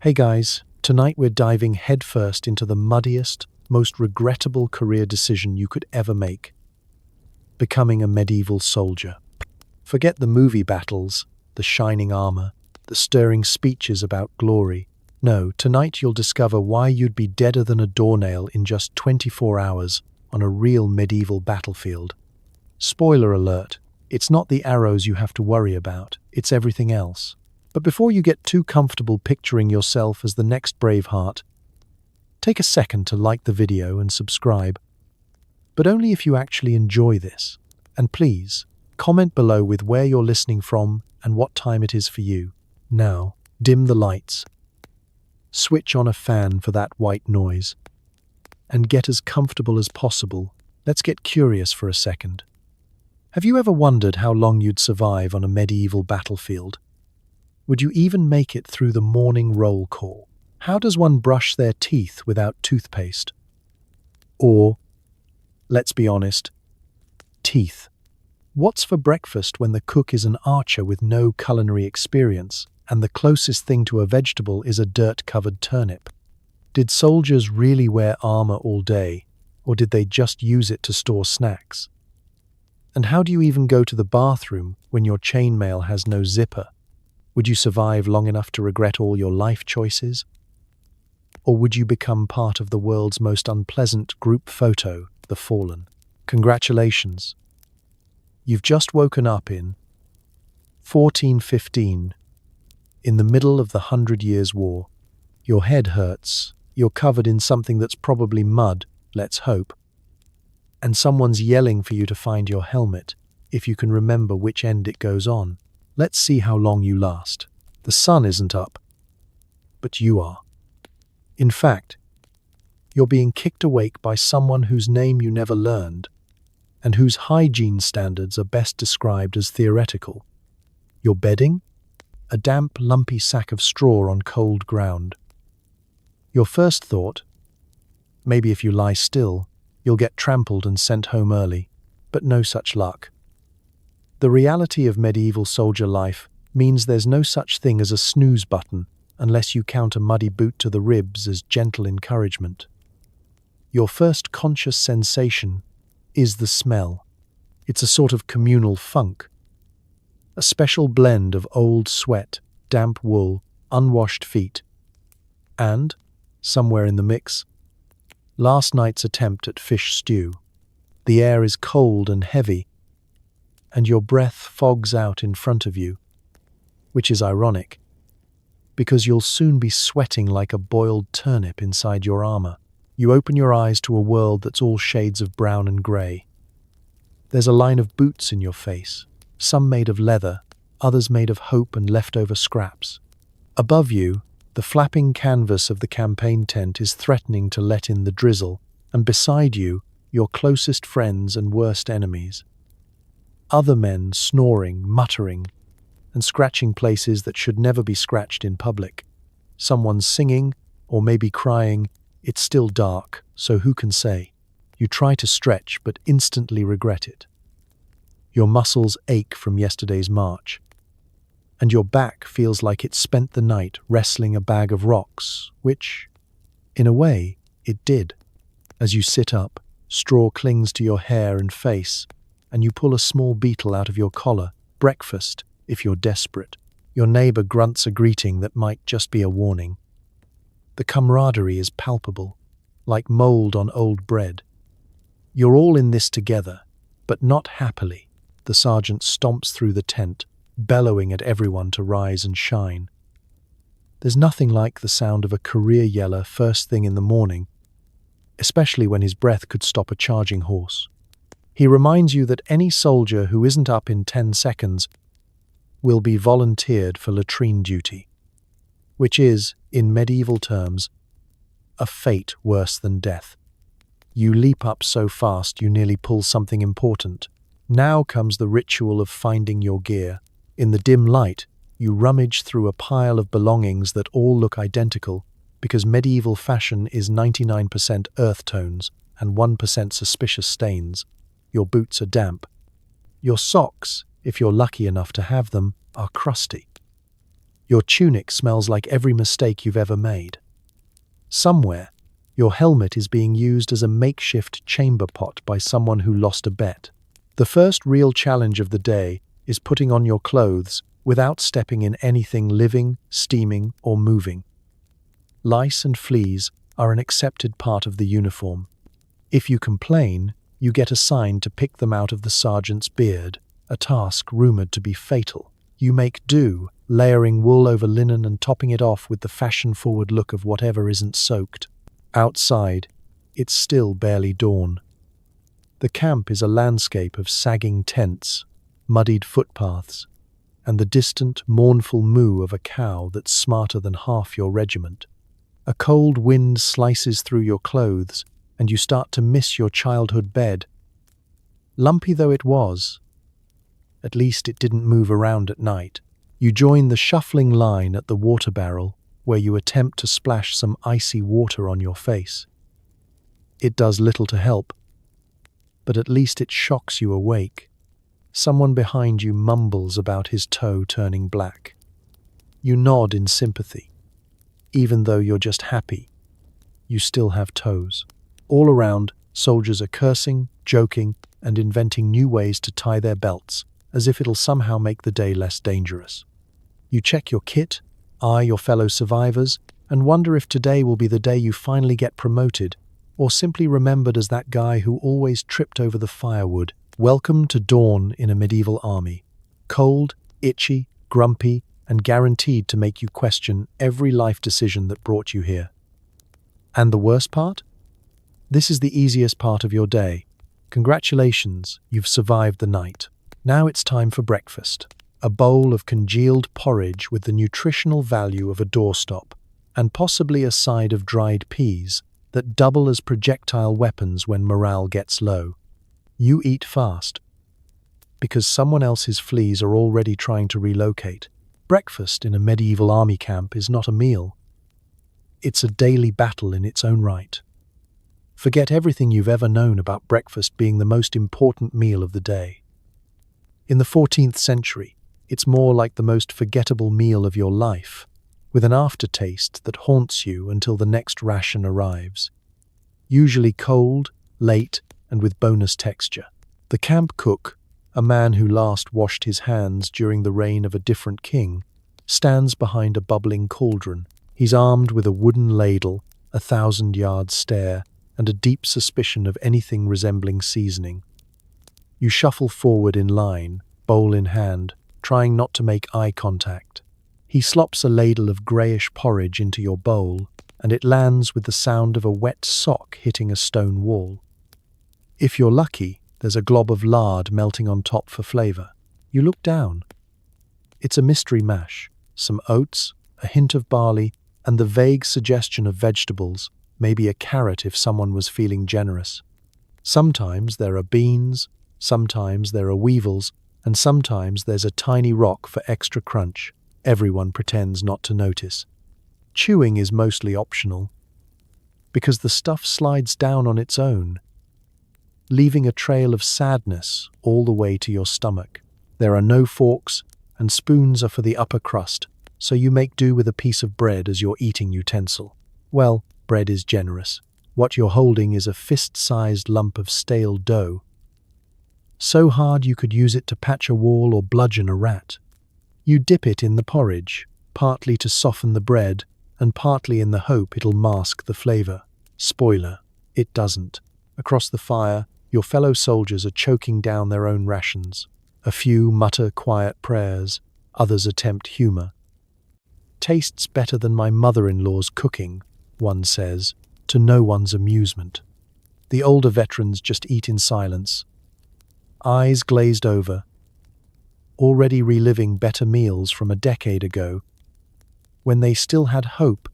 Hey guys, tonight we're diving headfirst into the muddiest, most regrettable career decision you could ever make: becoming a medieval soldier. Forget the movie battles, the shining armor, the stirring speeches about glory. No, tonight you'll discover why you'd be deader than a doornail in just 24 hours on a real medieval battlefield. Spoiler alert, it's not the arrows you have to worry about, it's everything else. But before you get too comfortable picturing yourself as the next Braveheart, take a second to like the video and subscribe. But only if you actually enjoy this. And please, comment below with where you're listening from and what time it is for you. Now, dim the lights, switch on a fan for that white noise, and get as comfortable as possible. Let's get curious for a second. Have you ever wondered how long you'd survive on a medieval battlefield? Would you even make it through the morning roll call? How does one brush their teeth without toothpaste? Or, let's be honest, teeth. What's for breakfast when the cook is an archer with no culinary experience, and the closest thing to a vegetable is a dirt-covered turnip? Did soldiers really wear armor all day, or did they just use it to store snacks? And how do you even go to the bathroom when your chainmail has no zipper? Would you survive long enough to regret all your life choices? Or would you become part of the world's most unpleasant group photo, the fallen? Congratulations. You've just woken up in 1415, in the middle of the 100 Years' War. Your head hurts, you're covered in something that's probably mud, let's hope, and someone's yelling for you to find your helmet, if you can remember which end it goes on. Let's see how long you last. The sun isn't up, but you are. In fact, you're being kicked awake by someone whose name you never learned, and whose hygiene standards are best described as theoretical. Your bedding? A damp, lumpy sack of straw on cold ground. Your first thought? Maybe if you lie still, you'll get trampled and sent home early, but no such luck. The reality of medieval soldier life means there's no such thing as a snooze button unless you count a muddy boot to the ribs as gentle encouragement. Your first conscious sensation is the smell. It's a sort of communal funk, a special blend of old sweat, damp wool, unwashed feet, and, somewhere in the mix, last night's attempt at fish stew. The air is cold and heavy, and your breath fogs out in front of you, which is ironic, because you'll soon be sweating like a boiled turnip inside your armor. You open your eyes to a world that's all shades of brown and grey. There's a line of boots in your face, some made of leather, others made of hope and leftover scraps. Above you, the flapping canvas of the campaign tent is threatening to let in the drizzle, and beside you, your closest friends and worst enemies. Other men snoring, muttering, and scratching places that should never be scratched in public. Someone singing, or maybe crying. It's still dark, so who can say? You try to stretch, but instantly regret it. Your muscles ache from yesterday's march, and your back feels like it spent the night wrestling a bag of rocks, which, in a way, it did. As you sit up, straw clings to your hair and face, and you pull a small beetle out of your collar. Breakfast, if you're desperate. Your neighbor grunts a greeting that might just be a warning. The camaraderie is palpable, like mold on old bread. You're all in this together, but not happily. The sergeant stomps through the tent, bellowing at everyone to rise and shine. There's nothing like the sound of a career yeller first thing in the morning, especially when his breath could stop a charging horse. He reminds you that any soldier who isn't up in 10 seconds will be volunteered for latrine duty, which is, in medieval terms, a fate worse than death. You leap up so fast you nearly pull something important. Now comes the ritual of finding your gear. In the dim light, you rummage through a pile of belongings that all look identical, because medieval fashion is 99% earth tones and 1% suspicious stains. Your boots are damp. Your socks, if you're lucky enough to have them, are crusty. Your tunic smells like every mistake you've ever made. Somewhere, your helmet is being used as a makeshift chamber pot by someone who lost a bet. The first real challenge of the day is putting on your clothes without stepping in anything living, steaming, or moving. Lice and fleas are an accepted part of the uniform. If you complain, you get assigned to pick them out of the sergeant's beard, a task rumored to be fatal. You make do, layering wool over linen and topping it off with the fashion-forward look of whatever isn't soaked. Outside, it's still barely dawn. The camp is a landscape of sagging tents, muddied footpaths, and the distant, mournful moo of a cow that's smarter than half your regiment. A cold wind slices through your clothes, and you start to miss your childhood bed. Lumpy though it was, at least it didn't move around at night. You join the shuffling line at the water barrel, where you attempt to splash some icy water on your face. It does little to help, but at least it shocks you awake. Someone behind you mumbles about his toe turning black. You nod in sympathy. Even though you're just happy, you still have toes. All around, soldiers are cursing, joking, and inventing new ways to tie their belts, as if it'll somehow make the day less dangerous. You check your kit, eye your fellow survivors, and wonder if today will be the day you finally get promoted, or simply remembered as that guy who always tripped over the firewood. Welcome to dawn in a medieval army. Cold, itchy, grumpy, and guaranteed to make you question every life decision that brought you here. And the worst part? This is the easiest part of your day. Congratulations, you've survived the night. Now it's time for breakfast. A bowl of congealed porridge with the nutritional value of a doorstop, and possibly a side of dried peas that double as projectile weapons when morale gets low. You eat fast, because someone else's fleas are already trying to relocate. Breakfast in a medieval army camp is not a meal. It's a daily battle in its own right. Forget everything you've ever known about breakfast being the most important meal of the day. In the 14th century, it's more like the most forgettable meal of your life, with an aftertaste that haunts you until the next ration arrives. Usually cold, late, and with bonus texture. The camp cook, a man who last washed his hands during the reign of a different king, stands behind a bubbling cauldron. He's armed with a wooden ladle, a 1,000-yard stare, and a deep suspicion of anything resembling seasoning. You shuffle forward in line, bowl in hand, trying not to make eye contact. He slops a ladle of greyish porridge into your bowl, and it lands with the sound of a wet sock hitting a stone wall. If you're lucky, there's a glob of lard melting on top for flavour. You look down. It's a mystery mash, some oats, a hint of barley, and the vague suggestion of vegetables, maybe a carrot if someone was feeling generous. Sometimes there are beans, sometimes there are weevils, and sometimes there's a tiny rock for extra crunch. Everyone pretends not to notice. Chewing is mostly optional, because the stuff slides down on its own, leaving a trail of sadness all the way to your stomach. There are no forks, and spoons are for the upper crust, so you make do with a piece of bread as your eating utensil. Well, bread is generous. What you're holding is a fist-sized lump of stale dough, so hard you could use it to patch a wall or bludgeon a rat. You dip it in the porridge, partly to soften the bread, and partly in the hope it'll mask the flavour. Spoiler, it doesn't. Across the fire, your fellow soldiers are choking down their own rations. A few mutter quiet prayers, others attempt humour. Tastes better than my mother-in-law's cooking, one says, to no one's amusement. The older veterans just eat in silence, eyes glazed over, already reliving better meals from a decade ago, when they still had hope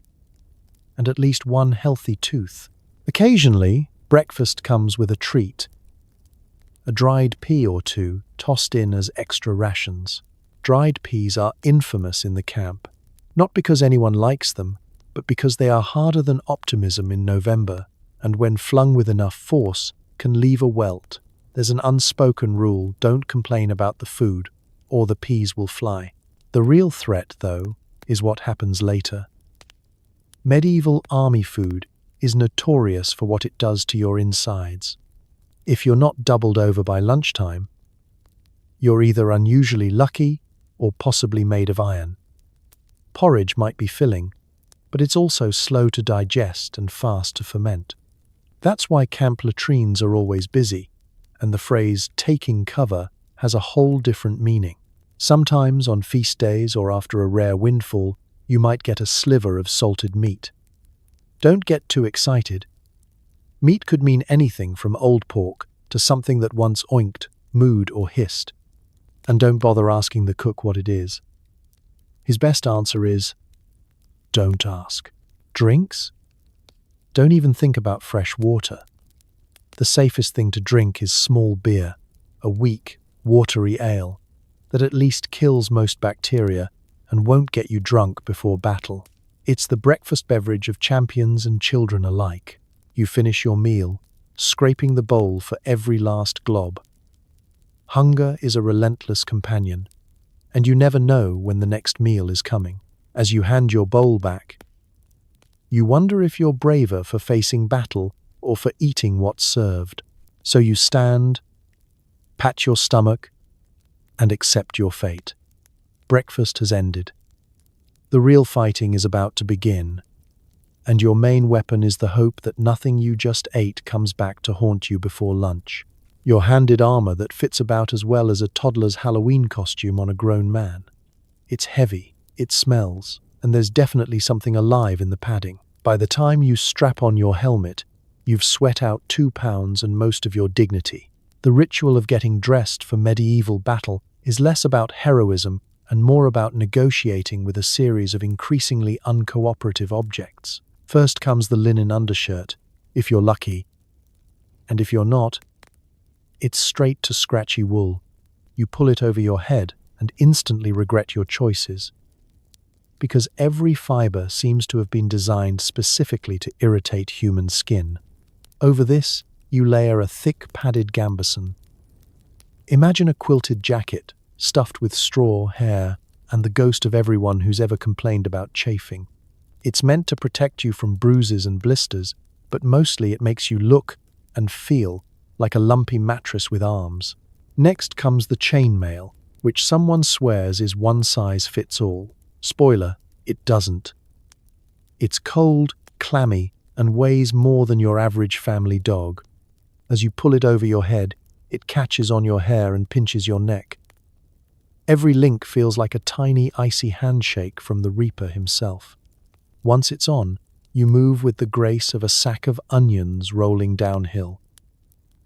and at least one healthy tooth. Occasionally, breakfast comes with a treat, a dried pea or two tossed in as extra rations. Dried peas are infamous in the camp, not because anyone likes them, but because they are harder than optimism in November, and when flung with enough force, can leave a welt. There's an unspoken rule: don't complain about the food, or the peas will fly. The real threat, though, is what happens later. Medieval army food is notorious for what it does to your insides. If you're not doubled over by lunchtime, you're either unusually lucky or possibly made of iron. Porridge might be filling, but it's also slow to digest and fast to ferment. That's why camp latrines are always busy, and the phrase taking cover has a whole different meaning. Sometimes on feast days or after a rare windfall, you might get a sliver of salted meat. Don't get too excited. Meat could mean anything from old pork to something that once oinked, mooed, or hissed. And don't bother asking the cook what it is. His best answer is, don't ask. Drinks? Don't even think about fresh water. The safest thing to drink is small beer, a weak, watery ale that at least kills most bacteria and won't get you drunk before battle. It's the breakfast beverage of champions and children alike. You finish your meal, scraping the bowl for every last glob. Hunger is a relentless companion, and you never know when the next meal is coming. As you hand your bowl back, you wonder if you're braver for facing battle or for eating what's served. So you stand, pat your stomach, and accept your fate. Breakfast has ended. The real fighting is about to begin, and your main weapon is the hope that nothing you just ate comes back to haunt you before lunch. You're handed armor that fits about as well as a toddler's Halloween costume on a grown man. It's heavy, it smells, and there's definitely something alive in the padding. By the time you strap on your helmet, you've sweat out 2 pounds and most of your dignity. The ritual of getting dressed for medieval battle is less about heroism and more about negotiating with a series of increasingly uncooperative objects. First comes the linen undershirt, if you're lucky, and if you're not, it's straight to scratchy wool. You pull it over your head and instantly regret your choices, because every fiber seems to have been designed specifically to irritate human skin. Over this, you layer a thick padded gambeson. Imagine a quilted jacket, stuffed with straw, hair, and the ghost of everyone who's ever complained about chafing. It's meant to protect you from bruises and blisters, but mostly it makes you look and feel like a lumpy mattress with arms. Next comes the chainmail, which someone swears is one size fits all. Spoiler, it doesn't. It's cold, clammy, and weighs more than your average family dog. As you pull it over your head, it catches on your hair and pinches your neck. Every link feels like a tiny, icy handshake from the Reaper himself. Once it's on, you move with the grace of a sack of onions rolling downhill.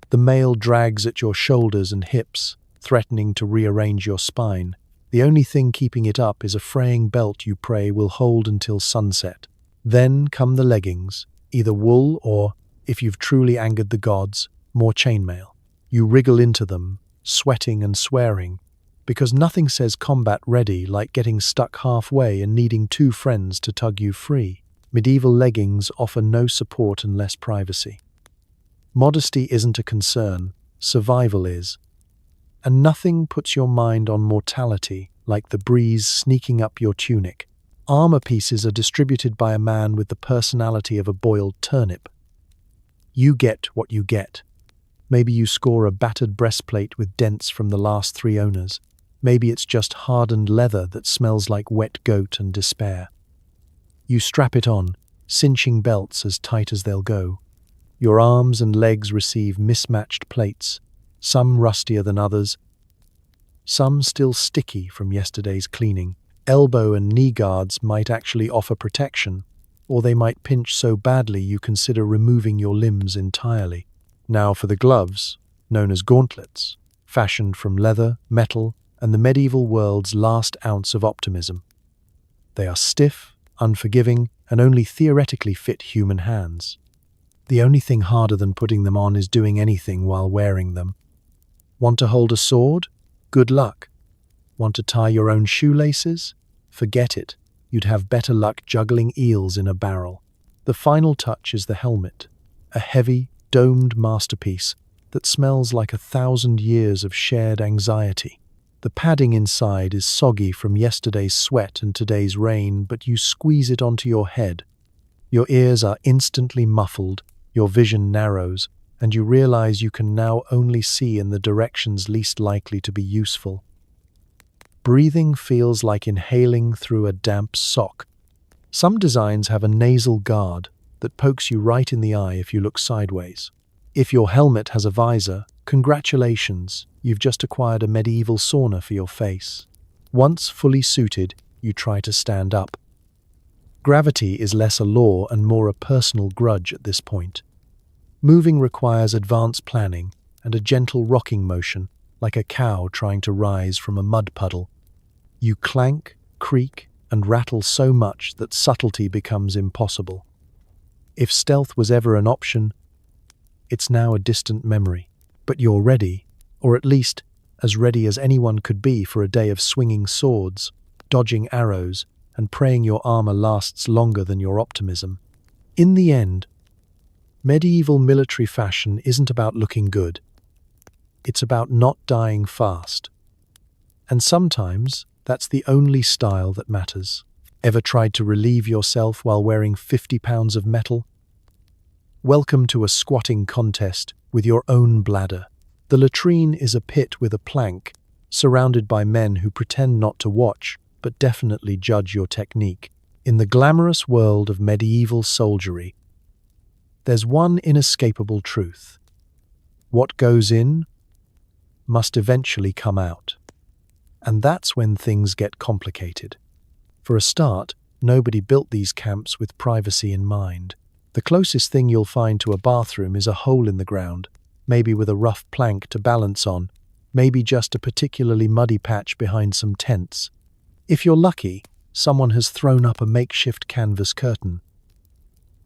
The mail drags at your shoulders and hips, threatening to rearrange your spine. The only thing keeping it up is a fraying belt you pray will hold until sunset. Then come the leggings, either wool or, if you've truly angered the gods, more chainmail. You wriggle into them, sweating and swearing, because nothing says combat ready like getting stuck halfway and needing 2 friends to tug you free. Medieval leggings offer no support and less privacy. Modesty isn't a concern, survival is. And nothing puts your mind on mortality like the breeze sneaking up your tunic. Armor pieces are distributed by a man with the personality of a boiled turnip. You get what you get. Maybe you score a battered breastplate with dents from the last 3 owners. Maybe it's just hardened leather that smells like wet goat and despair. You strap it on, cinching belts as tight as they'll go. Your arms and legs receive mismatched plates, some rustier than others, some still sticky from yesterday's cleaning. Elbow and knee guards might actually offer protection, or they might pinch so badly you consider removing your limbs entirely. Now for the gloves, known as gauntlets, fashioned from leather, metal, and the medieval world's last ounce of optimism. They are stiff, unforgiving, and only theoretically fit human hands. The only thing harder than putting them on is doing anything while wearing them. Want to hold a sword? Good luck. Want to tie your own shoelaces? Forget it. You'd have better luck juggling eels in a barrel. The final touch is the helmet, a heavy, domed masterpiece that smells like 1,000 years of shared anxiety. The padding inside is soggy from yesterday's sweat and today's rain, but you squeeze it onto your head. Your ears are instantly muffled, your vision narrows, and you realize you can now only see in the directions least likely to be useful. Breathing feels like inhaling through a damp sock. Some designs have a nasal guard that pokes you right in the eye if you look sideways. If your helmet has a visor, congratulations, you've just acquired a medieval sauna for your face. Once fully suited, you try to stand up. Gravity is less a law and more a personal grudge at this point. Moving requires advanced planning and a gentle rocking motion, like a cow trying to rise from a mud puddle. You clank, creak, and rattle so much that subtlety becomes impossible. If stealth was ever an option, it's now a distant memory. But you're ready, or at least as ready as anyone could be for a day of swinging swords, dodging arrows, and praying your armor lasts longer than your optimism. In the end, medieval military fashion isn't about looking good. It's about not dying fast. And sometimes that's the only style that matters. Ever tried to relieve yourself while wearing 50 pounds of metal? Welcome to a squatting contest with your own bladder. The latrine is a pit with a plank, surrounded by men who pretend not to watch, but definitely judge your technique. In the glamorous world of medieval soldiery, there's one inescapable truth. What goes in must eventually come out. And that's when things get complicated. For a start, nobody built these camps with privacy in mind. The closest thing you'll find to a bathroom is a hole in the ground, maybe with a rough plank to balance on, maybe just a particularly muddy patch behind some tents. If you're lucky, someone has thrown up a makeshift canvas curtain.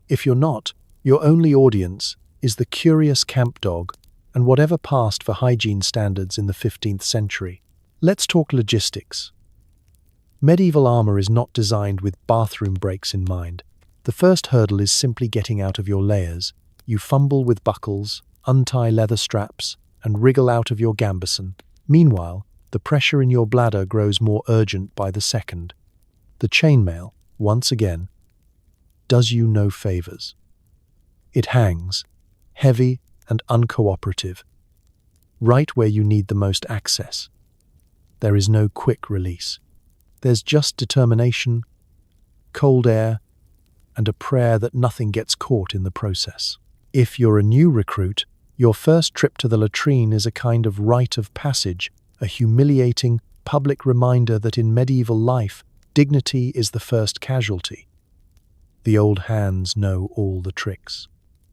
If you're not, your only audience is the curious camp dog and whatever passed for hygiene standards in the 15th century. Let's talk logistics. Medieval armor is not designed with bathroom breaks in mind. The first hurdle is simply getting out of your layers. You fumble with buckles, untie leather straps, and wriggle out of your gambeson. Meanwhile, the pressure in your bladder grows more urgent by the second. The chainmail, once again, does you no favors. It hangs, heavy and uncooperative, right where you need the most access. There is no quick release. There's just determination, cold air, and a prayer that nothing gets caught in the process. If you're a new recruit, your first trip to the latrine is a kind of rite of passage, a humiliating, public reminder that in medieval life, dignity is the first casualty. The old hands know all the tricks.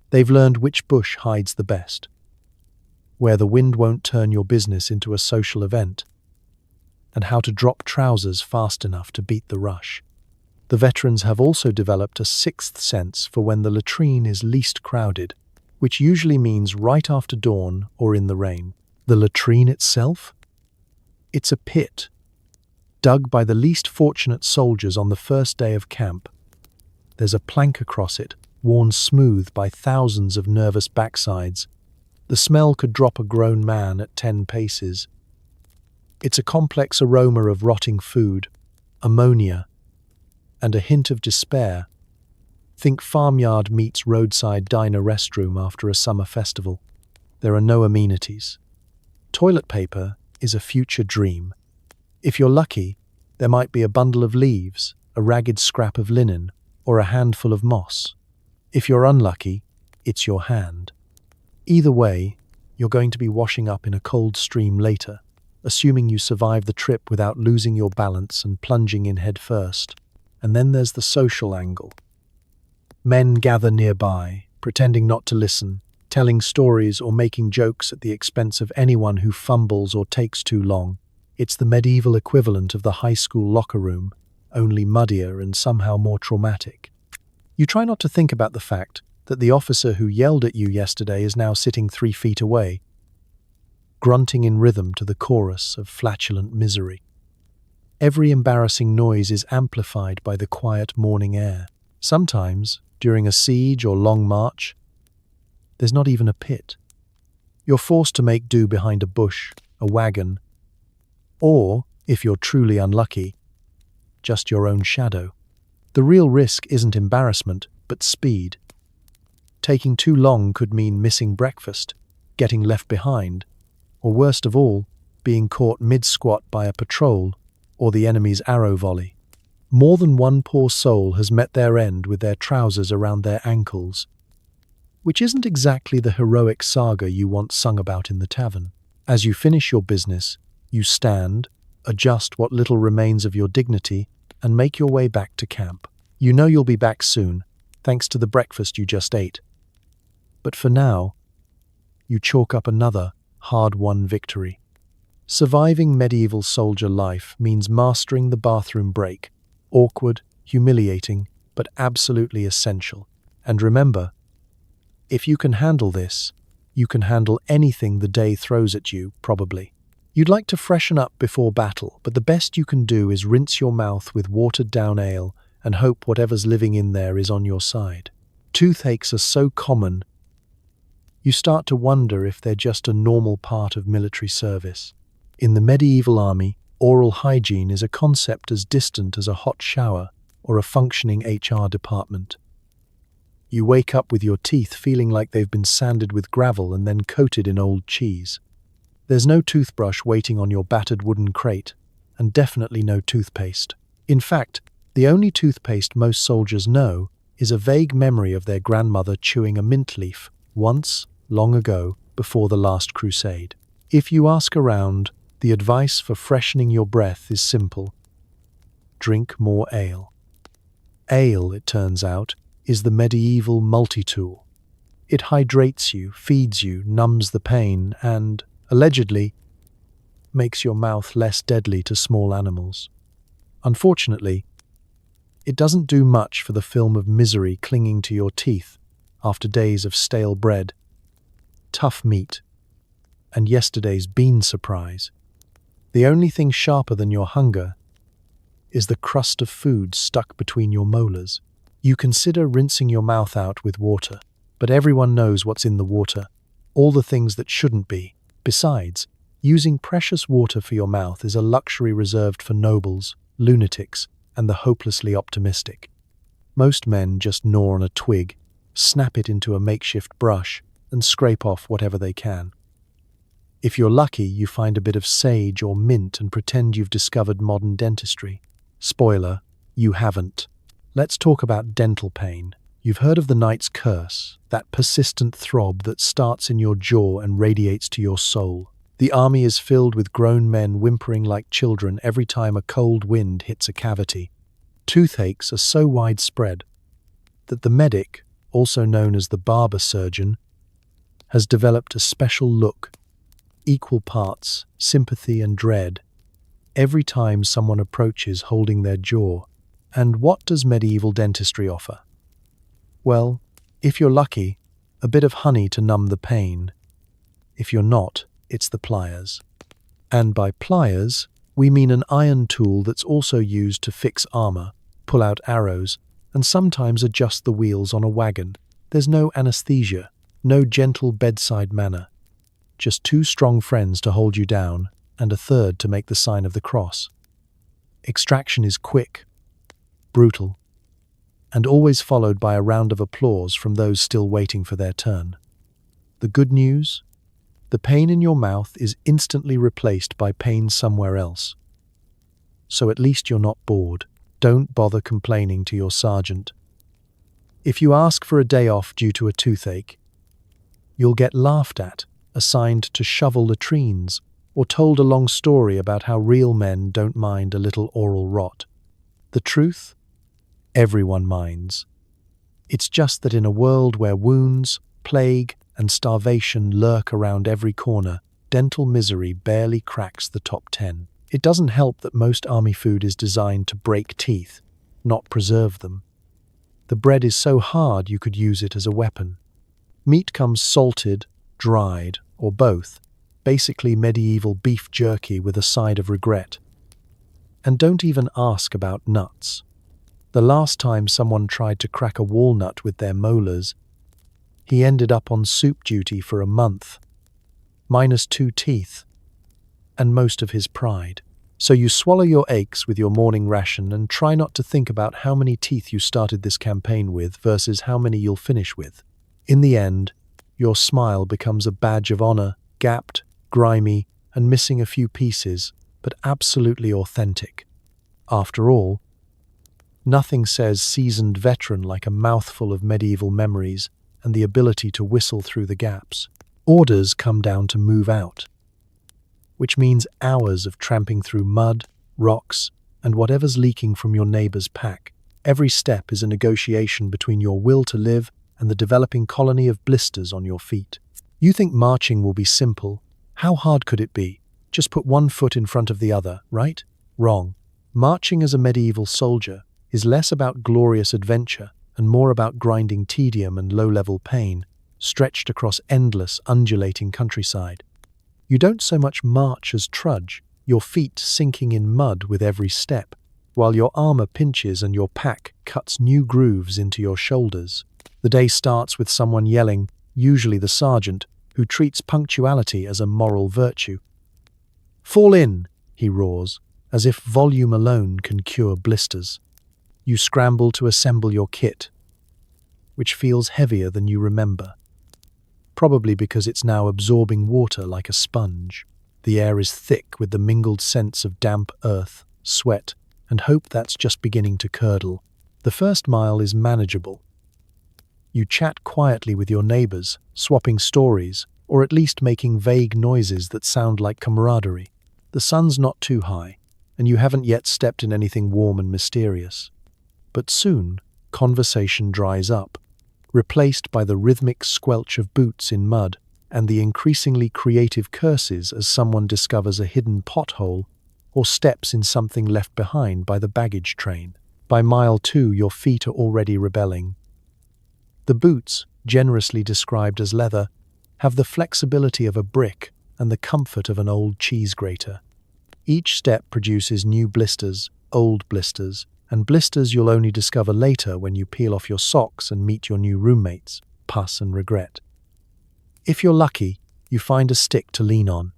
They've learned which bush hides the best, where the wind won't turn your business into a social event, and how to drop trousers fast enough to beat the rush. The veterans have also developed a sixth sense for when the latrine is least crowded, which usually means right after dawn or in the rain. The latrine itself? It's a pit, dug by the least fortunate soldiers on the first day of camp. There's a plank across it, worn smooth by thousands of nervous backsides. The smell could drop a grown man at 10 paces. It's a complex aroma of rotting food, ammonia, and a hint of despair. Think farmyard meets roadside diner restroom after a summer festival. There are no amenities. Toilet paper is a future dream. If you're lucky, there might be a bundle of leaves, a ragged scrap of linen, or a handful of moss. If you're unlucky, it's your hand. Either way, you're going to be washing up in a cold stream later, assuming you survive the trip without losing your balance and plunging in head first. And then there's the social angle. Men gather nearby, pretending not to listen, telling stories or making jokes at the expense of anyone who fumbles or takes too long. It's the medieval equivalent of the high school locker room, only muddier and somehow more traumatic. You try not to think about the fact that the officer who yelled at you yesterday is now sitting 3 feet away, grunting in rhythm to the chorus of flatulent misery. Every embarrassing noise is amplified by the quiet morning air. Sometimes, during a siege or long march, there's not even a pit. You're forced to make do behind a bush, a wagon, Or, if you're truly unlucky, just your own shadow. The real risk isn't embarrassment, but speed. Taking too long could mean missing breakfast, getting left behind, or worst of all, being caught mid-squat by a patrol or the enemy's arrow volley. More than one poor soul has met their end with their trousers around their ankles, which isn't exactly the heroic saga you once sung about in the tavern. As you finish your business, you stand, adjust what little remains of your dignity, and make your way back to camp. You know you'll be back soon, thanks to the breakfast you just ate. But for now, you chalk up another hard-won victory. Surviving medieval soldier life means mastering the bathroom break. Awkward, humiliating, but absolutely essential. And remember, if you can handle this, you can handle anything the day throws at you, probably. You'd like to freshen up before battle, but the best you can do is rinse your mouth with watered-down ale and hope whatever's living in there is on your side. Toothaches are so common, you start to wonder if they're just a normal part of military service. In the medieval army, oral hygiene is a concept as distant as a hot shower or a functioning HR department. You wake up with your teeth feeling like they've been sanded with gravel and then coated in old cheese. There's no toothbrush waiting on your battered wooden crate, and definitely no toothpaste. In fact, the only toothpaste most soldiers know is a vague memory of their grandmother chewing a mint leaf once, long ago, before the last crusade. If you ask around, the advice for freshening your breath is simple. Drink more ale. Ale, it turns out, is the medieval multi-tool. It hydrates you, feeds you, numbs the pain, and, allegedly, makes your mouth less deadly to small animals. Unfortunately, it doesn't do much for the film of misery clinging to your teeth after days of stale bread, tough meat, and yesterday's bean surprise. The only thing sharper than your hunger is the crust of food stuck between your molars. You consider rinsing your mouth out with water, but everyone knows what's in the water, all the things that shouldn't be. Besides, using precious water for your mouth is a luxury reserved for nobles, lunatics, and the hopelessly optimistic. Most men just gnaw on a twig, snap it into a makeshift brush, and scrape off whatever they can. If you're lucky, you find a bit of sage or mint and pretend you've discovered modern dentistry. Spoiler, you haven't. Let's talk about dental pain. You've heard of the knight's curse, that persistent throb that starts in your jaw and radiates to your soul. The army is filled with grown men whimpering like children every time a cold wind hits a cavity. Toothaches are so widespread that the medic, also known as the barber surgeon, has developed a special look, equal parts sympathy and dread, every time someone approaches holding their jaw. And what does medieval dentistry offer? Well, if you're lucky, a bit of honey to numb the pain. If you're not, it's the pliers. And by pliers, we mean an iron tool that's also used to fix armor, pull out arrows, and sometimes adjust the wheels on a wagon. There's no anesthesia, no gentle bedside manner. Just two strong friends to hold you down, and a third to make the sign of the cross. Extraction is quick, brutal, and always followed by a round of applause from those still waiting for their turn. The good news? The pain in your mouth is instantly replaced by pain somewhere else. So at least you're not bored. Don't bother complaining to your sergeant. If you ask for a day off due to a toothache, you'll get laughed at, assigned to shovel latrines, or told a long story about how real men don't mind a little oral rot. The truth? Everyone minds. It's just that in a world where wounds, plague, and starvation lurk around every corner, dental misery barely cracks the top 10. It doesn't help that most army food is designed to break teeth, not preserve them. The bread is so hard you could use it as a weapon. Meat comes salted, dried, or both, basically medieval beef jerky with a side of regret. And don't even ask about nuts. The last time someone tried to crack a walnut with their molars, he ended up on soup duty for a month, -2 teeth, and most of his pride. So you swallow your aches with your morning ration and try not to think about how many teeth you started this campaign with versus how many you'll finish with. In the end, your smile becomes a badge of honor, gapped, grimy, and missing a few pieces, but absolutely authentic. After all, nothing says seasoned veteran like a mouthful of medieval memories and the ability to whistle through the gaps. Orders come down to move out, which means hours of tramping through mud, rocks, and whatever's leaking from your neighbor's pack. Every step is a negotiation between your will to live and the developing colony of blisters on your feet. You think marching will be simple. How hard could it be? Just put one foot in front of the other, right? Wrong. Marching as a medieval soldier is less about glorious adventure and more about grinding tedium and low-level pain, stretched across endless, undulating countryside. You don't so much march as trudge, your feet sinking in mud with every step, while your armor pinches and your pack cuts new grooves into your shoulders. The day starts with someone yelling, usually the sergeant, who treats punctuality as a moral virtue. "Fall in," he roars, as if volume alone can cure blisters. You scramble to assemble your kit, which feels heavier than you remember. Probably because it's now absorbing water like a sponge. The air is thick with the mingled scents of damp earth, sweat, and hope that's just beginning to curdle. The first mile is manageable. You chat quietly with your neighbors, swapping stories, or at least making vague noises that sound like camaraderie. The sun's not too high, and you haven't yet stepped in anything warm and mysterious. But soon, conversation dries up, replaced by the rhythmic squelch of boots in mud and the increasingly creative curses as someone discovers a hidden pothole or steps in something left behind by the baggage train. By mile 2, your feet are already rebelling. The boots, generously described as leather, have the flexibility of a brick and the comfort of an old cheese grater. Each step produces new blisters, old blisters, and blisters you'll only discover later when you peel off your socks and meet your new roommates, pus and regret. If you're lucky, you find a stick to lean on.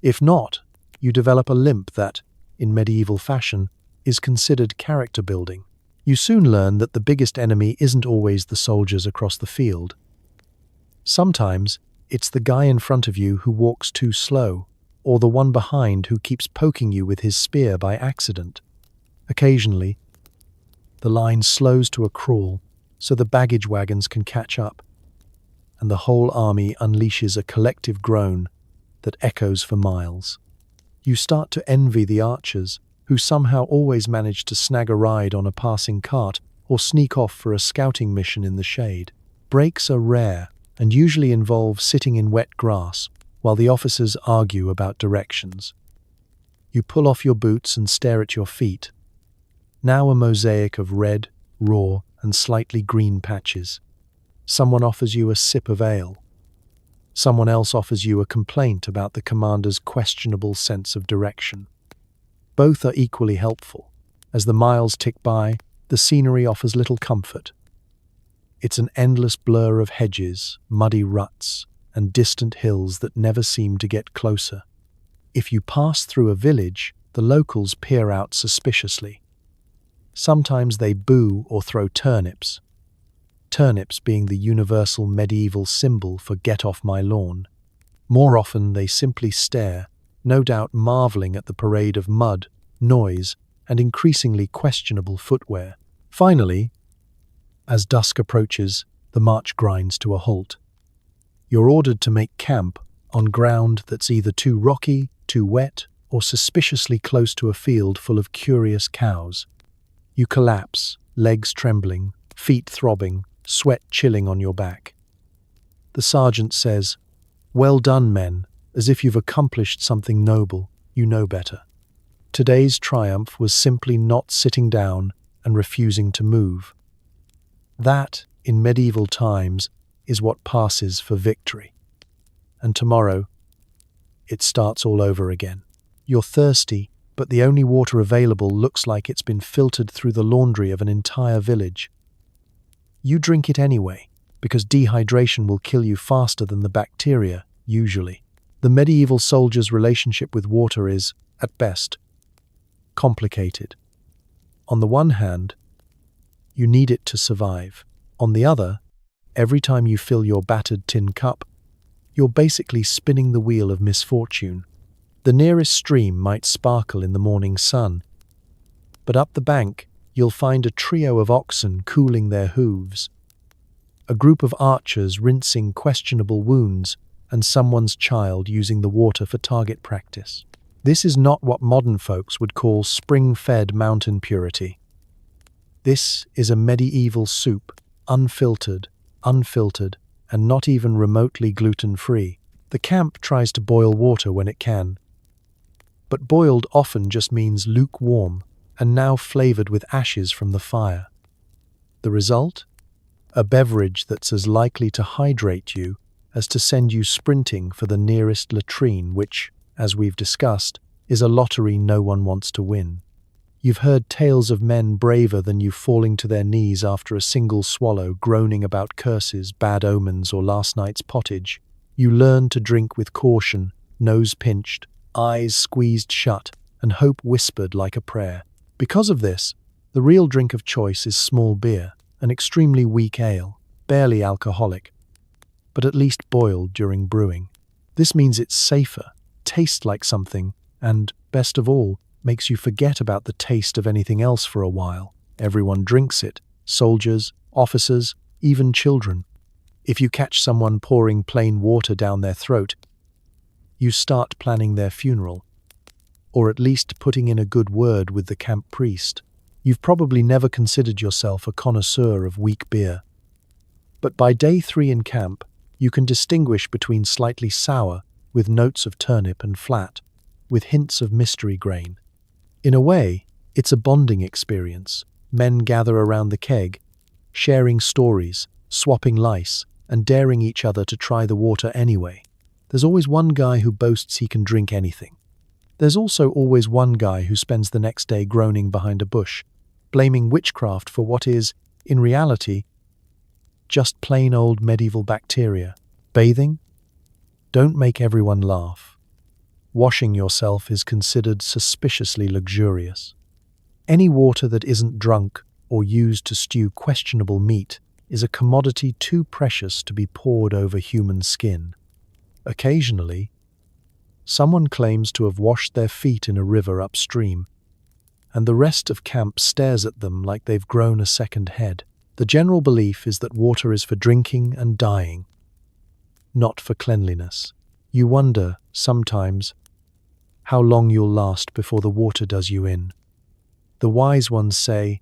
If not, you develop a limp that, in medieval fashion, is considered character building. You soon learn that the biggest enemy isn't always the soldiers across the field. Sometimes, it's the guy in front of you who walks too slow, or the one behind who keeps poking you with his spear by accident. Occasionally, the line slows to a crawl so the baggage wagons can catch up, and the whole army unleashes a collective groan that echoes for miles. You start to envy the archers, who somehow always manage to snag a ride on a passing cart or sneak off for a scouting mission in the shade. Breaks are rare and usually involve sitting in wet grass while the officers argue about directions. You pull off your boots and stare at your feet, now a mosaic of red, raw, and slightly green patches. Someone offers you a sip of ale. Someone else offers you a complaint about the commander's questionable sense of direction. Both are equally helpful. As the miles tick by, the scenery offers little comfort. It's an endless blur of hedges, muddy ruts, and distant hills that never seem to get closer. If you pass through a village, the locals peer out suspiciously. Sometimes they boo or throw turnips. Turnips being the universal medieval symbol for "get off my lawn." More often they simply stare, no doubt marveling at the parade of mud, noise, and increasingly questionable footwear. Finally, as dusk approaches, the march grinds to a halt. You're ordered to make camp on ground that's either too rocky, too wet, or suspiciously close to a field full of curious cows. You collapse, legs trembling, feet throbbing, sweat chilling on your back. The sergeant says, "Well done, men," as if you've accomplished something noble. You know better. Today's triumph was simply not sitting down and refusing to move. That, in medieval times, is what passes for victory. And tomorrow, it starts all over again. You're thirsty, but the only water available looks like it's been filtered through the laundry of an entire village. You drink it anyway, because dehydration will kill you faster than the bacteria, usually. The medieval soldier's relationship with water is, at best, complicated. On the one hand, you need it to survive. On the other, every time you fill your battered tin cup, you're basically spinning the wheel of misfortune. The nearest stream might sparkle in the morning sun, but up the bank, you'll find a trio of oxen cooling their hooves, a group of archers rinsing questionable wounds, and someone's child using the water for target practice. This is not what modern folks would call spring-fed mountain purity. This is a medieval soup, unfiltered, and not even remotely gluten-free. The camp tries to boil water when it can, but boiled often just means lukewarm and now flavored with ashes from the fire. The result? A beverage that's as likely to hydrate you as to send you sprinting for the nearest latrine, which, as we've discussed, is a lottery no one wants to win. You've heard tales of men braver than you falling to their knees after a single swallow, groaning about curses, bad omens, or last night's pottage. You learn to drink with caution, nose pinched, eyes squeezed shut, and hope whispered like a prayer. Because of this, the real drink of choice is small beer, an extremely weak ale, barely alcoholic, but at least boiled during brewing. This means it's safer, tastes like something, and, best of all, makes you forget about the taste of anything else for a while. Everyone drinks it, soldiers, officers, even children. If you catch someone pouring plain water down their throat, you start planning their funeral, or at least putting in a good word with the camp priest. You've probably never considered yourself a connoisseur of weak beer, but by day 3 in camp, you can distinguish between slightly sour, with notes of turnip, and flat, with hints of mystery grain. In a way, it's a bonding experience. Men gather around the keg, sharing stories, swapping lice, and daring each other to try the water anyway. There's always one guy who boasts he can drink anything. There's also always one guy who spends the next day groaning behind a bush, blaming witchcraft for what is, in reality, just plain old medieval bacteria. Bathing? Don't make everyone laugh. Washing yourself is considered suspiciously luxurious. Any water that isn't drunk or used to stew questionable meat is a commodity too precious to be poured over human skin. Occasionally, someone claims to have washed their feet in a river upstream, and the rest of camp stares at them like they've grown a second head. The general belief is that water is for drinking and dying, not for cleanliness. You wonder, sometimes, how long you'll last before the water does you in. The wise ones say,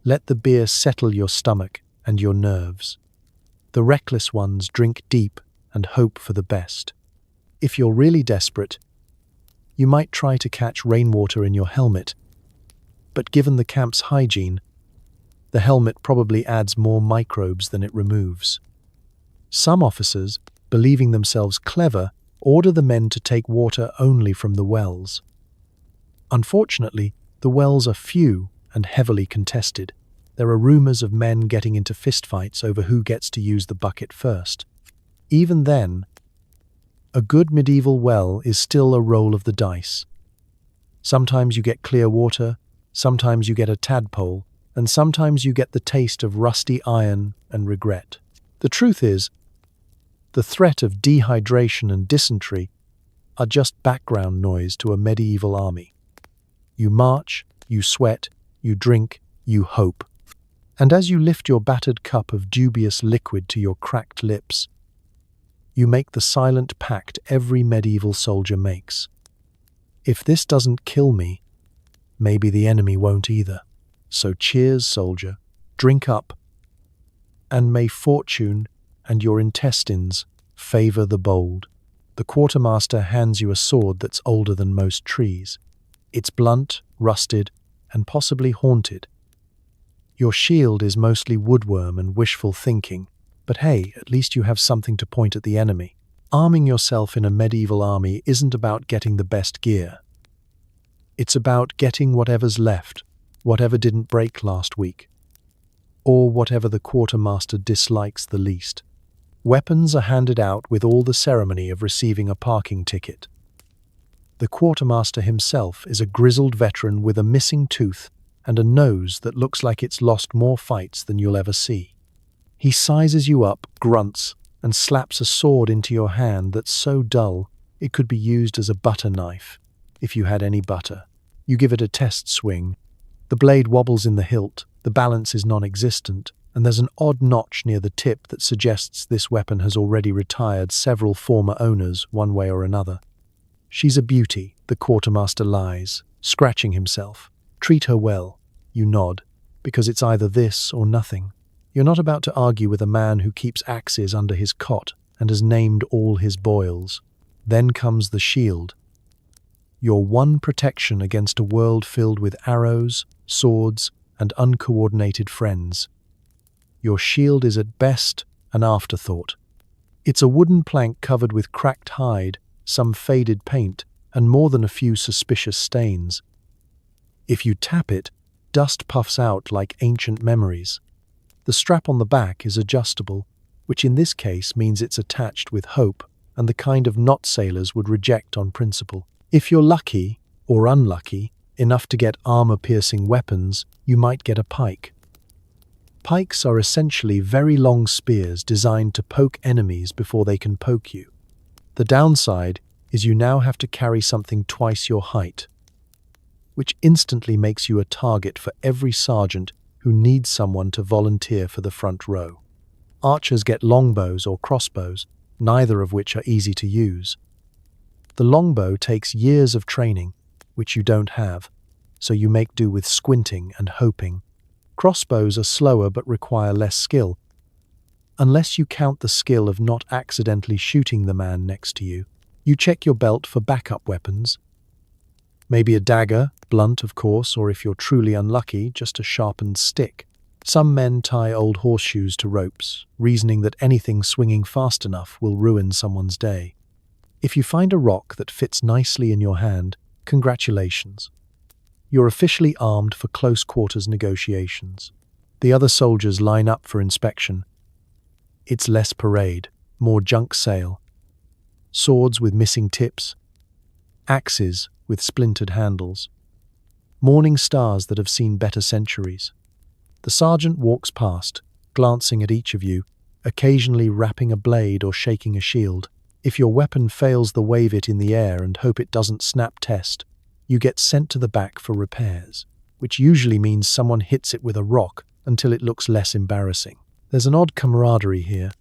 let the beer settle your stomach and your nerves. The reckless ones drink deep and hope for the best. If you're really desperate, you might try to catch rainwater in your helmet, but given the camp's hygiene, the helmet probably adds more microbes than it removes. Some officers, believing themselves clever, order the men to take water only from the wells. Unfortunately, the wells are few and heavily contested. There are rumors of men getting into fistfights over who gets to use the bucket first. Even then, a good medieval well is still a roll of the dice. Sometimes you get clear water, sometimes you get a tadpole, and sometimes you get the taste of rusty iron and regret. The truth is, the threat of dehydration and dysentery are just background noise to a medieval army. You march, you sweat, you drink, you hope. And as you lift your battered cup of dubious liquid to your cracked lips, you make the silent pact every medieval soldier makes. If this doesn't kill me, maybe the enemy won't either. So cheers, soldier, drink up, and may fortune and your intestines favor the bold. The quartermaster hands you a sword that's older than most trees. It's blunt, rusted, and possibly haunted. Your shield is mostly woodworm and wishful thinking, but hey, at least you have something to point at the enemy. Arming yourself in a medieval army isn't about getting the best gear. It's about getting whatever's left, whatever didn't break last week, or whatever the quartermaster dislikes the least. Weapons are handed out with all the ceremony of receiving a parking ticket. The quartermaster himself is a grizzled veteran with a missing tooth and a nose that looks like it's lost more fights than you'll ever see. He sizes you up, grunts, and slaps a sword into your hand that's so dull it could be used as a butter knife, if you had any butter. You give it a test swing. The blade wobbles in the hilt, the balance is non-existent, and there's an odd notch near the tip that suggests this weapon has already retired several former owners one way or another. She's a beauty, the quartermaster lies, scratching himself. Treat her well, you nod, because it's either this or nothing. You're not about to argue with a man who keeps axes under his cot and has named all his boils. Then comes the shield. Your one protection against a world filled with arrows, swords, and uncoordinated friends. Your shield is at best an afterthought. It's a wooden plank covered with cracked hide, some faded paint, and more than a few suspicious stains. If you tap it, dust puffs out like ancient memories. The strap on the back is adjustable, which in this case means it's attached with hope and the kind of knot sailors would reject on principle. If you're lucky, or unlucky, enough to get armor-piercing weapons, you might get a pike. Pikes are essentially very long spears designed to poke enemies before they can poke you. The downside is you now have to carry something twice your height, which instantly makes you a target for every sergeant who needs someone to volunteer for the front row. Archers get longbows or crossbows, neither of which are easy to use. The longbow takes years of training, which you don't have, so you make do with squinting and hoping. Crossbows are slower but require less skill, unless you count the skill of not accidentally shooting the man next to you. You check your belt for backup weapons. Maybe a dagger, blunt of course, or if you're truly unlucky, just a sharpened stick. Some men tie old horseshoes to ropes, reasoning that anything swinging fast enough will ruin someone's day. If you find a rock that fits nicely in your hand, congratulations. You're officially armed for close quarters negotiations. The other soldiers line up for inspection. It's less parade, more junk sale. Swords with missing tips, axes with splintered handles, morning stars that have seen better centuries. The sergeant walks past, glancing at each of you, occasionally rapping a blade or shaking a shield. If your weapon fails the wave it in the air and hope it doesn't snap test, you get sent to the back for repairs, which usually means someone hits it with a rock until it looks less embarrassing. There's an odd camaraderie here.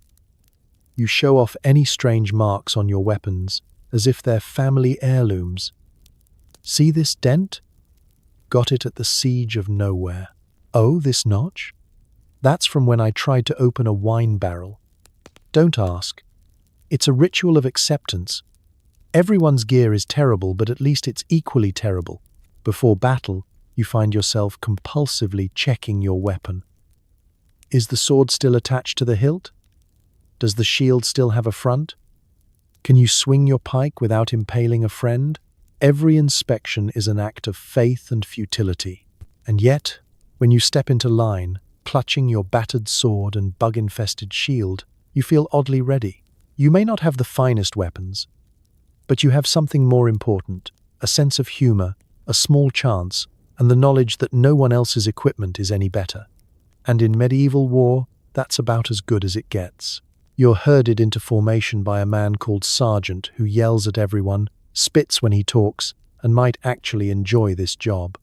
You show off any strange marks on your weapons as if they're family heirlooms. See this dent? Got it at the siege of nowhere. Oh, this notch? That's from when I tried to open a wine barrel. Don't ask. It's a ritual of acceptance. Everyone's gear is terrible, but at least it's equally terrible. Before battle, you find yourself compulsively checking your weapon. Is the sword still attached to the hilt? Does the shield still have a front? Can you swing your pike without impaling a friend? Every inspection is an act of faith and futility. And yet, when you step into line, clutching your battered sword and bug-infested shield, you feel oddly ready. You may not have the finest weapons, but you have something more important, a sense of humor, a small chance, and the knowledge that no one else's equipment is any better. And in medieval war, that's about as good as it gets. You're herded into formation by a man called Sergeant who yells at everyone, spits when he talks, and might actually enjoy this job.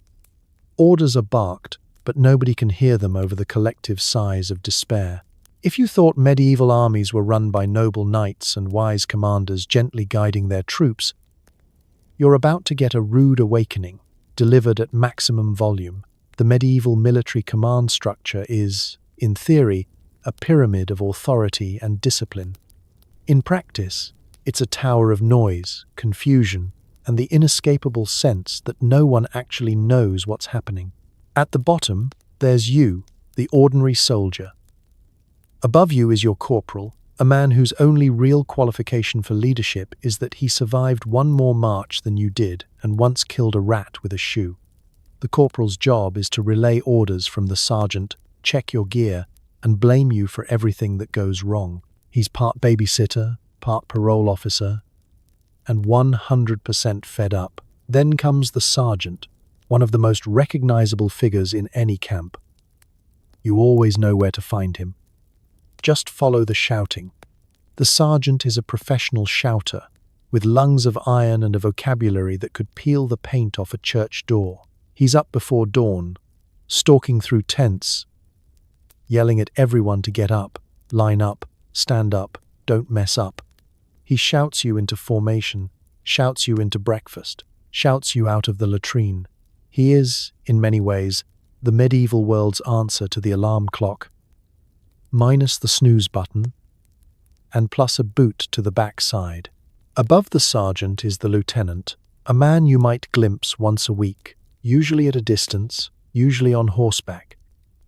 Orders are barked, but nobody can hear them over the collective sighs of despair. If you thought medieval armies were run by noble knights and wise commanders gently guiding their troops, you're about to get a rude awakening, delivered at maximum volume. The medieval military command structure is, in theory, a pyramid of authority and discipline. In practice, it's a tower of noise, confusion, and the inescapable sense that no one actually knows what's happening. At the bottom, there's you, the ordinary soldier. Above you is your corporal, a man whose only real qualification for leadership is that he survived one more march than you did and once killed a rat with a shoe. The corporal's job is to relay orders from the sergeant, check your gear, and blame you for everything that goes wrong. He's part babysitter, part parole officer, and 100% fed up. Then comes the sergeant, one of the most recognizable figures in any camp. You always know where to find him. Just follow the shouting. The sergeant is a professional shouter, with lungs of iron and a vocabulary that could peel the paint off a church door. He's up before dawn, stalking through tents, yelling at everyone to get up, line up, stand up, don't mess up. He shouts you into formation, shouts you into breakfast, shouts you out of the latrine. He is, in many ways, the medieval world's answer to the alarm clock, minus the snooze button, and plus a boot to the backside. Above the sergeant is the lieutenant, a man you might glimpse once a week, usually at a distance, usually on horseback.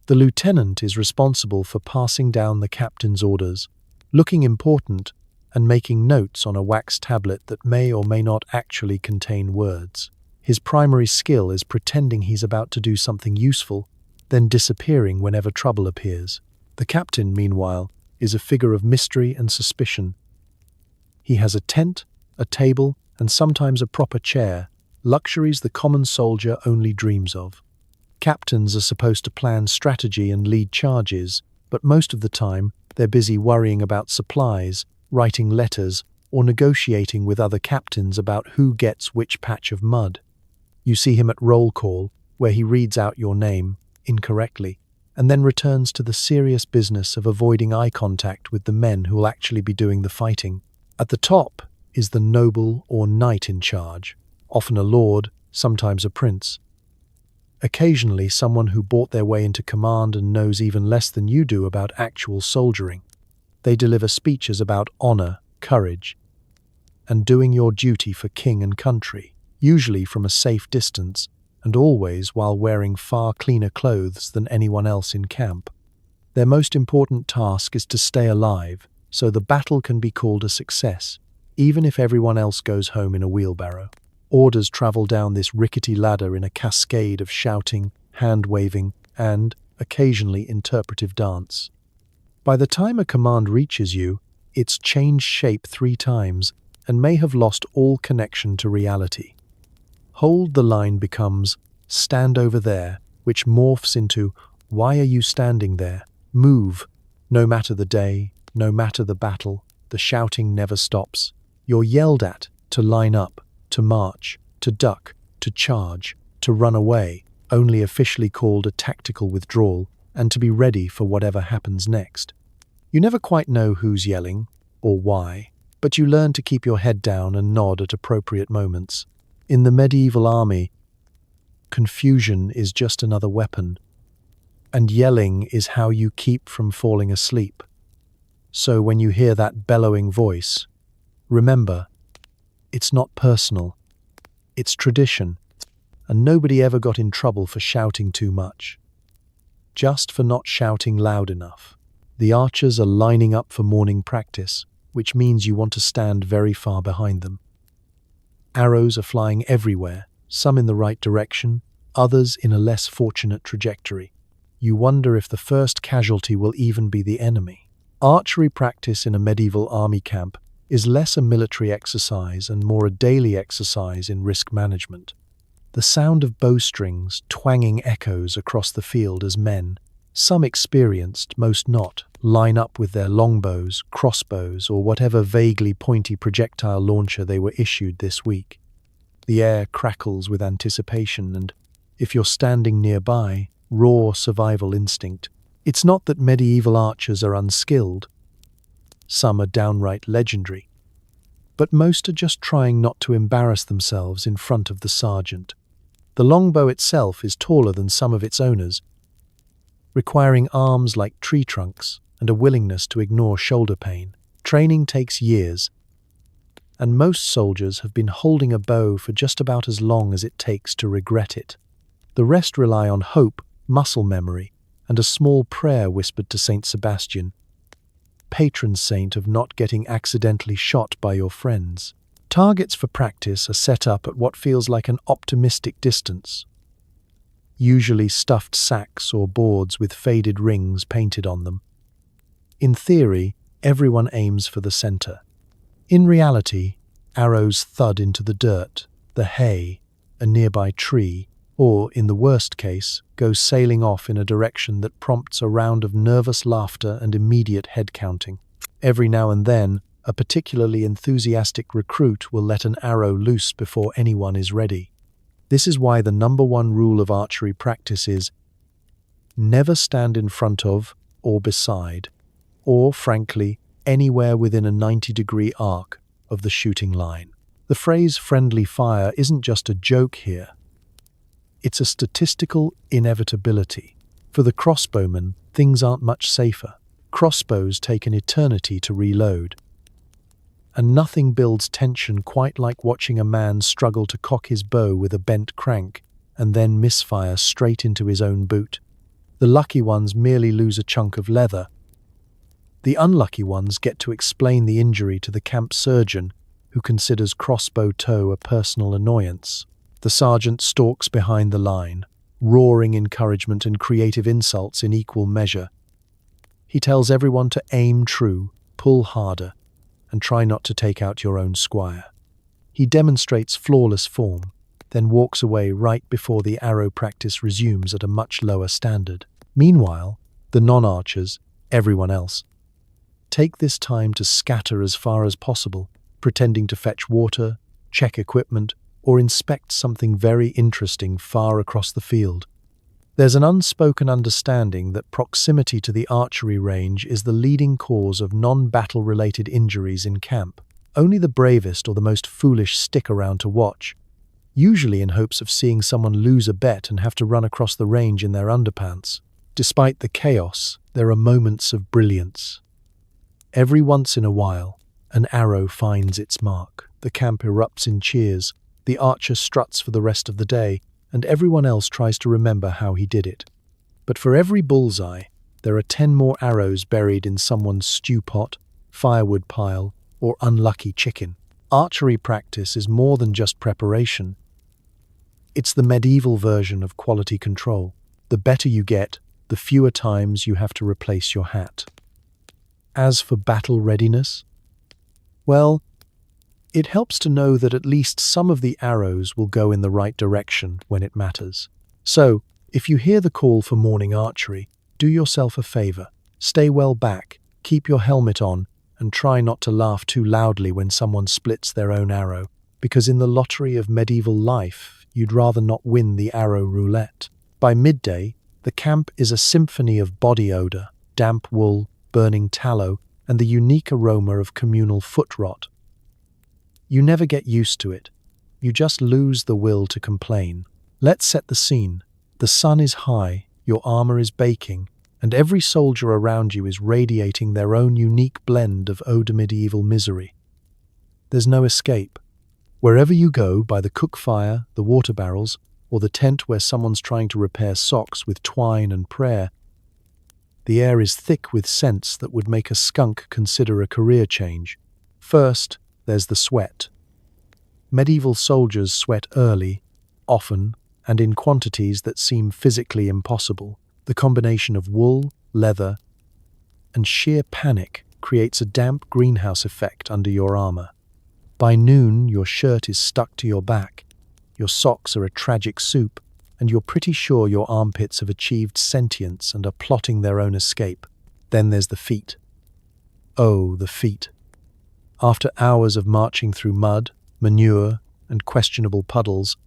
The lieutenant is responsible for passing down the captain's orders, looking important, and making notes on a wax tablet that may or may not actually contain words. His primary skill is pretending he's about to do something useful, then disappearing whenever trouble appears. The captain, meanwhile, is a figure of mystery and suspicion. He has a tent, a table, and sometimes a proper chair, luxuries the common soldier only dreams of. Captains are supposed to plan strategy and lead charges, but most of the time they're busy worrying about supplies, writing letters, or negotiating with other captains about who gets which patch of mud. You see him at roll call, where he reads out your name, incorrectly, and then returns to the serious business of avoiding eye contact with the men who'll actually be doing the fighting. At the top is the noble or knight in charge, often a lord, sometimes a prince. Occasionally someone who bought their way into command and knows even less than you do about actual soldiering. They deliver speeches about honor, courage, and doing your duty for king and country, usually from a safe distance, and always while wearing far cleaner clothes than anyone else in camp. Their most important task is to stay alive, so the battle can be called a success, even if everyone else goes home in a wheelbarrow. Orders travel down this rickety ladder in a cascade of shouting, hand-waving, and, occasionally, interpretive dance. By the time a command reaches you, it's changed shape 3 times and may have lost all connection to reality. Hold the line becomes, stand over there, which morphs into, why are you standing there? Move. No matter the day, no matter the battle, the shouting never stops. You're yelled at to line up, to march, to duck, to charge, to run away, only officially called a tactical withdrawal, and to be ready for whatever happens next. You never quite know who's yelling, or why, but you learn to keep your head down and nod at appropriate moments. In the medieval army, confusion is just another weapon, and yelling is how you keep from falling asleep. So when you hear that bellowing voice, remember, it's not personal, it's tradition, and nobody ever got in trouble for shouting too much. Just for not shouting loud enough. The archers are lining up for morning practice, which means you want to stand very far behind them. Arrows are flying everywhere, some in the right direction, others in a less fortunate trajectory. You wonder if the first casualty will even be the enemy. Archery practice in a medieval army camp is less a military exercise and more a daily exercise in risk management. The sound of bowstrings twanging echoes across the field as men, some experienced, most not, line up with their longbows, crossbows, or whatever vaguely pointy projectile launcher they were issued this week. The air crackles with anticipation and, if you're standing nearby, raw survival instinct. It's not that medieval archers are unskilled. Some are downright legendary. But most are just trying not to embarrass themselves in front of the sergeant. The longbow itself is taller than some of its owners, requiring arms like tree trunks and a willingness to ignore shoulder pain. Training takes years, and most soldiers have been holding a bow for just about as long as it takes to regret it. The rest rely on hope, muscle memory, and a small prayer whispered to Saint Sebastian, patron saint of not getting accidentally shot by your friends. Targets for practice are set up at what feels like an optimistic distance, usually stuffed sacks or boards with faded rings painted on them. In theory, everyone aims for the center. In reality, Arrows thud into the dirt, the hay, a nearby tree, or, in the worst case, go sailing off in a direction that prompts a round of nervous laughter and immediate head counting. Every now and then, a particularly enthusiastic recruit will let an arrow loose before anyone is ready. This is why the number one rule of archery practice is never stand in front of, or beside, or, frankly, anywhere within a 90-degree arc of the shooting line. The phrase friendly fire isn't just a joke here. It's a statistical inevitability. For the crossbowman, things aren't much safer. Crossbows take an eternity to reload. And nothing builds tension quite like watching a man struggle to cock his bow with a bent crank and then misfire straight into his own boot. The lucky ones merely lose a chunk of leather. The unlucky ones get to explain the injury to the camp surgeon, who considers crossbow toe a personal annoyance. The sergeant stalks behind the line, roaring encouragement and creative insults in equal measure. He tells everyone to aim true, pull harder, and try not to take out your own squire. He demonstrates flawless form, then walks away right before the arrow practice resumes at a much lower standard. Meanwhile, the non-archers, everyone else, take this time to scatter as far as possible, pretending to fetch water, check equipment, or inspect something very interesting far across the field. There's an unspoken understanding that proximity to the archery range is the leading cause of non-battle-related injuries in camp. Only the bravest or the most foolish stick around to watch, usually in hopes of seeing someone lose a bet and have to run across the range in their underpants. Despite the chaos, there are moments of brilliance. Every once in a while, an arrow finds its mark. The camp erupts in cheers, the archer struts for the rest of the day, and everyone else tries to remember how he did it. But for every bullseye, there are 10 more arrows buried in someone's stew pot, firewood pile, or unlucky chicken. Archery practice is more than just preparation. It's the medieval version of quality control. The better you get, the fewer times you have to replace your hat. As for battle readiness, well, it helps to know that at least some of the arrows will go in the right direction when it matters. So, if you hear the call for morning archery, do yourself a favor. Stay well back, keep your helmet on, and try not to laugh too loudly when someone splits their own arrow, because in the lottery of medieval life, you'd rather not win the arrow roulette. By midday, the camp is a symphony of body odor, damp wool, burning tallow, and the unique aroma of communal foot rot. You never get used to it. You just lose the will to complain. Let's set the scene. The sun is high, your armor is baking, and every soldier around you is radiating their own unique blend of eau de medieval misery. There's no escape. Wherever you go, by the cook fire, the water barrels, or the tent where someone's trying to repair socks with twine and prayer, the air is thick with scents that would make a skunk consider a career change. First, there's the sweat. Medieval soldiers sweat early, often, and in quantities that seem physically impossible. The combination of wool, leather, and sheer panic creates a damp greenhouse effect under your armor. By noon, your shirt is stuck to your back, your socks are a tragic soup, and you're pretty sure your armpits have achieved sentience and are plotting their own escape. Then there's the feet. Oh, the feet. After hours of marching through mud, manure, and questionable puddles,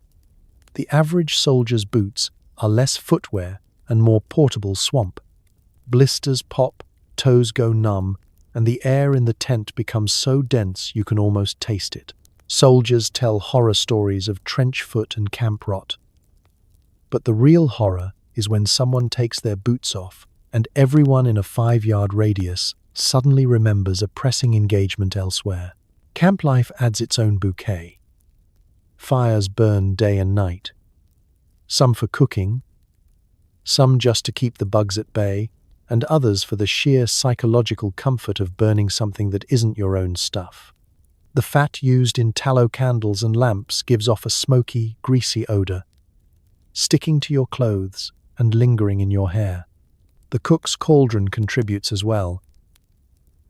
the average soldier's boots are less footwear and more portable swamp. Blisters pop, toes go numb, and the air in the tent becomes so dense you can almost taste it. Soldiers tell horror stories of trench foot and camp rot. But the real horror is when someone takes their boots off and everyone in a 5-yard radius suddenly remembers a pressing engagement elsewhere. Camp life adds its own bouquet. Fires burn day and night. Some for cooking, some just to keep the bugs at bay, and others for the sheer psychological comfort of burning something that isn't your own stuff. The fat used in tallow candles and lamps gives off a smoky, greasy odor, sticking to your clothes and lingering in your hair. The cook's cauldron contributes as well.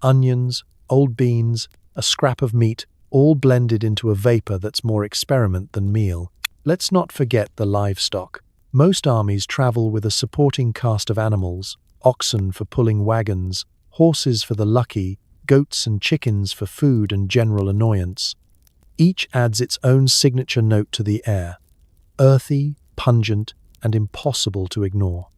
Onions, old beans, a scrap of meat, all blended into a vapor that's more experiment than meal. Let's not forget the livestock. Most armies travel with a supporting cast of animals: oxen for pulling wagons, horses for the lucky, goats and chickens for food and general annoyance. Each adds its own signature note to the air: earthy, pungent, and impossible to ignore.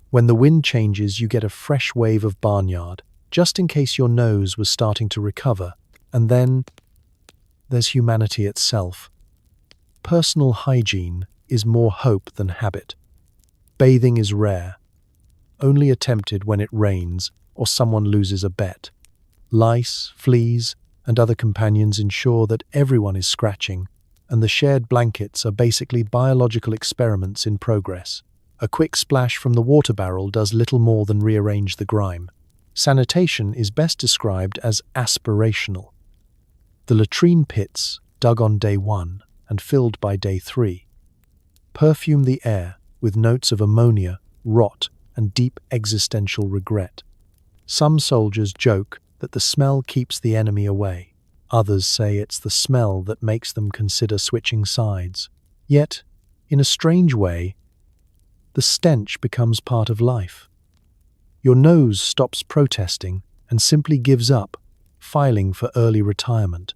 When the wind changes, you get a fresh wave of barnyard, just in case your nose was starting to recover. And then there's humanity itself. Personal hygiene is more hope than habit. Bathing is rare, only attempted when it rains or someone loses a bet. Lice, fleas, and other companions ensure that everyone is scratching, and the shared blankets are basically biological experiments in progress. A quick splash from the water barrel does little more than rearrange the grime. Sanitation is best described as aspirational. The latrine pits, dug on day 1 and filled by day 3, perfume the air with notes of ammonia, rot, and deep existential regret. Some soldiers joke that the smell keeps the enemy away. Others say it's the smell that makes them consider switching sides. Yet, in a strange way, the stench becomes part of life. Your nose stops protesting and simply gives up, filing for early retirement.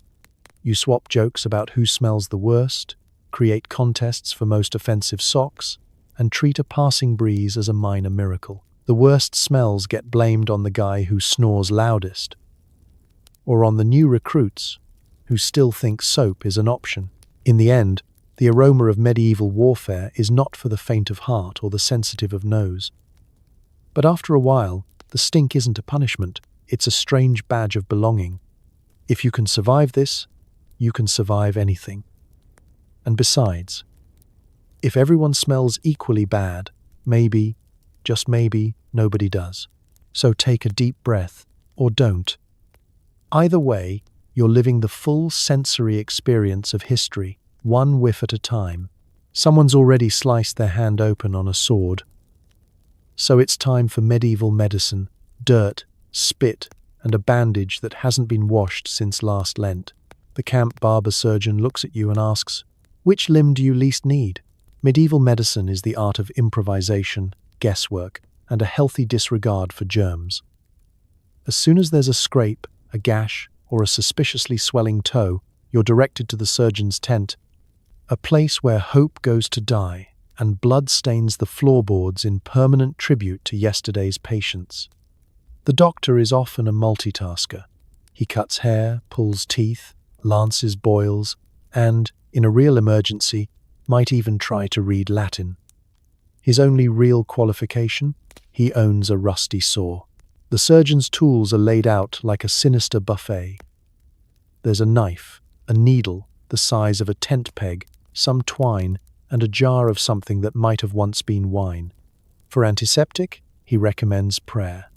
You swap jokes about who smells the worst, create contests for most offensive socks, and treat a passing breeze as a minor miracle. The worst smells get blamed on the guy who snores loudest, or on the new recruits who still think soap is an option. In the end, the aroma of medieval warfare is not for the faint of heart or the sensitive of nose. But after a while, the stink isn't a punishment, it's a strange badge of belonging. If you can survive this, you can survive anything. And besides, if everyone smells equally bad, maybe, just maybe, nobody does. So take a deep breath, or don't. Either way, you're living the full sensory experience of history, one whiff at a time. Someone's already sliced their hand open on a sword. So it's time for medieval medicine: dirt, spit, and a bandage that hasn't been washed since last Lent. The camp barber surgeon looks at you and asks, "Which limb do you least need?" Medieval medicine is the art of improvisation, guesswork, and a healthy disregard for germs. As soon as there's a scrape, a gash, or a suspiciously swelling toe, you're directed to the surgeon's tent, a place where hope goes to die and blood stains the floorboards in permanent tribute to yesterday's patients. The doctor is often a multitasker. He cuts hair, pulls teeth, lances boils, and, in a real emergency, might even try to read Latin. His only real qualification? He owns a rusty saw. The surgeon's tools are laid out like a sinister buffet. There's a knife, a needle the size of a tent peg, some twine, and a jar of something that might have once been wine. For antiseptic, he recommends prayer.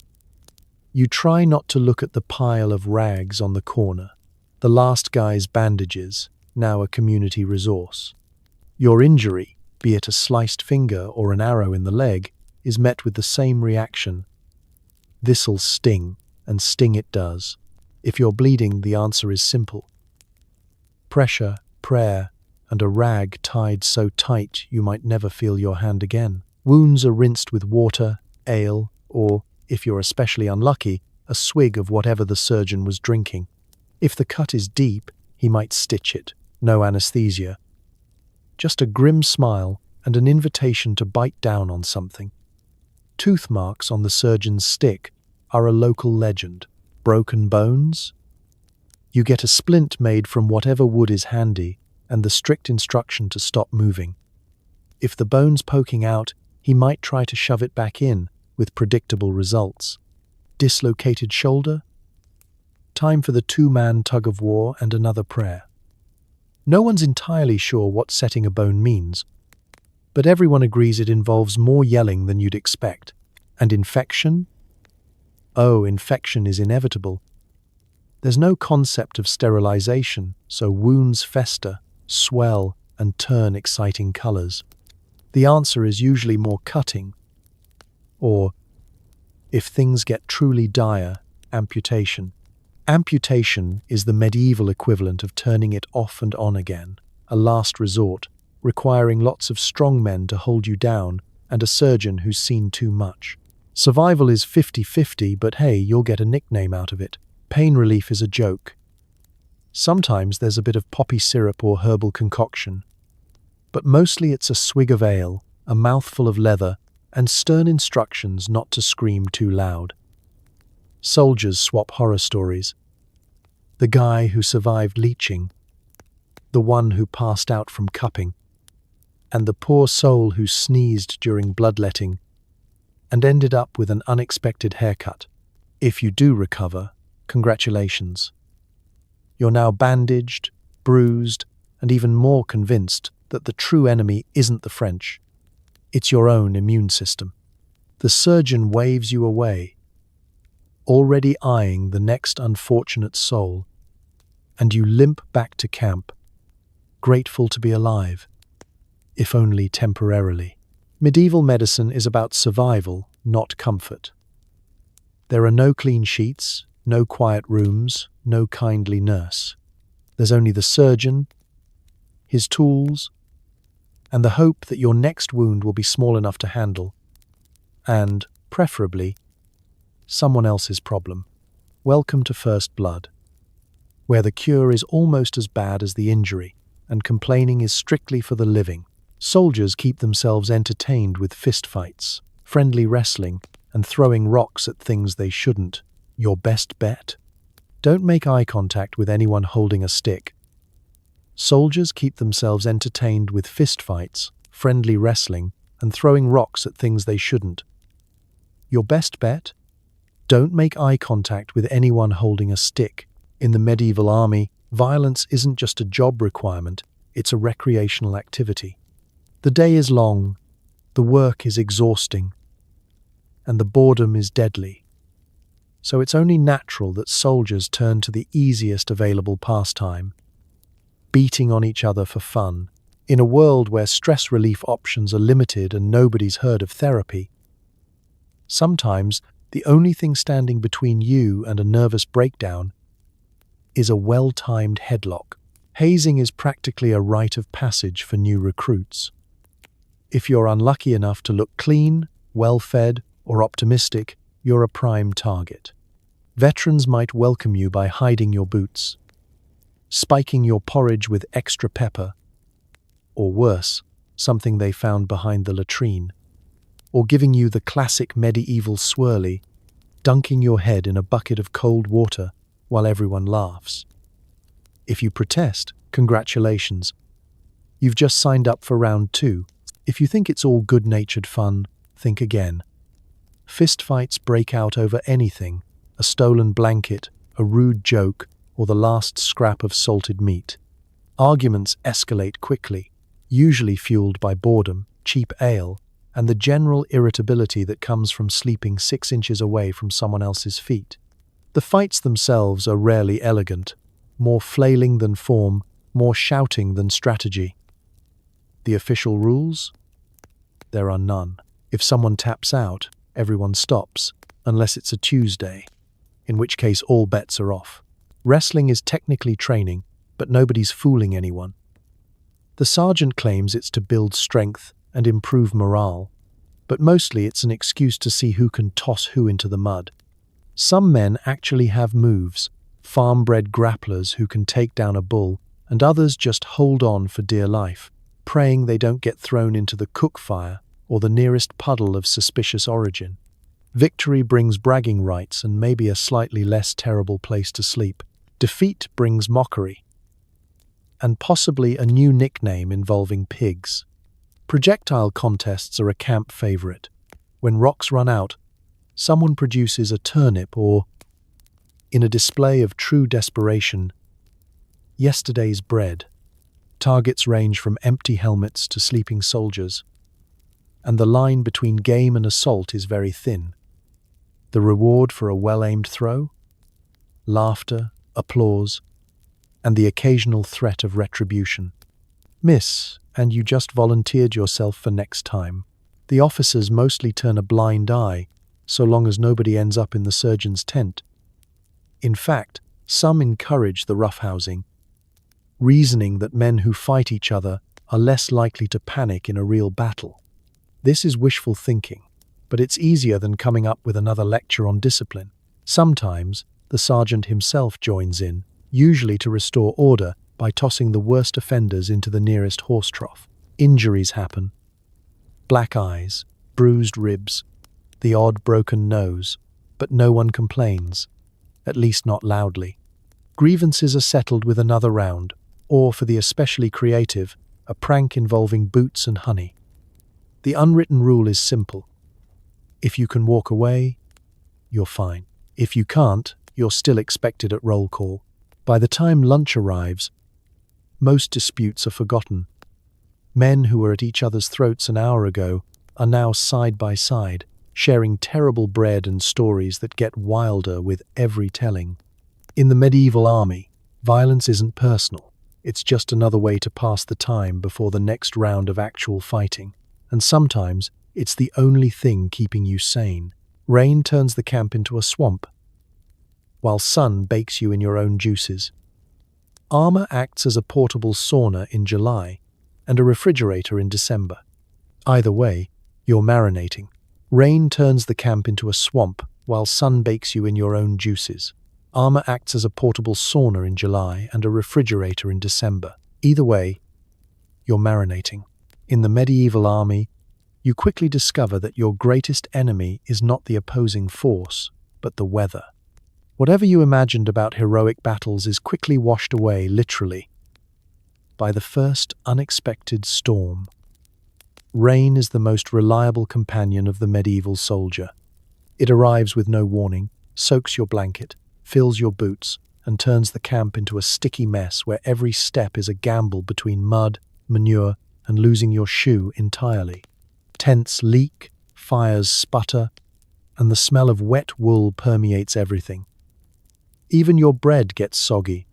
You try not to look at the pile of rags on the corner, the last guy's bandages, now a community resource. Your injury, be it a sliced finger or an arrow in the leg, is met with the same reaction. This'll sting, and sting it does. If you're bleeding, the answer is simple: pressure, prayer, and a rag tied so tight you might never feel your hand again. Wounds are rinsed with water, ale, or, if you're especially unlucky, a swig of whatever the surgeon was drinking. If the cut is deep, he might stitch it. No anesthesia. Just a grim smile and an invitation to bite down on something. Tooth marks on the surgeon's stick are a local legend. Broken bones? You get a splint made from whatever wood is handy and the strict instruction to stop moving. If the bone's poking out, he might try to shove it back in, with predictable results. Dislocated shoulder? Time for the two-man tug-of-war and another prayer. No one's entirely sure what setting a bone means, but everyone agrees it involves more yelling than you'd expect. And infection? Oh, infection is inevitable. There's no concept of sterilization, so wounds fester, swell, and turn exciting colors. The answer is usually more cutting, or, if things get truly dire, amputation. Amputation is the medieval equivalent of turning it off and on again, a last resort, requiring lots of strong men to hold you down and a surgeon who's seen too much. Survival is 50-50, but hey, you'll get a nickname out of it. Pain relief is a joke. Sometimes there's a bit of poppy syrup or herbal concoction, but mostly it's a swig of ale, a mouthful of leather, and stern instructions not to scream too loud. Soldiers swap horror stories. The guy who survived leeching, the one who passed out from cupping, and the poor soul who sneezed during bloodletting and ended up with an unexpected haircut. If you do recover, congratulations. You're now bandaged, bruised, and even more convinced that the true enemy isn't the French. It's your own immune system. The surgeon waves you away, already eyeing the next unfortunate soul, and you limp back to camp, grateful to be alive, if only temporarily. Medieval medicine is about survival, not comfort. There are no clean sheets, no quiet rooms, no kindly nurse. There's only the surgeon, his tools, and the hope that your next wound will be small enough to handle, and, preferably, someone else's problem. Welcome to First Blood, where the cure is almost as bad as the injury, and complaining is strictly for the living. Soldiers keep themselves entertained with fistfights, friendly wrestling, and throwing rocks at things they shouldn't. Your best bet? Don't make eye contact with anyone holding a stick. Soldiers keep themselves entertained with fistfights, friendly wrestling, and throwing rocks at things they shouldn't. Your best bet? Don't make eye contact with anyone holding a stick. In the medieval army, violence isn't just a job requirement, it's a recreational activity. The day is long, the work is exhausting, and the boredom is deadly. So it's only natural that soldiers turn to the easiest available pastime, beating on each other for fun. In a world where stress relief options are limited and nobody's heard of therapy, sometimes the only thing standing between you and a nervous breakdown is a well-timed headlock. Hazing is practically a rite of passage for new recruits. If you're unlucky enough to look clean, well-fed, or optimistic, you're a prime target. Veterans might welcome you by hiding your boots, spiking your porridge with extra pepper, or worse, something they found behind the latrine, or giving you the classic medieval swirly, dunking your head in a bucket of cold water while everyone laughs. If you protest, congratulations. You've just signed up for round 2. If you think it's all good-natured fun, think again. Fistfights break out over anything, a stolen blanket, a rude joke, or the last scrap of salted meat. Arguments escalate quickly, usually fueled by boredom, cheap ale, and the general irritability that comes from sleeping 6 inches away from someone else's feet. The fights themselves are rarely elegant, more flailing than form, more shouting than strategy. The official rules? There are none. If someone taps out, everyone stops, unless it's a Tuesday, in which case all bets are off. Wrestling is technically training, but nobody's fooling anyone. The sergeant claims it's to build strength and improve morale, but mostly it's an excuse to see who can toss who into the mud. Some men actually have moves, farm-bred grapplers who can take down a bull, and others just hold on for dear life, praying they don't get thrown into the cook fire or the nearest puddle of suspicious origin. Victory brings bragging rights and maybe a slightly less terrible place to sleep. Defeat brings mockery, and possibly a new nickname involving pigs. Projectile contests are a camp favorite. When rocks run out, someone produces a turnip or, in a display of true desperation, yesterday's bread. Targets range from empty helmets to sleeping soldiers, and the line between game and assault is very thin. The reward for a well-aimed throw? Laughter, applause, and the occasional threat of retribution. Miss, and you just volunteered yourself for next time. The officers mostly turn a blind eye, so long as nobody ends up in the surgeon's tent. In fact, Some encourage the roughhousing, reasoning that men who fight each other are less likely to panic in a real battle. This is wishful thinking, but it's easier than coming up with another lecture on discipline. Sometimes, the sergeant himself joins in, usually to restore order by tossing the worst offenders into the nearest horse trough. Injuries happen. Black eyes, bruised ribs, the odd broken nose, but no one complains, at least not loudly. Grievances are settled with another round, or for the especially creative, a prank involving boots and honey. The unwritten rule is simple. If you can walk away, you're fine. If you can't, you're still expected at roll call. By the time lunch arrives, most disputes are forgotten. Men who were at each other's throats an hour ago are now side by side, sharing terrible bread and stories that get wilder with every telling. In the medieval army, violence isn't personal. It's just another way to pass the time before the next round of actual fighting. And sometimes, it's the only thing keeping you sane. Rain turns the camp into a swamp, while sun bakes you in your own juices. Armor acts as a portable sauna in July and a refrigerator in December. Either way, you're marinating. Rain turns the camp into a swamp, while sun bakes you in your own juices. Armor acts as a portable sauna in July and a refrigerator in December. Either way, you're marinating. In the medieval army, you quickly discover that your greatest enemy is not the opposing force, but the weather. Whatever you imagined about heroic battles is quickly washed away, literally, by the first unexpected storm. Rain is the most reliable companion of the medieval soldier. It arrives with no warning, soaks your blanket, fills your boots, and turns the camp into a sticky mess where every step is a gamble between mud, manure, and losing your shoe entirely. Tents leak, fires sputter, and the smell of wet wool permeates everything. Even your bread gets soggy,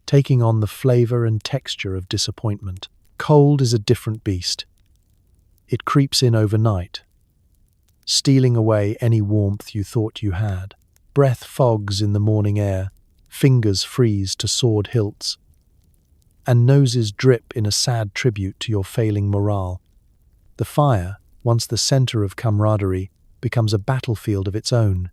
taking on the flavor and texture of disappointment. Cold is a different beast. It creeps in overnight, stealing away any warmth you thought you had. Breath fogs in the morning air, fingers freeze to sword hilts, and noses drip in a sad tribute to your failing morale. The fire, once the center of camaraderie, becomes a battlefield of its own,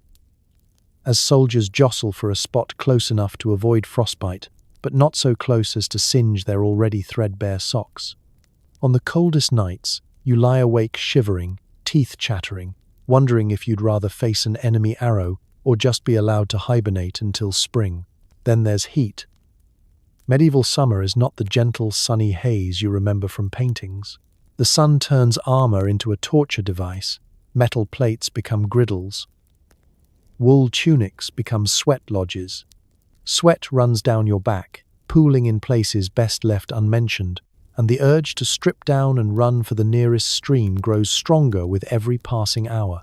as soldiers jostle for a spot close enough to avoid frostbite, but not so close as to singe their already threadbare socks. On the coldest nights, you lie awake shivering, teeth chattering, wondering if you'd rather face an enemy arrow or just be allowed to hibernate until spring. Then there's heat. Medieval summer is not the gentle, sunny haze you remember from paintings. The sun turns armor into a torture device. Metal plates become griddles. Wool tunics become sweat lodges. Sweat runs down your back, pooling in places best left unmentioned, and the urge to strip down and run for the nearest stream grows stronger with every passing hour.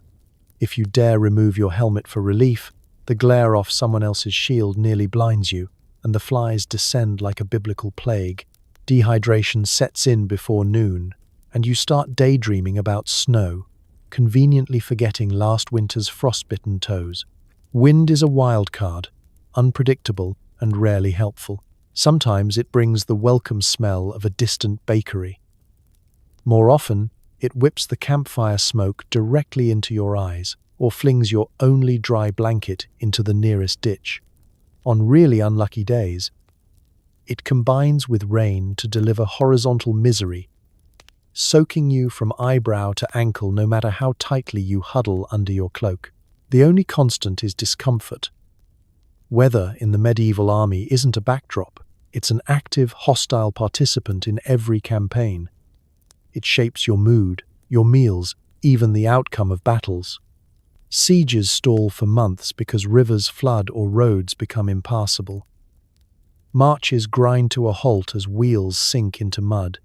If you dare remove your helmet for relief, the glare off someone else's shield nearly blinds you, and the flies descend like a biblical plague. Dehydration sets in before noon, and you start daydreaming about snow, conveniently forgetting last winter's frostbitten toes. Wind is a wild card, unpredictable and rarely helpful. Sometimes it brings the welcome smell of a distant bakery. More often, it whips the campfire smoke directly into your eyes or flings your only dry blanket into the nearest ditch. On really unlucky days, it combines with rain to deliver horizontal misery, soaking you from eyebrow to ankle no matter how tightly you huddle under your cloak. The only constant is discomfort. Weather in the medieval army isn't a backdrop. It's an active, hostile participant in every campaign. It shapes your mood, your meals, even the outcome of battles. Sieges stall for months because rivers flood or roads become impassable. Marches grind to a halt as wheels sink into mud.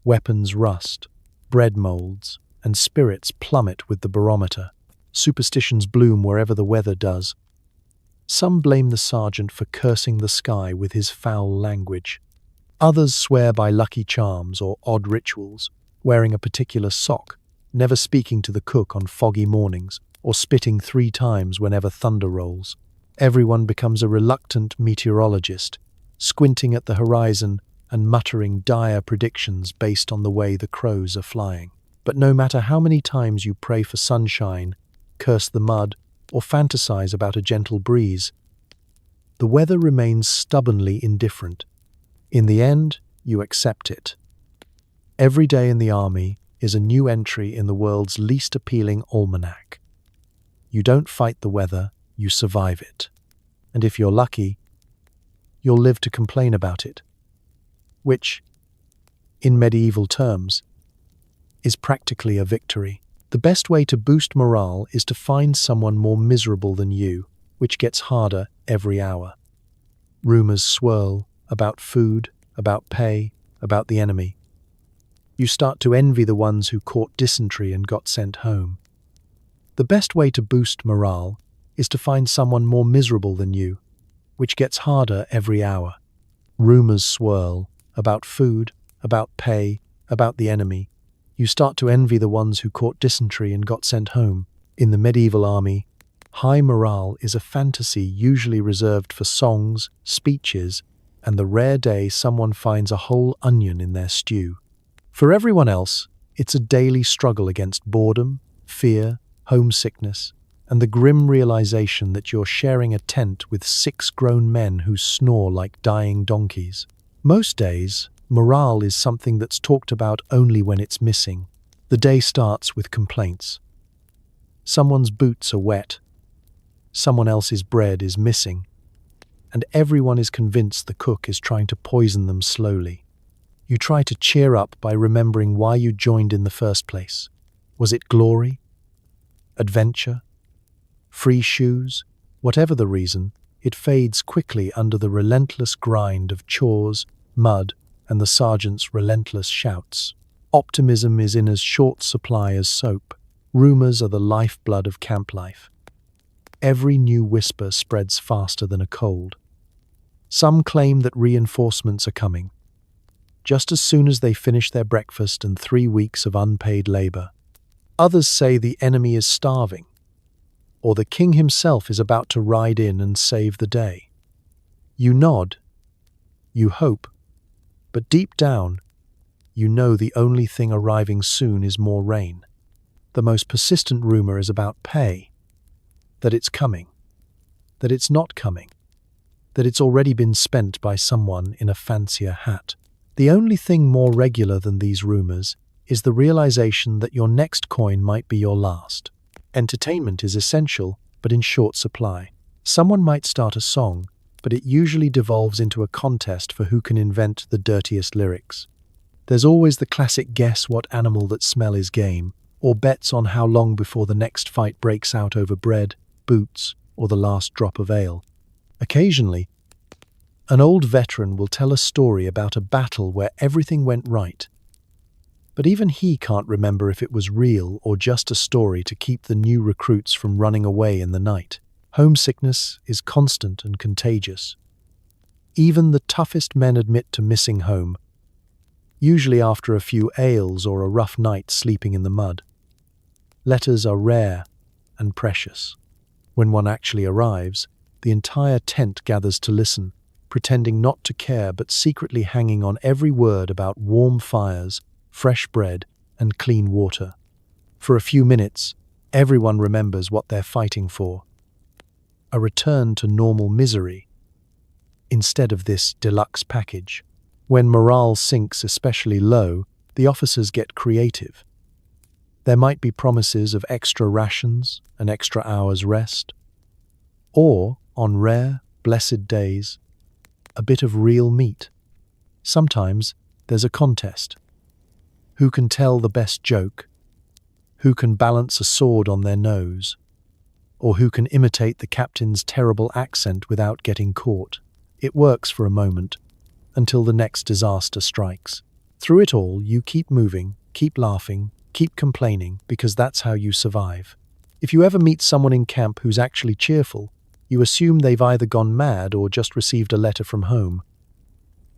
Weapons rust, bread molds, and spirits plummet with the barometer. Superstitions bloom wherever the weather does. Some blame the sergeant for cursing the sky with his foul language. Others swear by lucky charms or odd rituals, wearing a particular sock, never speaking to the cook on foggy mornings, or spitting 3 times whenever thunder rolls. Everyone becomes a reluctant meteorologist, squinting at the horizon and muttering dire predictions based on the way the crows are flying. But no matter how many times you pray for sunshine, curse the mud, or fantasize about a gentle breeze, the weather remains stubbornly indifferent. In the end, you accept it. Every day in the army is a new entry in the world's least appealing almanac. You don't fight the weather, you survive it. And if you're lucky, you'll live to complain about it. Which, in medieval terms, is practically a victory. The best way to boost morale is to find someone more miserable than you, which gets harder every hour. Rumors swirl about food, about pay, about the enemy. You start to envy the ones who caught dysentery and got sent home. The best way to boost morale is to find someone more miserable than you, which gets harder every hour. Rumors swirl about food, about pay, about the enemy. You start to envy the ones who caught dysentery and got sent home. In the medieval army, high morale is a fantasy usually reserved for songs, speeches, and the rare day someone finds a whole onion in their stew. For everyone else, it's a daily struggle against boredom, fear, homesickness, and the grim realization that you're sharing a tent with 6 grown men who snore like dying donkeys. Most days, morale is something that's talked about only when it's missing. The day starts with complaints. Someone's boots are wet. Someone else's bread is missing. And everyone is convinced the cook is trying to poison them slowly. You try to cheer up by remembering why you joined in the first place. Was it glory? Adventure? Free shoes? Whatever the reason, it fades quickly under the relentless grind of chores, mud, and the sergeant's relentless shouts. Optimism is in as short supply as soap. Rumors are the lifeblood of camp life. Every new whisper spreads faster than a cold. Some claim that reinforcements are coming, just as soon as they finish their breakfast and 3 weeks of unpaid labor. Others say the enemy is starving, or the king himself is about to ride in and save the day. You nod, you hope, but deep down, you know the only thing arriving soon is more rain. The most persistent rumor is about pay, that it's coming, that it's not coming, that it's already been spent by someone in a fancier hat. The only thing more regular than these rumors is the realization that your next coin might be your last. Entertainment is essential, but in short supply. Someone might start a song, but it usually devolves into a contest for who can invent the dirtiest lyrics. There's always the classic guess what animal that smell is game, or bets on how long before the next fight breaks out over bread, boots, or the last drop of ale. Occasionally, an old veteran will tell a story about a battle where everything went right, but even he can't remember if it was real or just a story to keep the new recruits from running away in the night. Homesickness is constant and contagious. Even the toughest men admit to missing home, usually after a few ales or a rough night sleeping in the mud. Letters are rare and precious. When one actually arrives, the entire tent gathers to listen, pretending not to care but secretly hanging on every word about warm fires, fresh bread, and clean water. For a few minutes, everyone remembers what they're fighting for: a return to normal misery, instead of this deluxe package. When morale sinks especially low, the officers get creative. There might be promises of extra rations, an extra hour's rest, or, on rare, blessed days, a bit of real meat. Sometimes there's a contest. Who can tell the best joke? Who can balance a sword on their nose? Or who can imitate the captain's terrible accent without getting caught? It works for a moment, until the next disaster strikes. Through it all, you keep moving, keep laughing, keep complaining, because that's how you survive. If you ever meet someone in camp who's actually cheerful, you assume they've either gone mad or just received a letter from home.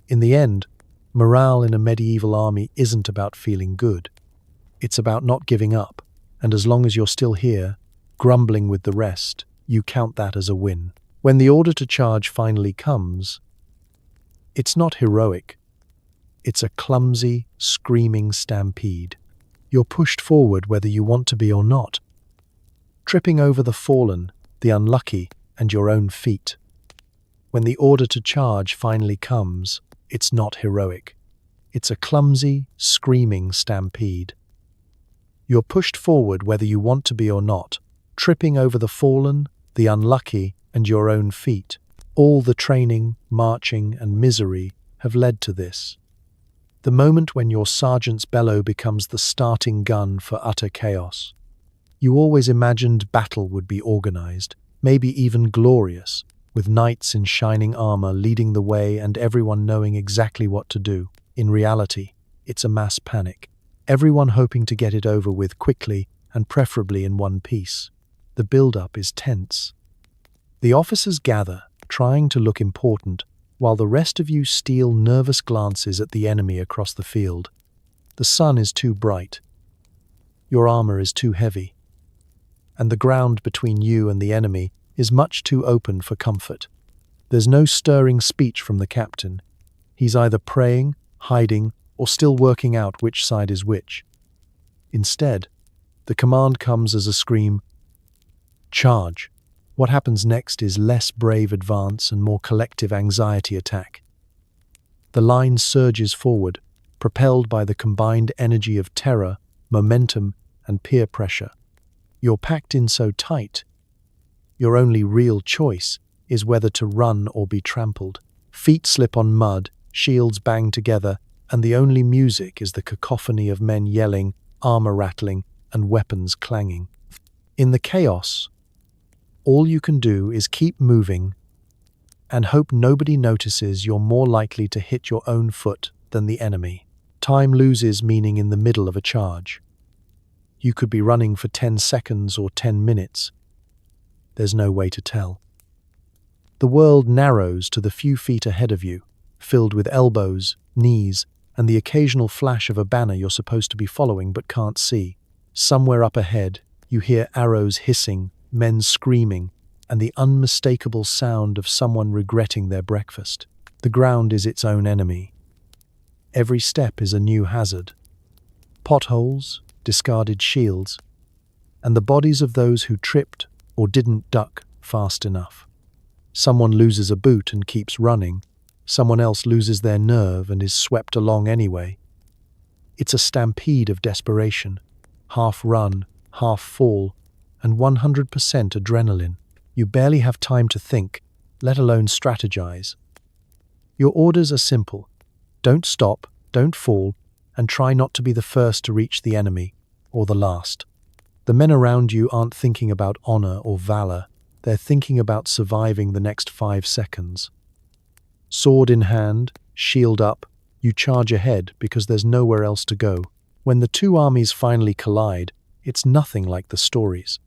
In the end, morale in a medieval army isn't about feeling good. It's about not giving up, and as long as you're still here, grumbling with the rest, you count that as a win. When the order to charge finally comes, it's not heroic. It's a clumsy, screaming stampede. You're pushed forward whether you want to be or not, tripping over the fallen, the unlucky, and your own feet. When the order to charge finally comes, it's not heroic. It's a clumsy, screaming stampede. You're pushed forward whether you want to be or not, tripping over the fallen, the unlucky, and your own feet. All the training, marching, and misery have led to this. The moment when your sergeant's bellow becomes the starting gun for utter chaos. You always imagined battle would be organized, maybe even glorious, with knights in shining armor leading the way and everyone knowing exactly what to do. In reality, it's a mass panic. Everyone hoping to get it over with quickly and preferably in one piece. The build-up is tense. The officers gather, trying to look important, while the rest of you steal nervous glances at the enemy across the field. The sun is too bright. Your armor is too heavy. And the ground between you and the enemy is much too open for comfort. There's no stirring speech from the captain. He's either praying, hiding, or still working out which side is which. Instead, the command comes as a scream, "Charge!" What happens next is less brave advance and more collective anxiety attack. The line surges forward, propelled by the combined energy of terror, momentum, and peer pressure. You're packed in so tight, your only real choice is whether to run or be trampled. Feet slip on mud, shields bang together, and the only music is the cacophony of men yelling, armor rattling, and weapons clanging. In the chaos, all you can do is keep moving and hope nobody notices you're more likely to hit your own foot than the enemy. Time loses meaning in the middle of a charge. You could be running for 10 seconds or 10 minutes. There's no way to tell. The world narrows to the few feet ahead of you, filled with elbows, knees, and the occasional flash of a banner you're supposed to be following but can't see. Somewhere up ahead, you hear arrows hissing, men screaming, and the unmistakable sound of someone regretting their breakfast. The ground is its own enemy. Every step is a new hazard. Potholes, discarded shields, and the bodies of those who tripped or didn't duck fast enough. Someone loses a boot and keeps running. Someone else loses their nerve and is swept along anyway. It's a stampede of desperation, half run, half fall, and 100% adrenaline. You barely have time to think, let alone strategize. Your orders are simple. Don't stop, don't fall, and try not to be the first to reach the enemy, or the last. The men around you aren't thinking about honor or valor. They're thinking about surviving the next 5 seconds. Sword in hand, shield up, you charge ahead because there's nowhere else to go. When the two armies finally collide, it's nothing like the stories.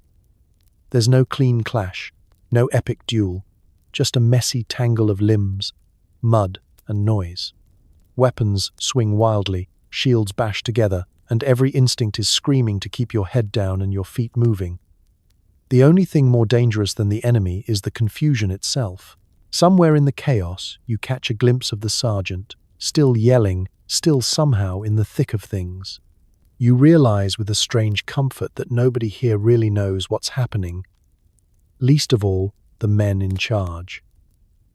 There's no clean clash, no epic duel, just a messy tangle of limbs, mud, and noise. Weapons swing wildly, shields bash together, and every instinct is screaming to keep your head down and your feet moving. The only thing more dangerous than the enemy is the confusion itself. Somewhere in the chaos, you catch a glimpse of the sergeant, still yelling, still somehow in the thick of things. You realize with a strange comfort that nobody here really knows what's happening, least of all the men in charge.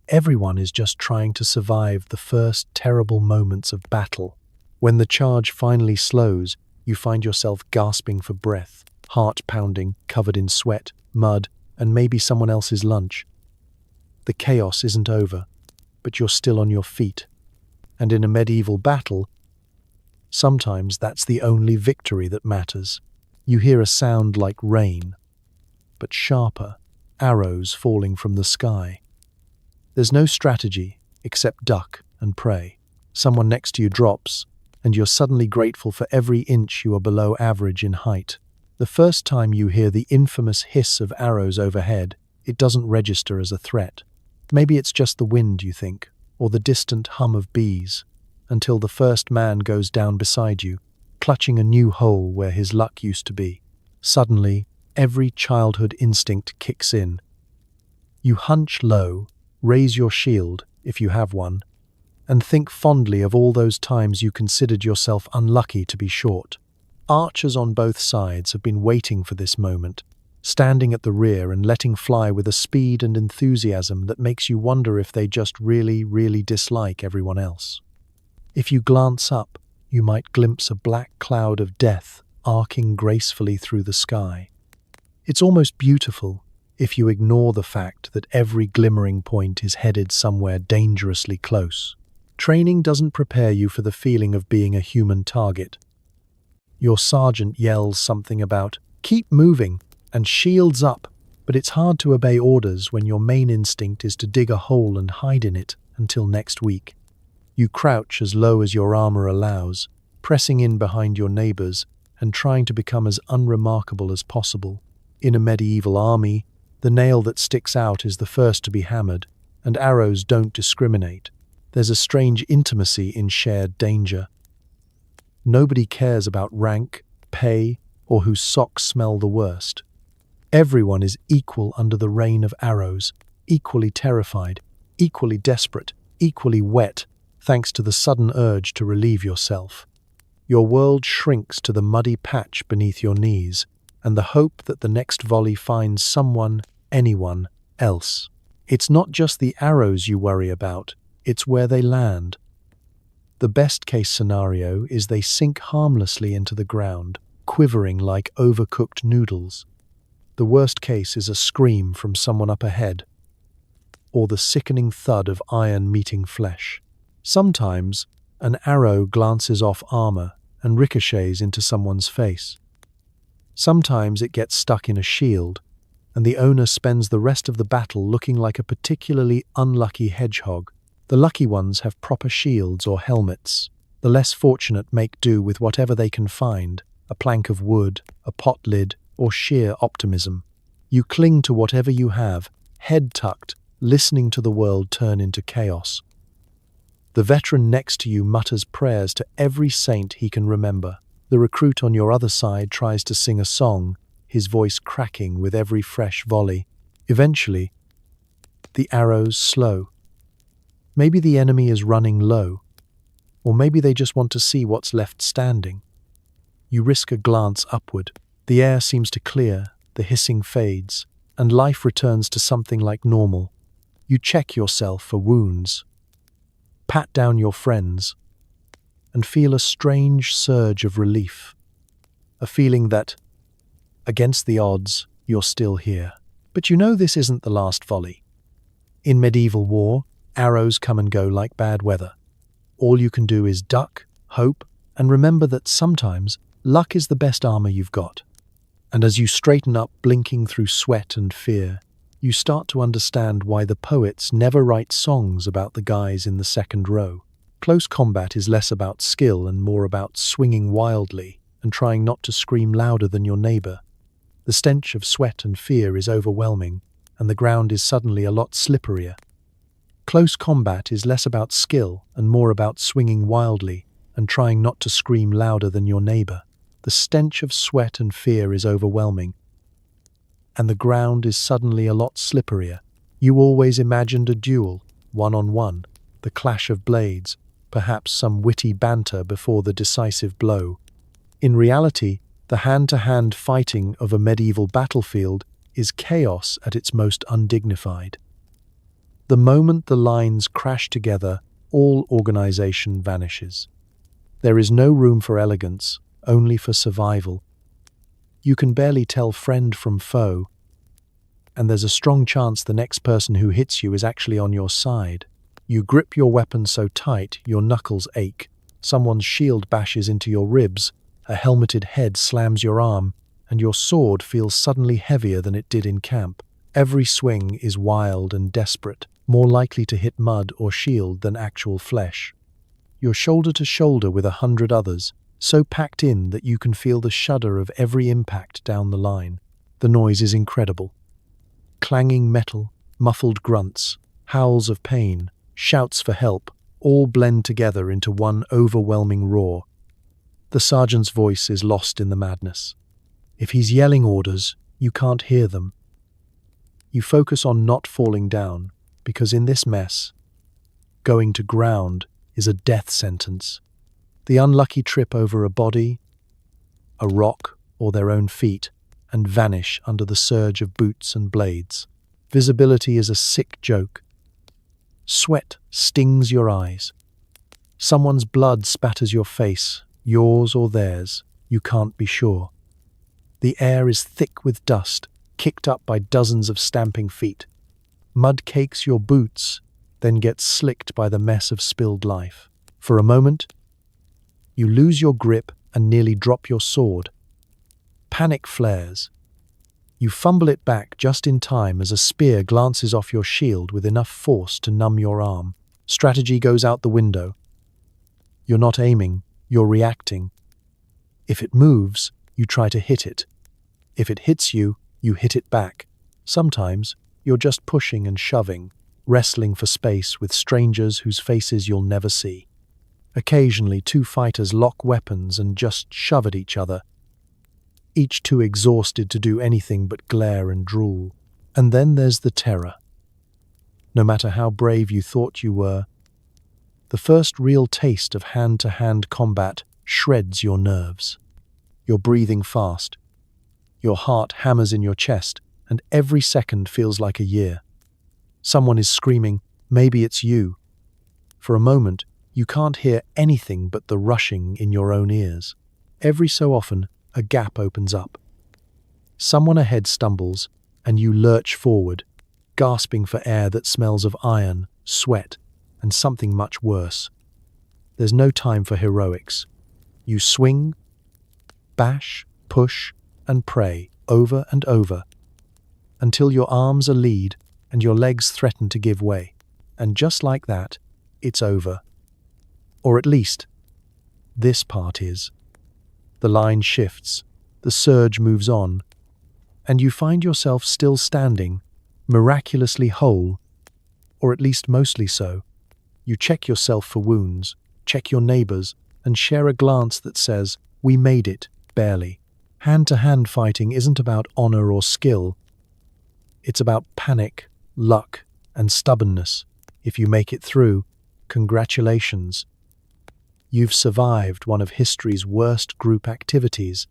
Everyone is just trying to survive the first terrible moments of battle. When the charge finally slows, you find yourself gasping for breath, heart pounding, covered in sweat, mud, and maybe someone else's lunch. The chaos isn't over, but you're still on your feet. And in a medieval battle, sometimes that's the only victory that matters. You hear a sound like rain, but sharper, arrows falling from the sky. There's no strategy except duck and pray. Someone next to you drops, and you're suddenly grateful for every inch you are below average in height. The first time you hear the infamous hiss of arrows overhead, it doesn't register as a threat. Maybe it's just the wind, you think, or the distant hum of bees, until the first man goes down beside you, clutching a new hole where his luck used to be. Suddenly, every childhood instinct kicks in. You hunch low, raise your shield, if you have one, and think fondly of all those times you considered yourself unlucky to be short. Archers on both sides have been waiting for this moment, standing at the rear and letting fly with a speed and enthusiasm that makes you wonder if they just really dislike everyone else. If you glance up, you might glimpse a black cloud of death arcing gracefully through the sky. It's almost beautiful if you ignore the fact that every glimmering point is headed somewhere dangerously close. Training doesn't prepare you for the feeling of being a human target. Your sergeant yells something about, "Keep moving," and shields up, but it's hard to obey orders when your main instinct is to dig a hole and hide in it until next week. You crouch as low as your armor allows, pressing in behind your neighbors and trying to become as unremarkable as possible. In a medieval army, the nail that sticks out is the first to be hammered, and arrows don't discriminate. There's a strange intimacy in shared danger. Nobody cares about rank, pay, or whose socks smell the worst. Everyone is equal under the rain of arrows, equally terrified, equally desperate, equally wet, thanks to the sudden urge to relieve yourself. Your world shrinks to the muddy patch beneath your knees, and the hope that the next volley finds someone, anyone, else. It's not just the arrows you worry about, it's where they land. The best-case scenario is they sink harmlessly into the ground, quivering like overcooked noodles. The worst case is a scream from someone up ahead, or the sickening thud of iron meeting flesh. Sometimes, an arrow glances off armor and ricochets into someone's face. Sometimes it gets stuck in a shield, and the owner spends the rest of the battle looking like a particularly unlucky hedgehog. The lucky ones have proper shields or helmets. The less fortunate make do with whatever they can find, a plank of wood, a pot lid, or sheer optimism. You cling to whatever you have, head tucked, listening to the world turn into chaos. The veteran next to you mutters prayers to every saint he can remember. The recruit on your other side tries to sing a song, his voice cracking with every fresh volley. Eventually, the arrows slow. Maybe the enemy is running low, or maybe they just want to see what's left standing. You risk a glance upward. The air seems to clear, the hissing fades, and life returns to something like normal. You check yourself for wounds, pat down your friends, and feel a strange surge of relief. A feeling that, against the odds, you're still here. But you know this isn't the last volley. In medieval war, arrows come and go like bad weather. All you can do is duck, hope, and remember that sometimes luck is the best armor you've got. And as you straighten up, blinking through sweat and fear, you start to understand why the poets never write songs about the guys in the second row. Close combat is less about skill and more about swinging wildly and trying not to scream louder than your neighbor. The stench of sweat and fear is overwhelming, and the ground is suddenly a lot slipperier. Close combat is less about skill and more about swinging wildly and trying not to scream louder than your neighbor. The stench of sweat and fear is overwhelming, and the ground is suddenly a lot slipperier. You always imagined a duel, one-on-one, the clash of blades, perhaps some witty banter before the decisive blow. In reality, the hand-to-hand fighting of a medieval battlefield is chaos at its most undignified. The moment the lines crash together, all organization vanishes. There is no room for elegance, only for survival. You can barely tell friend from foe, and there's a strong chance the next person who hits you is actually on your side. You grip your weapon so tight your knuckles ache, someone's shield bashes into your ribs, a helmeted head slams your arm, and your sword feels suddenly heavier than it did in camp. Every swing is wild and desperate, more likely to hit mud or shield than actual flesh. You're shoulder to shoulder with 100 others, so packed in that you can feel the shudder of every impact down the line. The noise is incredible. Clanging metal, muffled grunts, howls of pain, shouts for help, all blend together into one overwhelming roar. The sergeant's voice is lost in the madness. If he's yelling orders, you can't hear them. You focus on not falling down, because in this mess, going to ground is a death sentence. The unlucky trip over a body, a rock, or their own feet, and vanish under the surge of boots and blades. Visibility is a sick joke. Sweat stings your eyes. Someone's blood spatters your face, yours or theirs, you can't be sure. The air is thick with dust, kicked up by dozens of stamping feet. Mud cakes your boots, then gets slicked by the mess of spilled life. For a moment, you lose your grip and nearly drop your sword. Panic flares. You fumble it back just in time as a spear glances off your shield with enough force to numb your arm. Strategy goes out the window. You're not aiming, you're reacting. If it moves, you try to hit it. If it hits you, you hit it back. Sometimes, you're just pushing and shoving, wrestling for space with strangers whose faces you'll never see. Occasionally, two fighters lock weapons and just shove at each other, each too exhausted to do anything but glare and drool. And then there's the terror. No matter how brave you thought you were, the first real taste of hand-to-hand combat shreds your nerves. You're breathing fast. Your heart hammers in your chest, and every second feels like a year. Someone is screaming, maybe it's you. For a moment, you can't hear anything but the rushing in your own ears. Every so often, a gap opens up. Someone ahead stumbles, and you lurch forward, gasping for air that smells of iron, sweat, and something much worse. There's no time for heroics. You swing, bash, push, and pray over and over, until your arms are lead and your legs threaten to give way. And just like that, it's over. Or at least, this part is. The line shifts, the surge moves on, and you find yourself still standing, miraculously whole, or at least mostly so. You check yourself for wounds, check your neighbors, and share a glance that says, "We made it, barely." Hand-to-hand fighting isn't about honor or skill. It's about panic, luck, and stubbornness. If you make it through, congratulations. You've survived one of history's worst group activities,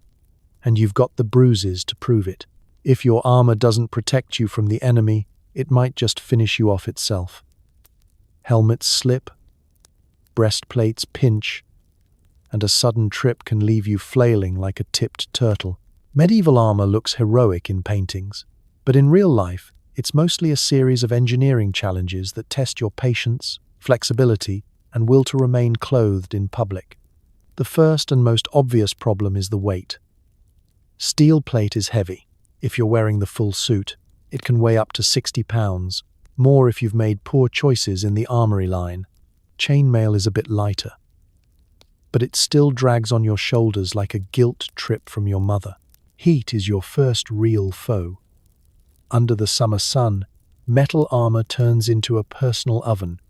and you've got the bruises to prove it. If your armor doesn't protect you from the enemy, it might just finish you off itself. Helmets slip, breastplates pinch, and a sudden trip can leave you flailing like a tipped turtle. Medieval armor looks heroic in paintings, but in real life, it's mostly a series of engineering challenges that test your patience, flexibility, and will to remain clothed in public. The first and most obvious problem is the weight. Steel plate is heavy. If you're wearing the full suit, it can weigh up to 60 pounds, more if you've made poor choices in the armory line. Chainmail is a bit lighter, but it still drags on your shoulders like a guilt trip from your mother. Heat is your first real foe. Under the summer sun, metal armor turns into a personal oven.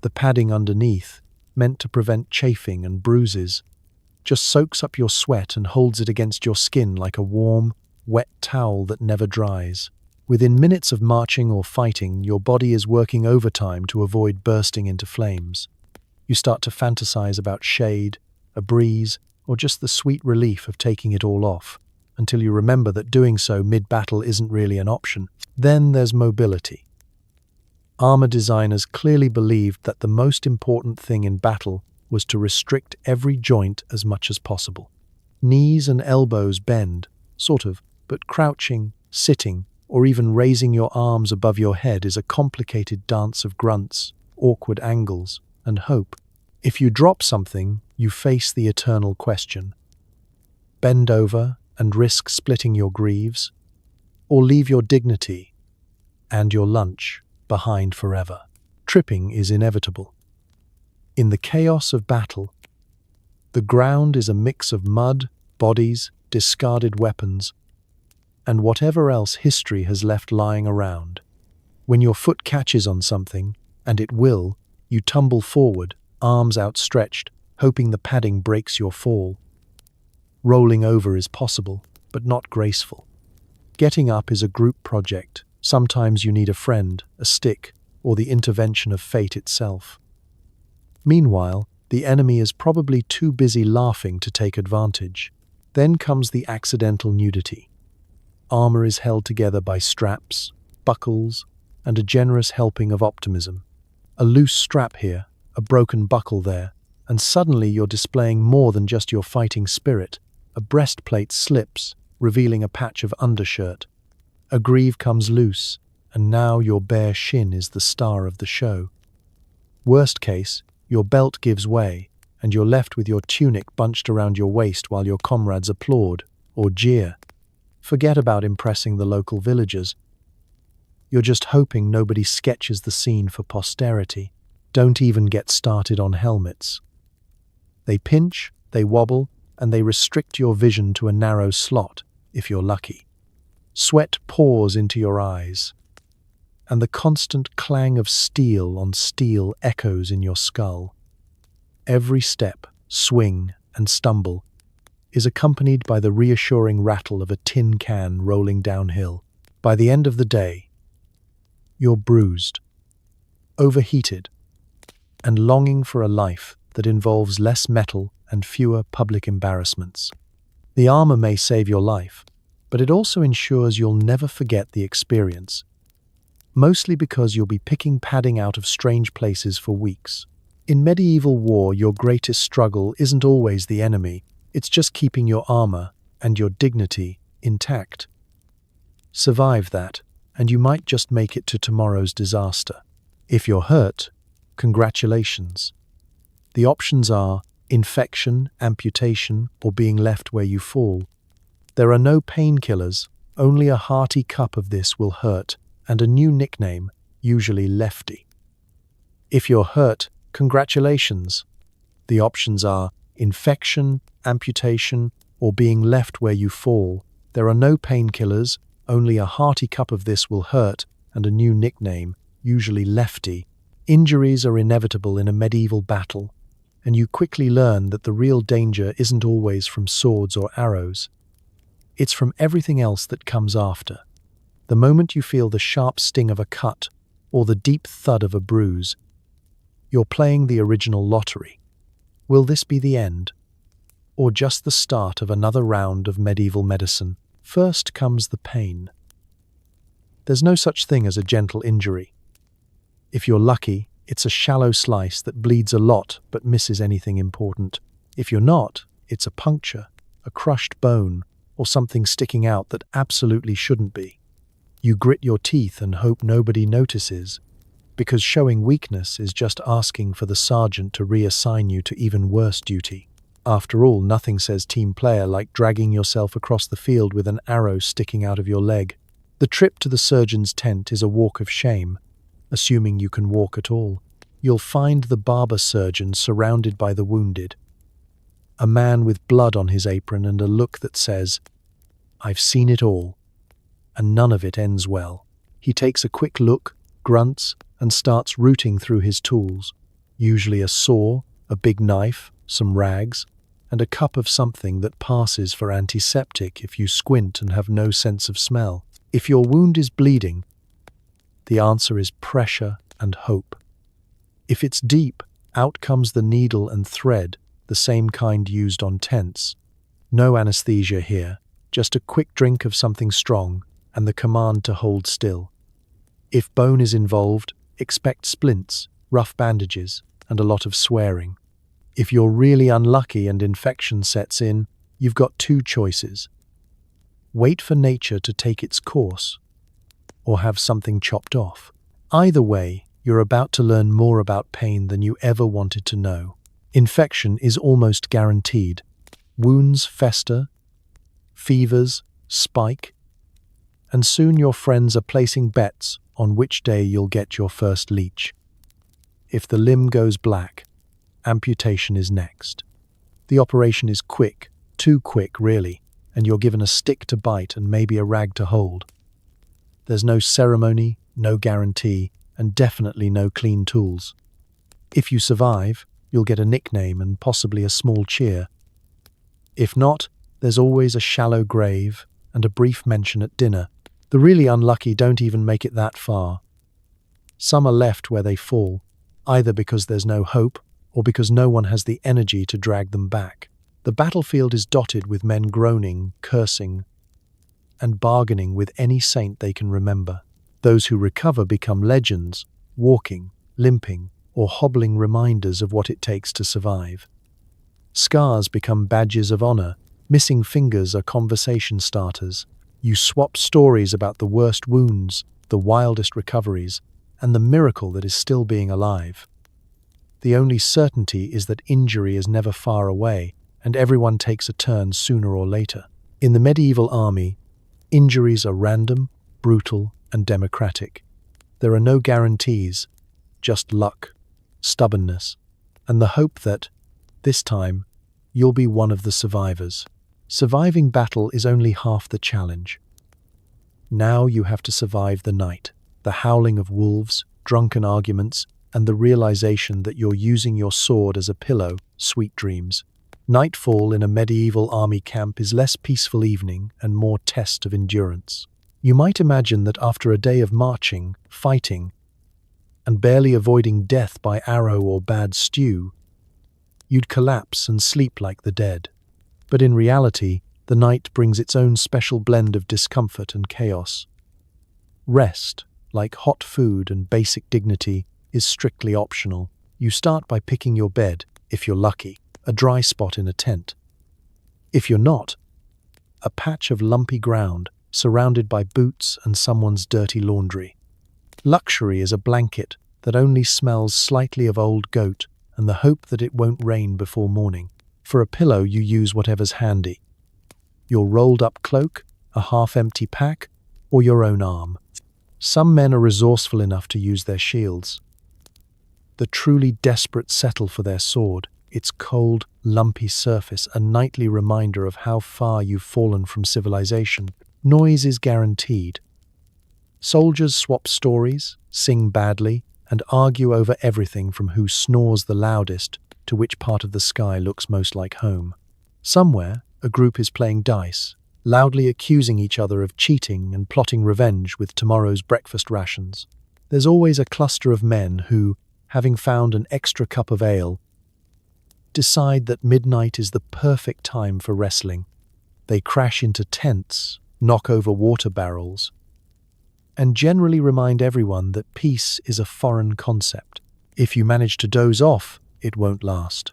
The padding underneath, meant to prevent chafing and bruises, just soaks up your sweat and holds it against your skin like a warm, wet towel that never dries. Within minutes of marching or fighting, your body is working overtime to avoid bursting into flames. You start to fantasize about shade, a breeze, or just the sweet relief of taking it all off, until you remember that doing so mid-battle isn't really an option. Then there's mobility. Armor designers clearly believed that the most important thing in battle was to restrict every joint as much as possible. Knees and elbows bend, sort of, but crouching, sitting, or even raising your arms above your head is a complicated dance of grunts, awkward angles, and hope. If you drop something, you face the eternal question. Bend over and risk splitting your greaves, or leave your dignity and your lunch behind forever. Tripping is inevitable. In the chaos of battle, the ground is a mix of mud, bodies, discarded weapons, and whatever else history has left lying around. When your foot catches on something, and it will, you tumble forward, arms outstretched, hoping the padding breaks your fall. Rolling over is possible, but not graceful. Getting up is a group project, Sometimes you need a friend, a stick, or the intervention of fate itself. Meanwhile, the enemy is probably too busy laughing to take advantage. Then comes the accidental nudity. Armor is held together by straps, buckles, and a generous helping of optimism. A loose strap here, a broken buckle there, and suddenly you're displaying more than just your fighting spirit. A breastplate slips, revealing a patch of undershirt. A greave comes loose, and now your bare shin is the star of the show. Worst case, your belt gives way, and you're left with your tunic bunched around your waist while your comrades applaud or jeer. Forget about impressing the local villagers. You're just hoping nobody sketches the scene for posterity. Don't even get started on helmets. They pinch, they wobble, and they restrict your vision to a narrow slot, if you're lucky. Sweat pours into your eyes, and the constant clang of steel on steel echoes in your skull. Every step, swing, and stumble is accompanied by the reassuring rattle of a tin can rolling downhill. By the end of the day, you're bruised, overheated, and longing for a life that involves less metal and fewer public embarrassments. The armor may save your life, but it also ensures you'll never forget the experience, mostly because you'll be picking padding out of strange places for weeks. In medieval war, your greatest struggle isn't always the enemy, it's just keeping your armor and your dignity intact. Survive that, and you might just make it to tomorrow's disaster. If you're hurt, congratulations. The options are infection, amputation, or being left where you fall. There are no painkillers, only a hearty cup of this will hurt, and a new nickname, usually Lefty. If you're hurt, congratulations. The options are infection, amputation, or being left where you fall. There are no painkillers, only a hearty cup of this will hurt, and a new nickname, usually Lefty. Injuries are inevitable in a medieval battle, and you quickly learn that the real danger isn't always from swords or arrows. It's from everything else that comes after. The moment you feel the sharp sting of a cut or the deep thud of a bruise, you're playing the original lottery. Will this be the end, or just the start of another round of medieval medicine? First comes the pain. There's no such thing as a gentle injury. If you're lucky, it's a shallow slice that bleeds a lot but misses anything important. If you're not, it's a puncture, a crushed bone, or something sticking out that absolutely shouldn't be. You grit your teeth and hope nobody notices, because showing weakness is just asking for the sergeant to reassign you to even worse duty. After all, nothing says team player like dragging yourself across the field with an arrow sticking out of your leg. The trip to the surgeon's tent is a walk of shame, assuming you can walk at all. You'll find the barber surgeon surrounded by the wounded, a man with blood on his apron and a look that says, "I've seen it all," and none of it ends well. He takes a quick look, grunts, and starts rooting through his tools, usually a saw, a big knife, some rags, and a cup of something that passes for antiseptic if you squint and have no sense of smell. If your wound is bleeding, the answer is pressure and hope. If it's deep, out comes the needle and thread, the same kind used on tents. No anesthesia here, just a quick drink of something strong and the command to hold still. If bone is involved, expect splints, rough bandages, and a lot of swearing. If you're really unlucky and infection sets in, you've got two choices. Wait for nature to take its course, or have something chopped off. Either way, you're about to learn more about pain than you ever wanted to know. Infection is almost guaranteed. Wounds fester, fevers spike, and soon your friends are placing bets on which day you'll get your first leech. If the limb goes black, amputation is next. The operation is quick, too quick really, and you're given a stick to bite and maybe a rag to hold. There's no ceremony, no guarantee, and definitely no clean tools. If you survive, you'll get a nickname and possibly a small cheer. If not, there's always a shallow grave and a brief mention at dinner. The really unlucky don't even make it that far. Some are left where they fall, either because there's no hope or because no one has the energy to drag them back. The battlefield is dotted with men groaning, cursing, and bargaining with any saint they can remember. Those who recover become legends, walking, limping, or hobbling reminders of what it takes to survive. Scars become badges of honor, missing fingers are conversation starters. You swap stories about the worst wounds, the wildest recoveries, and the miracle that is still being alive. The only certainty is that injury is never far away, and everyone takes a turn sooner or later. In the medieval army, injuries are random, brutal, and democratic. There are no guarantees, just luck, stubbornness, and the hope that, this time, you'll be one of the survivors. Surviving battle is only half the challenge. Now you have to survive the night, the howling of wolves, drunken arguments, and the realization that you're using your sword as a pillow. Sweet dreams. Nightfall in a medieval army camp is less peaceful evening and more test of endurance. You might imagine that after a day of marching, fighting, and barely avoiding death by arrow or bad stew, you'd collapse and sleep like the dead. But in reality, the night brings its own special blend of discomfort and chaos. Rest, like hot food and basic dignity, is strictly optional. You start by picking your bed, if you're lucky, a dry spot in a tent. If you're not, a patch of lumpy ground surrounded by boots and someone's dirty laundry. Luxury is a blanket that only smells slightly of old goat and the hope that it won't rain before morning. For a pillow, you use whatever's handy. Your rolled-up cloak, a half-empty pack, or your own arm. Some men are resourceful enough to use their shields. The truly desperate settle for their sword, its cold, lumpy surface a nightly reminder of how far you've fallen from civilization. Noise is guaranteed. Soldiers swap stories, sing badly, and argue over everything from who snores the loudest to which part of the sky looks most like home. Somewhere, a group is playing dice, loudly accusing each other of cheating and plotting revenge with tomorrow's breakfast rations. There's always a cluster of men who, having found an extra cup of ale, decide that midnight is the perfect time for wrestling. They crash into tents, knock over water barrels, and generally remind everyone that peace is a foreign concept. If you manage to doze off, it won't last.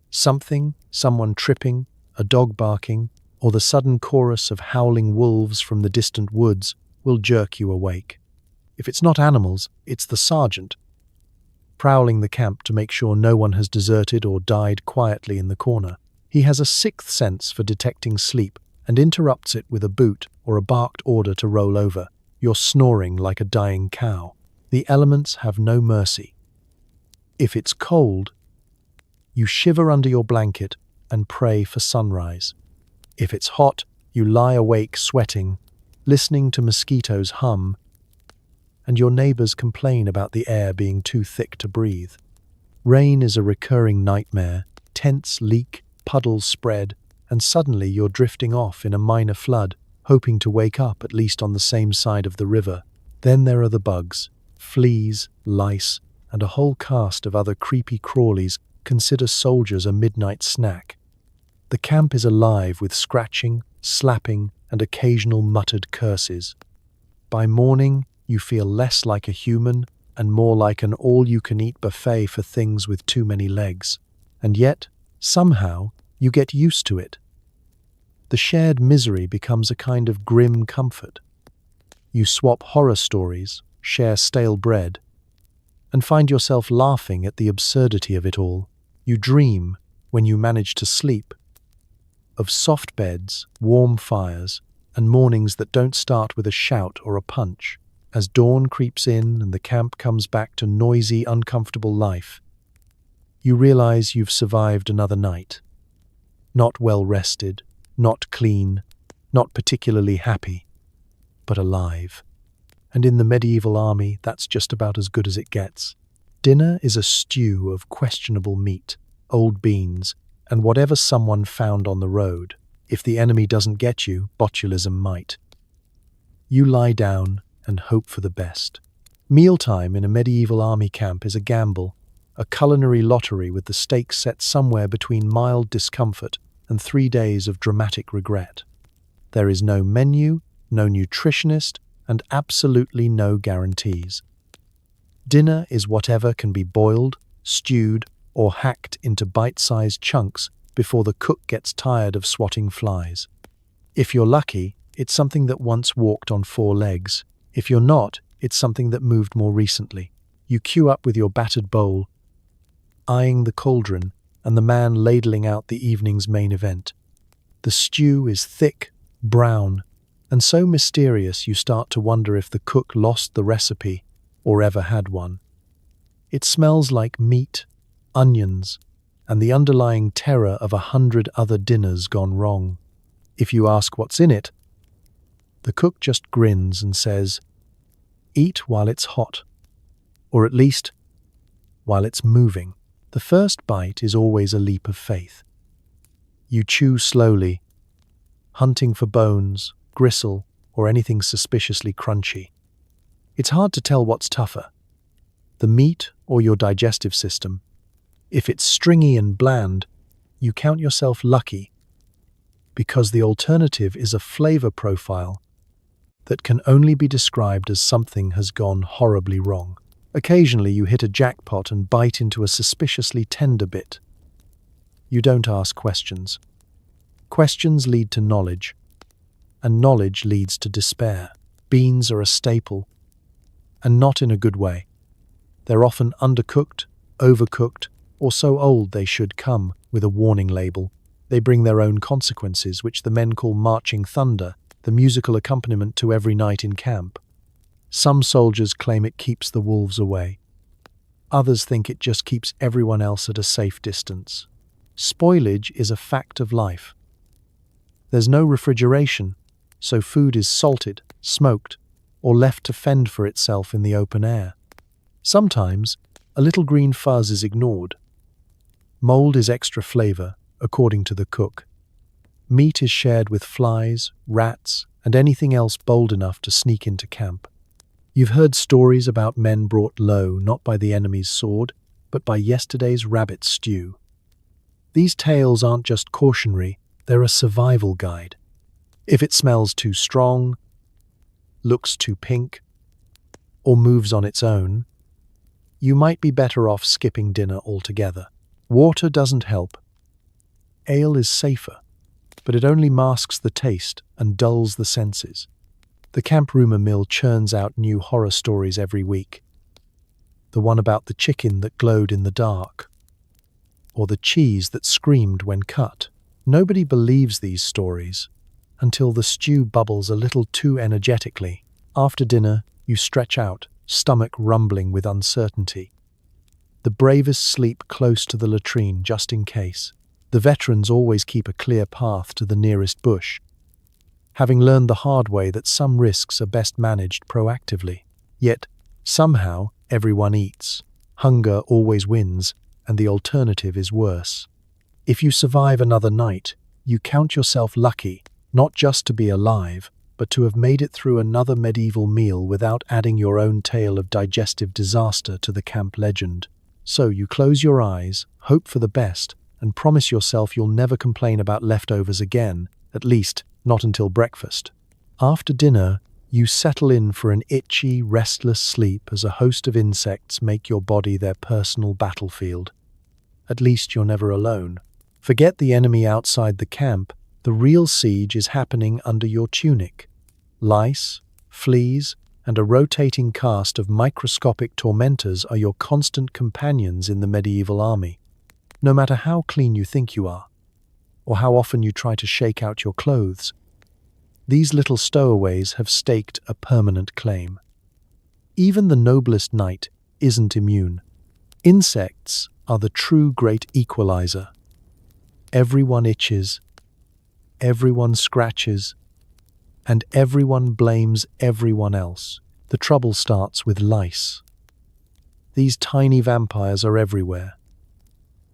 Someone tripping, a dog barking, or the sudden chorus of howling wolves from the distant woods will jerk you awake. If it's not animals, it's the sergeant, prowling the camp to make sure no one has deserted or died quietly in the corner. He has a sixth sense for detecting sleep and interrupts it with a boot or a barked order to roll over. You're snoring like a dying cow. The elements have no mercy. If it's cold, you shiver under your blanket and pray for sunrise. If it's hot, you lie awake sweating, listening to mosquitoes hum, and your neighbors complain about the air being too thick to breathe. Rain is a recurring nightmare. Tents leak, puddles spread, and suddenly you're drifting off in a minor flood, hoping to wake up at least on the same side of the river. Then there are the bugs, fleas, lice, and a whole cast of other creepy crawlies consider soldiers a midnight snack. The camp is alive with scratching, slapping, and occasional muttered curses. By morning, you feel less like a human and more like an all-you-can-eat buffet for things with too many legs. And yet, somehow, you get used to it. The shared misery becomes a kind of grim comfort. You swap horror stories, share stale bread, and find yourself laughing at the absurdity of it all. You dream, when you manage to sleep, of soft beds, warm fires, and mornings that don't start with a shout or a punch. As dawn creeps in and the camp comes back to noisy, uncomfortable life, you realize you've survived another night. Not well rested, not clean, not particularly happy, but alive. And in the medieval army, that's just about as good as it gets. Dinner is a stew of questionable meat, old beans, and whatever someone found on the road. If the enemy doesn't get you, botulism might. You lie down and hope for the best. Mealtime in a medieval army camp is a gamble, a culinary lottery with the stakes set somewhere between mild discomfort and 3 days of dramatic regret. There is no menu, no nutritionist, and absolutely no guarantees. Dinner is whatever can be boiled, stewed, or hacked into bite-sized chunks before the cook gets tired of swatting flies. If you're lucky, it's something that once walked on 4 legs. If you're not, it's something that moved more recently. You queue up with your battered bowl, eyeing the cauldron and the man ladling out the evening's main event. The stew is thick, brown, and so mysterious you start to wonder if the cook lost the recipe or ever had one. It smells like meat, onions, and the underlying terror of 100 other dinners gone wrong. If you ask what's in it, the cook just grins and says, "Eat while it's hot, or at least while it's moving." The first bite is always a leap of faith. You chew slowly, hunting for bones, gristle, or anything suspiciously crunchy. It's hard to tell what's tougher, the meat or your digestive system. If it's stringy and bland, you count yourself lucky, because the alternative is a flavor profile that can only be described as something has gone horribly wrong. Occasionally you hit a jackpot and bite into a suspiciously tender bit. You don't ask questions. Questions lead to knowledge, and knowledge leads to despair. Beans are a staple, and not in a good way. They're often undercooked, overcooked, or so old they should come with a warning label. They bring their own consequences, which the men call marching thunder, the musical accompaniment to every night in camp. Some soldiers claim it keeps the wolves away. Others think it just keeps everyone else at a safe distance. Spoilage is a fact of life. There's no refrigeration, so food is salted, smoked, or left to fend for itself in the open air. Sometimes, a little green fuzz is ignored. Mold is extra flavor, according to the cook. Meat is shared with flies, rats, and anything else bold enough to sneak into camp. You've heard stories about men brought low not by the enemy's sword, but by yesterday's rabbit stew. These tales aren't just cautionary, they're a survival guide. If it smells too strong, looks too pink, or moves on its own, you might be better off skipping dinner altogether. Water doesn't help. Ale is safer, but it only masks the taste and dulls the senses. The camp rumor mill churns out new horror stories every week. The one about the chicken that glowed in the dark, or the cheese that screamed when cut. Nobody believes these stories until the stew bubbles a little too energetically. After dinner, you stretch out, stomach rumbling with uncertainty. The bravest sleep close to the latrine just in case. The veterans always keep a clear path to the nearest bush, having learned the hard way that some risks are best managed proactively. Yet, somehow, everyone eats. Hunger always wins, and the alternative is worse. If you survive another night, you count yourself lucky, not just to be alive, but to have made it through another medieval meal without adding your own tale of digestive disaster to the camp legend. So you close your eyes, hope for the best, and promise yourself you'll never complain about leftovers again, at least not until breakfast. After dinner, you settle in for an itchy, restless sleep as a host of insects make your body their personal battlefield. At least you're never alone. Forget the enemy outside the camp, the real siege is happening under your tunic. Lice, fleas, and a rotating cast of microscopic tormentors are your constant companions in the medieval army. No matter how clean you think you are, or how often you try to shake out your clothes, these little stowaways have staked a permanent claim. Even the noblest knight isn't immune. Insects are the true great equalizer. Everyone itches, everyone scratches, and everyone blames everyone else. The trouble starts with lice. These tiny vampires are everywhere.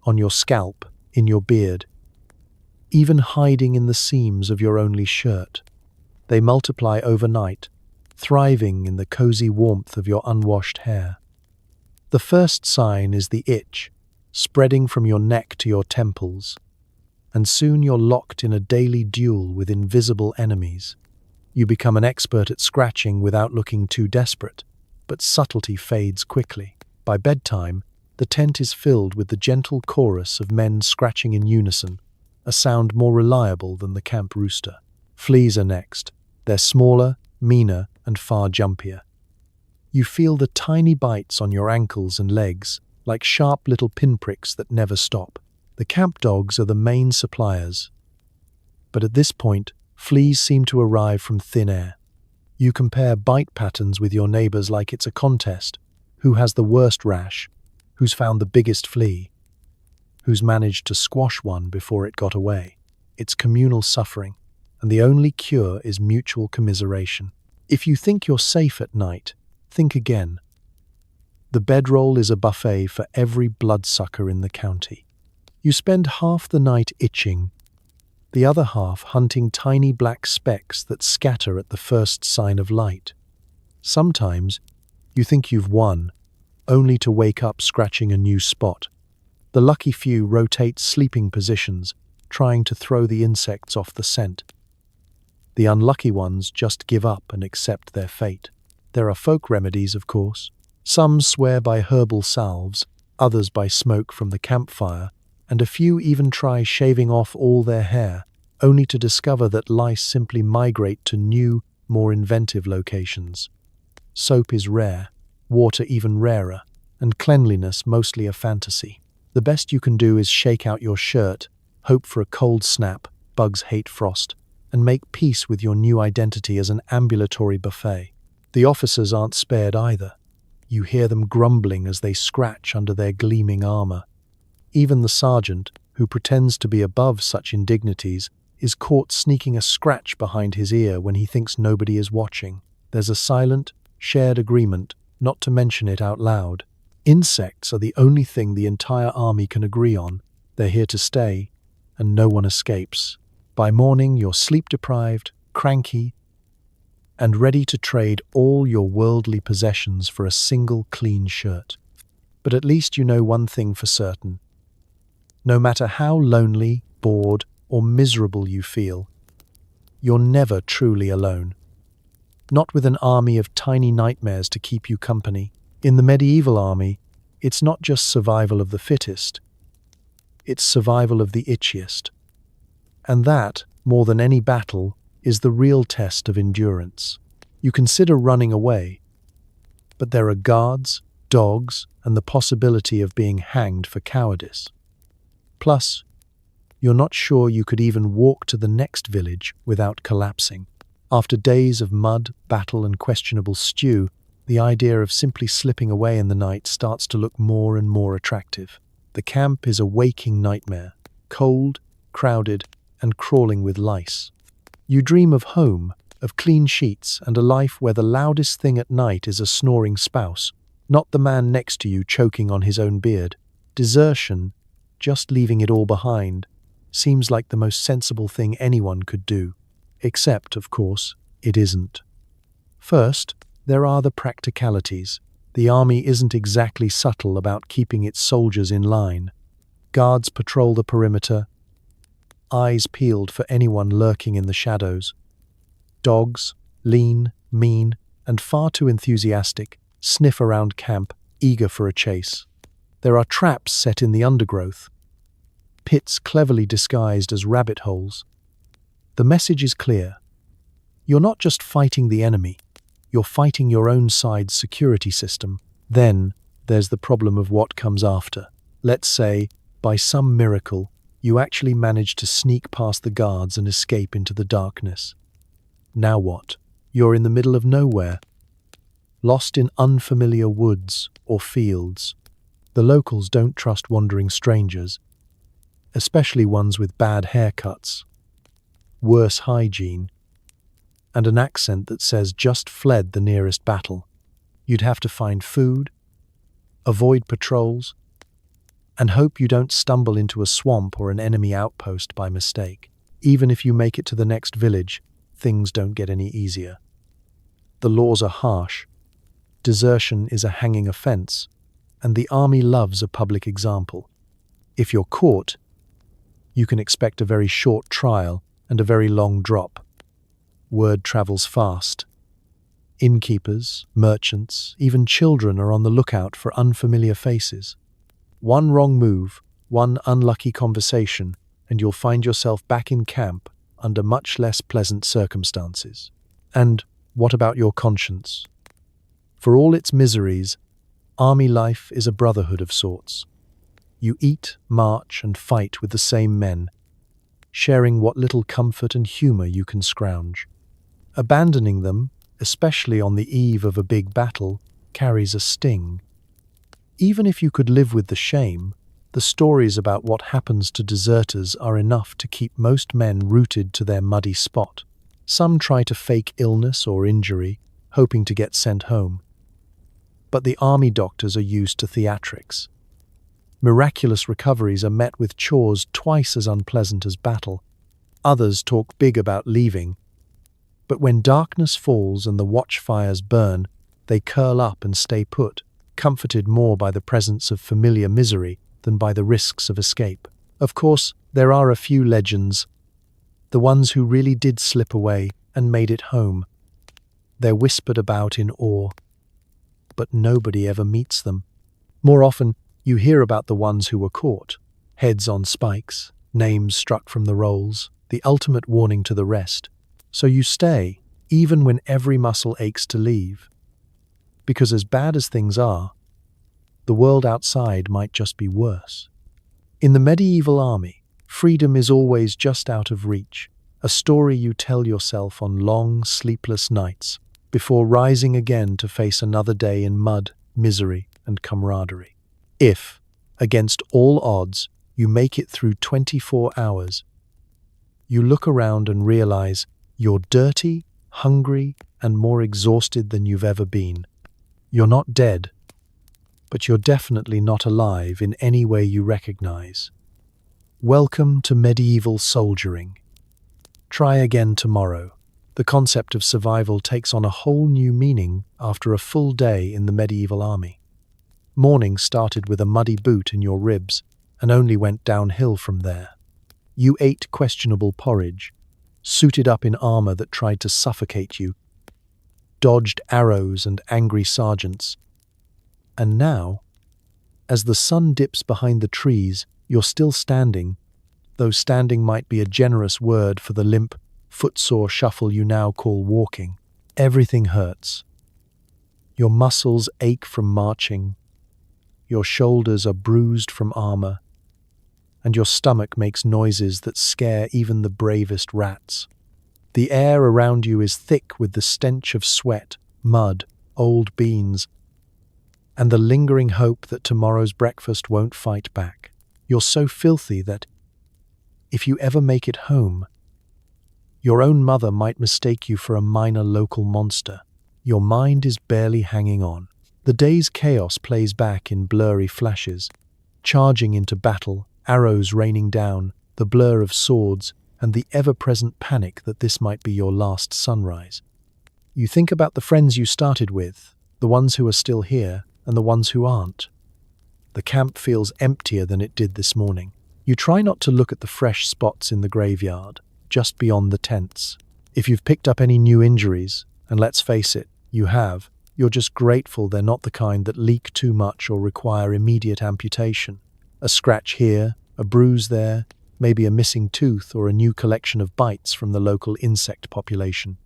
On your scalp, in your beard, even hiding in the seams of your only shirt. They multiply overnight, thriving in the cozy warmth of your unwashed hair. The first sign is the itch, spreading from your neck to your temples, and soon you're locked in a daily duel with invisible enemies. You become an expert at scratching without looking too desperate, but subtlety fades quickly. By bedtime, the tent is filled with the gentle chorus of men scratching in unison, a sound more reliable than the camp rooster. Fleas are next. They're smaller, meaner, and far jumpier. You feel the tiny bites on your ankles and legs, like sharp little pinpricks that never stop. The camp dogs are the main suppliers. But at this point, fleas seem to arrive from thin air. You compare bite patterns with your neighbors like it's a contest. Who has the worst rash? Who's found the biggest flea? Who's managed to squash one before it got away? It's communal suffering, and the only cure is mutual commiseration. If you think you're safe at night, think again. The bedroll is a buffet for every bloodsucker in the county. You spend half the night itching, the other half hunting tiny black specks that scatter at the first sign of light. Sometimes you think you've won, only to wake up scratching a new spot. The lucky few rotate sleeping positions, trying to throw the insects off the scent. The unlucky ones just give up and accept their fate. There are folk remedies, of course. Some swear by herbal salves, others by smoke from the campfire, and a few even try shaving off all their hair, only to discover that lice simply migrate to new, more inventive locations. Soap is rare, water even rarer, and cleanliness mostly a fantasy. The best you can do is shake out your shirt, hope for a cold snap, bugs hate frost, and make peace with your new identity as an ambulatory buffet. The officers aren't spared either. You hear them grumbling as they scratch under their gleaming armor. Even the sergeant, who pretends to be above such indignities, is caught sneaking a scratch behind his ear when he thinks nobody is watching. There's a silent, shared agreement not to mention it out loud. Insects are the only thing the entire army can agree on. They're here to stay, and no one escapes. By morning, you're sleep-deprived, cranky, and ready to trade all your worldly possessions for a single clean shirt. But at least you know one thing for certain. No matter how lonely, bored, or miserable you feel, you're never truly alone. Not with an army of tiny nightmares to keep you company. In the medieval army, it's not just survival of the fittest, it's survival of the itchiest. And that, more than any battle, is the real test of endurance. You consider running away, but there are guards, dogs, and the possibility of being hanged for cowardice. Plus, you're not sure you could even walk to the next village without collapsing. After days of mud, battle, and questionable stew, the idea of simply slipping away in the night starts to look more and more attractive. The camp is a waking nightmare, cold, crowded, and crawling with lice. You dream of home, of clean sheets, and a life where the loudest thing at night is a snoring spouse, not the man next to you choking on his own beard. Desertion, just leaving it all behind, seems like the most sensible thing anyone could do. Except, of course, it isn't. First, there are the practicalities. The army isn't exactly subtle about keeping its soldiers in line. Guards patrol the perimeter, eyes peeled for anyone lurking in the shadows. Dogs, lean, mean, and far too enthusiastic, sniff around camp, eager for a chase. There are traps set in the undergrowth, pits cleverly disguised as rabbit holes. The message is clear. You're not just fighting the enemy, you're fighting your own side's security system. Then, there's the problem of what comes after. Let's say, by some miracle, you actually manage to sneak past the guards and escape into the darkness. Now what? You're in the middle of nowhere, lost in unfamiliar woods or fields. The locals don't trust wandering strangers, especially ones with bad haircuts, worse hygiene, and an accent that says just fled the nearest battle. You'd have to find food, avoid patrols, and hope you don't stumble into a swamp or an enemy outpost by mistake. Even if you make it to the next village, things don't get any easier. The laws are harsh. Desertion is a hanging offense, and the army loves a public example. If you're caught, you can expect a very short trial and a very long drop. Word travels fast. Innkeepers, merchants, even children are on the lookout for unfamiliar faces. One wrong move, one unlucky conversation, and you'll find yourself back in camp under much less pleasant circumstances. And what about your conscience? For all its miseries, army life is a brotherhood of sorts. You eat, march, and fight with the same men, sharing what little comfort and humor you can scrounge. Abandoning them, especially on the eve of a big battle, carries a sting. Even if you could live with the shame, the stories about what happens to deserters are enough to keep most men rooted to their muddy spot. Some try to fake illness or injury, hoping to get sent home. But the army doctors are used to theatrics. Miraculous recoveries are met with chores twice as unpleasant as battle. Others talk big about leaving. But when darkness falls and the watchfires burn, they curl up and stay put, comforted more by the presence of familiar misery than by the risks of escape. Of course, there are a few legends, the ones who really did slip away and made it home. They're whispered about in awe, but nobody ever meets them. More often, you hear about the ones who were caught, heads on spikes, names struck from the rolls, the ultimate warning to the rest. So you stay, even when every muscle aches to leave. Because as bad as things are, the world outside might just be worse. In the medieval army, freedom is always just out of reach, a story you tell yourself on long, sleepless nights, before rising again to face another day in mud, misery, and camaraderie. If, against all odds, you make it through 24 hours, you look around and realize you're dirty, hungry, and more exhausted than you've ever been. You're not dead, but you're definitely not alive in any way you recognize. Welcome to medieval soldiering. Try again tomorrow. The concept of survival takes on a whole new meaning after a full day in the medieval army. Morning started with a muddy boot in your ribs and only went downhill from there. You ate questionable porridge, suited up in armor that tried to suffocate you, dodged arrows and angry sergeants. And now, as the sun dips behind the trees, you're still standing, though standing might be a generous word for the limp, footsore shuffle you now call walking. Everything hurts. Your muscles ache from marching, your shoulders are bruised from armor, and your stomach makes noises that scare even the bravest rats. The air around you is thick with the stench of sweat, mud, old beans, and the lingering hope that tomorrow's breakfast won't fight back. You're so filthy that, if you ever make it home, your own mother might mistake you for a minor local monster. Your mind is barely hanging on. The day's chaos plays back in blurry flashes, charging into battle, arrows raining down, the blur of swords, and the ever-present panic that this might be your last sunrise. You think about the friends you started with, the ones who are still here, and the ones who aren't. The camp feels emptier than it did this morning. You try not to look at the fresh spots in the graveyard, just beyond the tents. If you've picked up any new injuries, and let's face it, you have, you're just grateful they're not the kind that leak too much or require immediate amputation. A scratch here, a bruise there, maybe a missing tooth or a new collection of bites from the local insect population.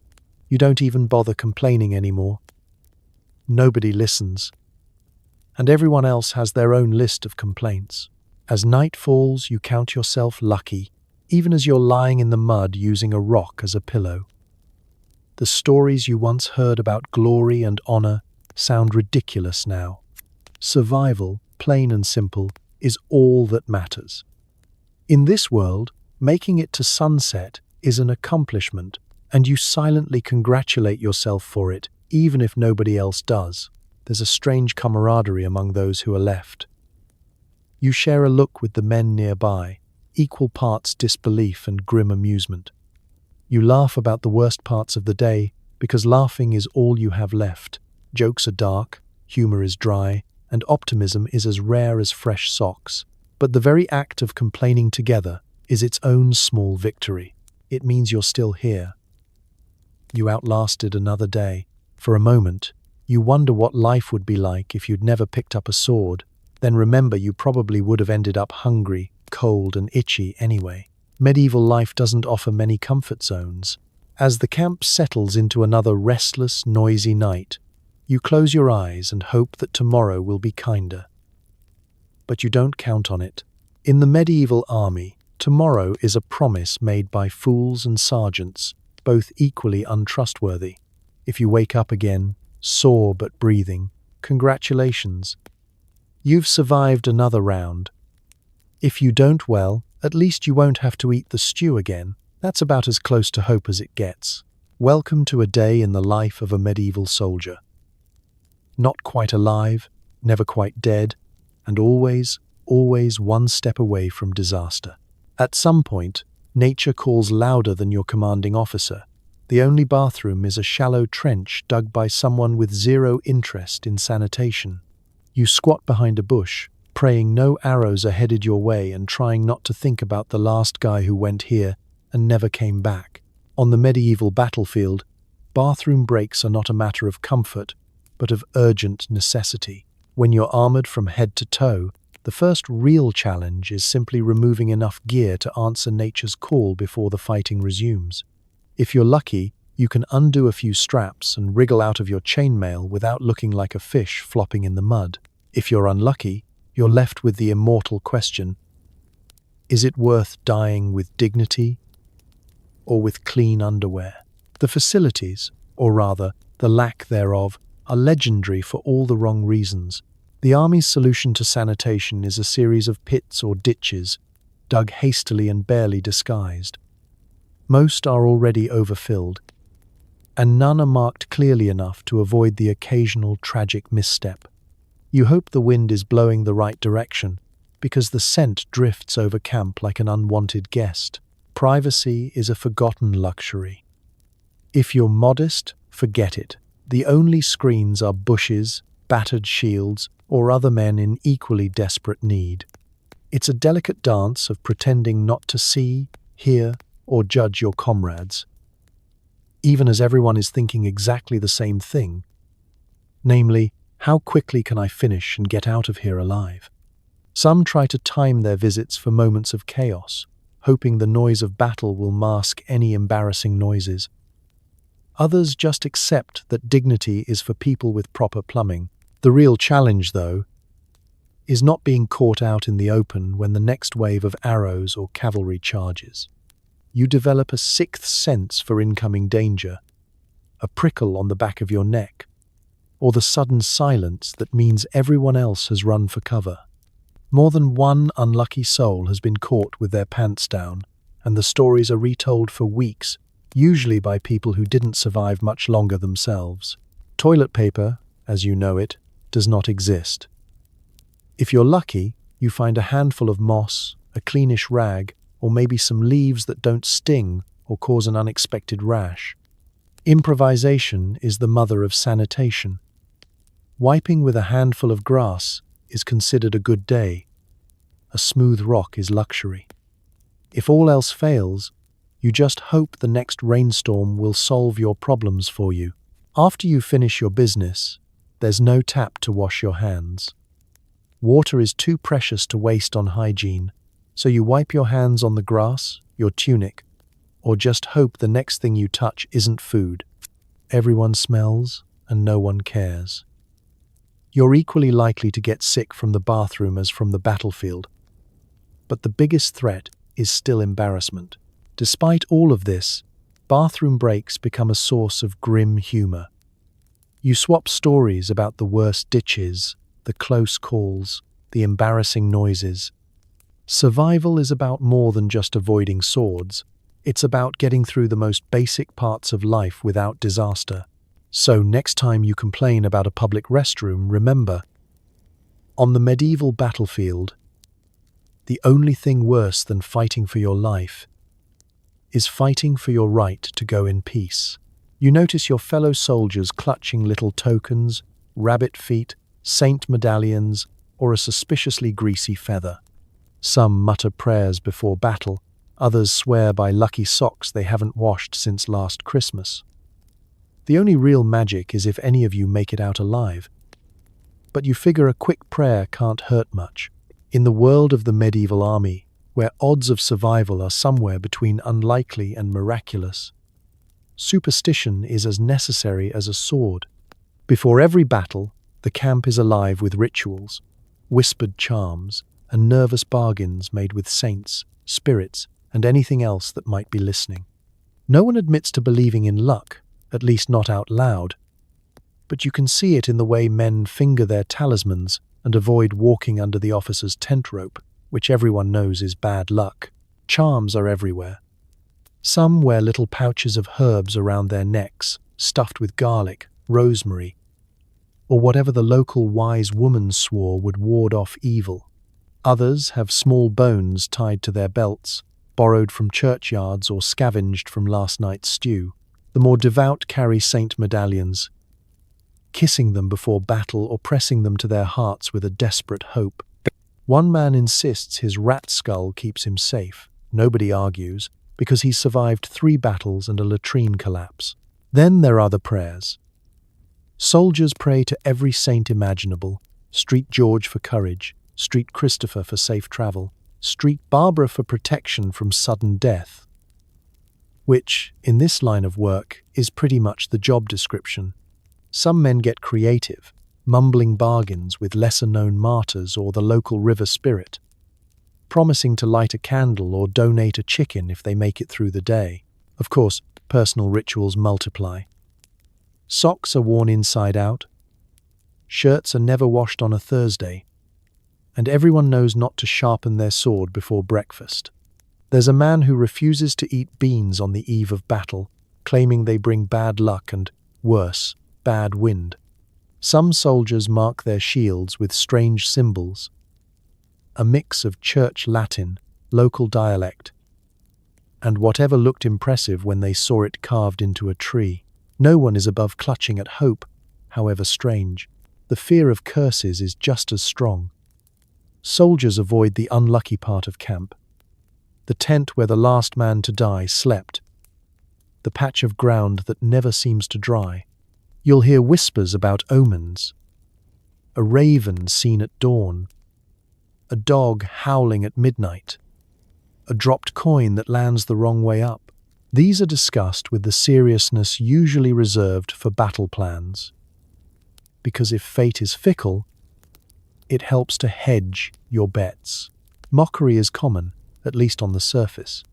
You don't even bother complaining anymore. Nobody listens. And everyone else has their own list of complaints. As night falls, you count yourself lucky, even as you're lying in the mud using a rock as a pillow. The stories you once heard about glory and honor sound ridiculous now. Survival, plain and simple, is all that matters. In this world, making it to sunset is an accomplishment, and you silently congratulate yourself for it, even if nobody else does. There's a strange camaraderie among those who are left. You share a look with the men nearby, equal parts disbelief and grim amusement. You laugh about the worst parts of the day, because laughing is all you have left. Jokes are dark, humor is dry, and optimism is as rare as fresh socks. But the very act of complaining together is its own small victory. It means you're still here. You outlasted another day. For a moment, you wonder what life would be like if you'd never picked up a sword. Then remember you probably would have ended up hungry, cold, and itchy anyway. Medieval life doesn't offer many comfort zones. As the camp settles into another restless, noisy night, you close your eyes and hope that tomorrow will be kinder. But you don't count on it. In the medieval army, tomorrow is a promise made by fools and sergeants, both equally untrustworthy. If you wake up again, sore but breathing, congratulations. You've survived another round. If you don't, well, at least you won't have to eat the stew again. That's about as close to hope as it gets. Welcome to a day in the life of a medieval soldier. Not quite alive, never quite dead, and always one step away from disaster. At some point, nature calls louder than your commanding officer. The only bathroom is a shallow trench dug by someone with zero interest in sanitation. You squat behind a bush, praying no arrows are headed your way and trying not to think about the last guy who went here and never came back. On the medieval battlefield, bathroom breaks are not a matter of comfort, but of urgent necessity. When you're armored from head to toe, the first real challenge is simply removing enough gear to answer nature's call before the fighting resumes. If you're lucky, you can undo a few straps and wriggle out of your chainmail without looking like a fish flopping in the mud. If you're unlucky, you're left with the immortal question: is it worth dying with dignity or with clean underwear? The facilities, or rather, the lack thereof, are legendary for all the wrong reasons. The army's solution to sanitation is a series of pits or ditches, dug hastily and barely disguised. Most are already overfilled, and none are marked clearly enough to avoid the occasional tragic misstep. You hope the wind is blowing the right direction, because the scent drifts over camp like an unwanted guest. Privacy is a forgotten luxury. If you're modest, forget it. The only screens are bushes, battered shields, or other men in equally desperate need. It's a delicate dance of pretending not to see, hear, or judge your comrades, even as everyone is thinking exactly the same thing, namely, how quickly can I finish and get out of here alive? Some try to time their visits for moments of chaos, hoping the noise of battle will mask any embarrassing noises. Others just accept that dignity is for people with proper plumbing. The real challenge, though, is not being caught out in the open when the next wave of arrows or cavalry charges. You develop a sixth sense for incoming danger, a prickle on the back of your neck, or the sudden silence that means everyone else has run for cover. More than one unlucky soul has been caught with their pants down, and the stories are retold for weeks, usually by people who didn't survive much longer themselves. Toilet paper, as you know it, does not exist. If you're lucky, you find a handful of moss, a cleanish rag, or maybe some leaves that don't sting or cause an unexpected rash. Improvisation is the mother of sanitation. Wiping with a handful of grass is considered a good day. A smooth rock is luxury. If all else fails, you just hope the next rainstorm will solve your problems for you. After you finish your business, there's no tap to wash your hands. Water is too precious to waste on hygiene, so you wipe your hands on the grass, your tunic, or just hope the next thing you touch isn't food. Everyone smells, and no one cares. You're equally likely to get sick from the bathroom as from the battlefield. But the biggest threat is still embarrassment. Despite all of this, bathroom breaks become a source of grim humor. You swap stories about the worst ditches, the close calls, the embarrassing noises. Survival is about more than just avoiding swords. It's about getting through the most basic parts of life without disaster. So next time you complain about a public restroom, remember, on the medieval battlefield, the only thing worse than fighting for your life is fighting for your right to go in peace. You notice your fellow soldiers clutching little tokens, rabbit feet, saint medallions, or a suspiciously greasy feather. Some mutter prayers before battle, others swear by lucky socks they haven't washed since last Christmas. The only real magic is if any of you make it out alive. But you figure a quick prayer can't hurt much. In the world of the medieval army, where odds of survival are somewhere between unlikely and miraculous, superstition is as necessary as a sword. Before every battle, the camp is alive with rituals, whispered charms, and nervous bargains made with saints, spirits, and anything else that might be listening. No one admits to believing in luck, at least not out loud, but you can see it in the way men finger their talismans and avoid walking under the officer's tent rope, which everyone knows is bad luck. Charms are everywhere. Some wear little pouches of herbs around their necks, stuffed with garlic, rosemary, or whatever the local wise woman swore would ward off evil. Others have small bones tied to their belts, borrowed from churchyards or scavenged from last night's stew. The more devout carry saint medallions, kissing them before battle or pressing them to their hearts with a desperate hope. One man insists his rat skull keeps him safe. Nobody argues, because he's survived 3 battles and a latrine collapse. Then there are the prayers. Soldiers pray to every saint imaginable: Street George for courage, Street Christopher for safe travel, Street Barbara for protection from sudden death, which, in this line of work, is pretty much the job description. Some men get creative, mumbling bargains with lesser-known martyrs or the local river spirit, promising to light a candle or donate a chicken if they make it through the day. Of course, personal rituals multiply. Socks are worn inside out, shirts are never washed on a Thursday, and everyone knows not to sharpen their sword before breakfast. There's a man who refuses to eat beans on the eve of battle, claiming they bring bad luck and, worse, bad wind. Some soldiers mark their shields with strange symbols, a mix of church Latin, local dialect, and whatever looked impressive when they saw it carved into a tree. No one is above clutching at hope, however strange. The fear of curses is just as strong. Soldiers avoid the unlucky part of camp, the tent where the last man to die slept, the patch of ground that never seems to dry. You'll hear whispers about omens, a raven seen at dawn, a dog howling at midnight, a dropped coin that lands the wrong way up. These are discussed with the seriousness usually reserved for battle plans, because if fate is fickle, it helps to hedge your bets. Mockery is common, at least on the surface.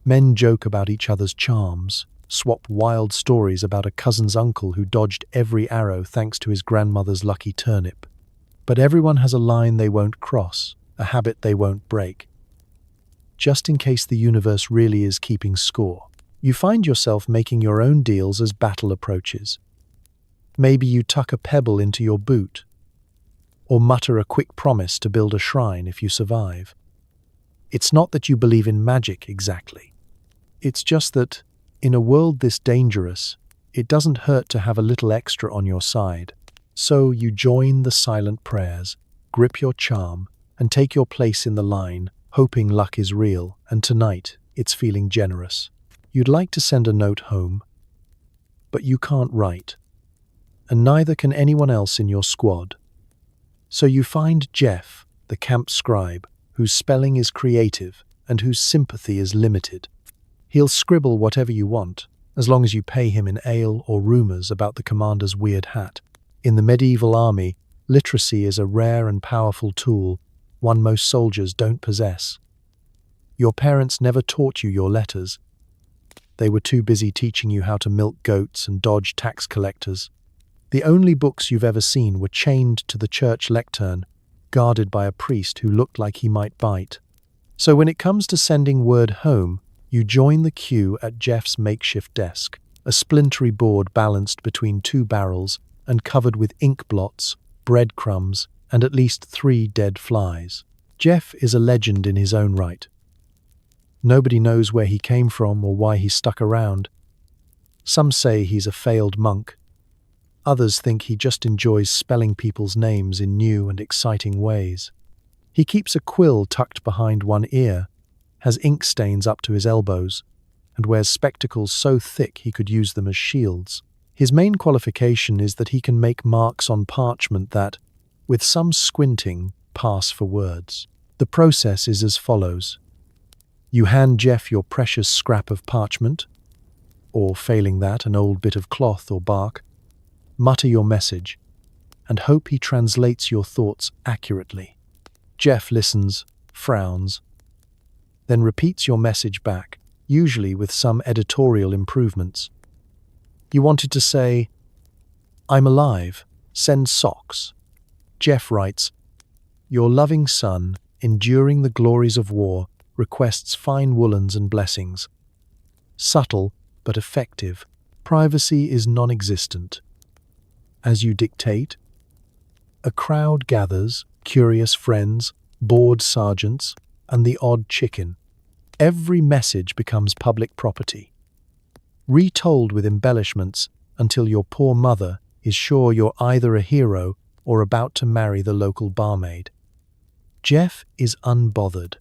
Men joke about each other's charms, swap wild stories about a cousin's uncle who dodged every arrow thanks to his grandmother's lucky turnip. But everyone has a line they won't cross, a habit they won't break. Just in case the universe really is keeping score. You find yourself making your own deals as battle approaches. Maybe you tuck a pebble into your boot, or mutter a quick promise to build a shrine if you survive. It's not that you believe in magic exactly. It's just that, in a world this dangerous, it doesn't hurt to have a little extra on your side. So you join the silent prayers, grip your charm, and take your place in the line, hoping luck is real, and tonight it's feeling generous. You'd like to send a note home, but you can't write, and neither can anyone else in your squad. So you find Jeff, the camp scribe, whose spelling is creative and whose sympathy is limited. He'll scribble whatever you want, as long as you pay him in ale or rumors about the commander's weird hat. In the medieval army, literacy is a rare and powerful tool, one most soldiers don't possess. Your parents never taught you your letters. They were too busy teaching you how to milk goats and dodge tax collectors. The only books you've ever seen were chained to the church lectern, guarded by a priest who looked like he might bite. So when it comes to sending word home, you join the queue at Jeff's makeshift desk, a splintery board balanced between 2 barrels and covered with ink blots, breadcrumbs, and at least 3 dead flies. Jeff is a legend in his own right. Nobody knows where he came from or why he stuck around. Some say he's a failed monk. Others think he just enjoys spelling people's names in new and exciting ways. He keeps a quill tucked behind one ear, has ink stains up to his elbows, and wears spectacles so thick he could use them as shields. His main qualification is that he can make marks on parchment that, with some squinting, pass for words. The process is as follows. You hand Jeff your precious scrap of parchment, or failing that, an old bit of cloth or bark, mutter your message, and hope he translates your thoughts accurately. Jeff listens, frowns, then repeats your message back, usually with some editorial improvements. You wanted to say, "I'm alive, send socks." Jeff writes, "Your loving son, enduring the glories of war, requests fine woolens and blessings." Subtle, but effective. Privacy is non-existent. As you dictate, a crowd gathers, curious friends, bored sergeants, and the odd chicken. Every message becomes public property, retold with embellishments until your poor mother is sure you're either a hero or about to marry the local barmaid. Jeff is unbothered.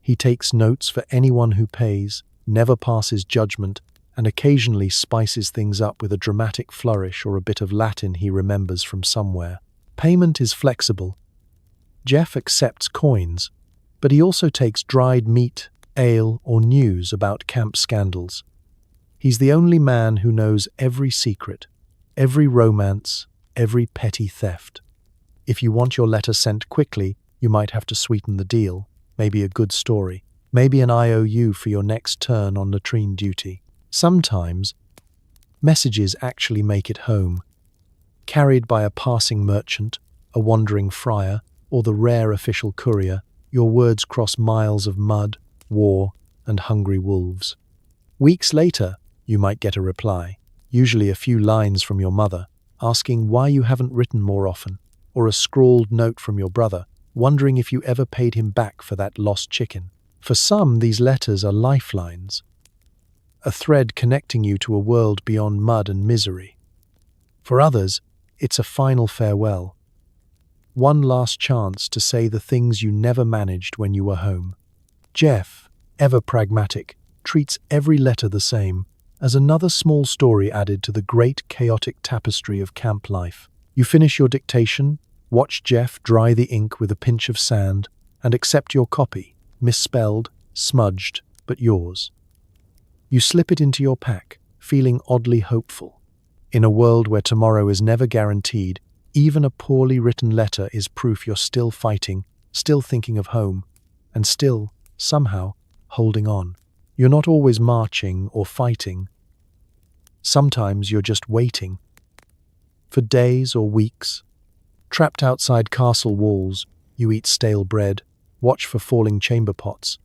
He takes notes for anyone who pays, never passes judgment, and occasionally spices things up with a dramatic flourish or a bit of Latin he remembers from somewhere. Payment is flexible. Jeff accepts coins, but he also takes dried meat, ale, or news about camp scandals. He's the only man who knows every secret, every romance, every petty theft. If you want your letter sent quickly, you might have to sweeten the deal, maybe a good story, maybe an IOU for your next turn on latrine duty. Sometimes, messages actually make it home, carried by a passing merchant, a wandering friar, or the rare official courier. Your words cross miles of mud, war, and hungry wolves. Weeks later, you might get a reply, usually a few lines from your mother, asking why you haven't written more often, or a scrawled note from your brother, wondering if you ever paid him back for that lost chicken. For some, these letters are lifelines, a thread connecting you to a world beyond mud and misery. For others, it's a final farewell, one last chance to say the things you never managed when you were home. Jeff, ever pragmatic, treats every letter the same, as another small story added to the great chaotic tapestry of camp life. You finish your dictation, watch Jeff dry the ink with a pinch of sand, and accept your copy, misspelled, smudged, but yours. You slip it into your pack, feeling oddly hopeful. In a world where tomorrow is never guaranteed, even a poorly written letter is proof you're still fighting, still thinking of home, and still, somehow, holding on. You're not always marching or fighting. Sometimes you're just waiting. For days or weeks, trapped outside castle walls, you eat stale bread, watch for falling chamber pots,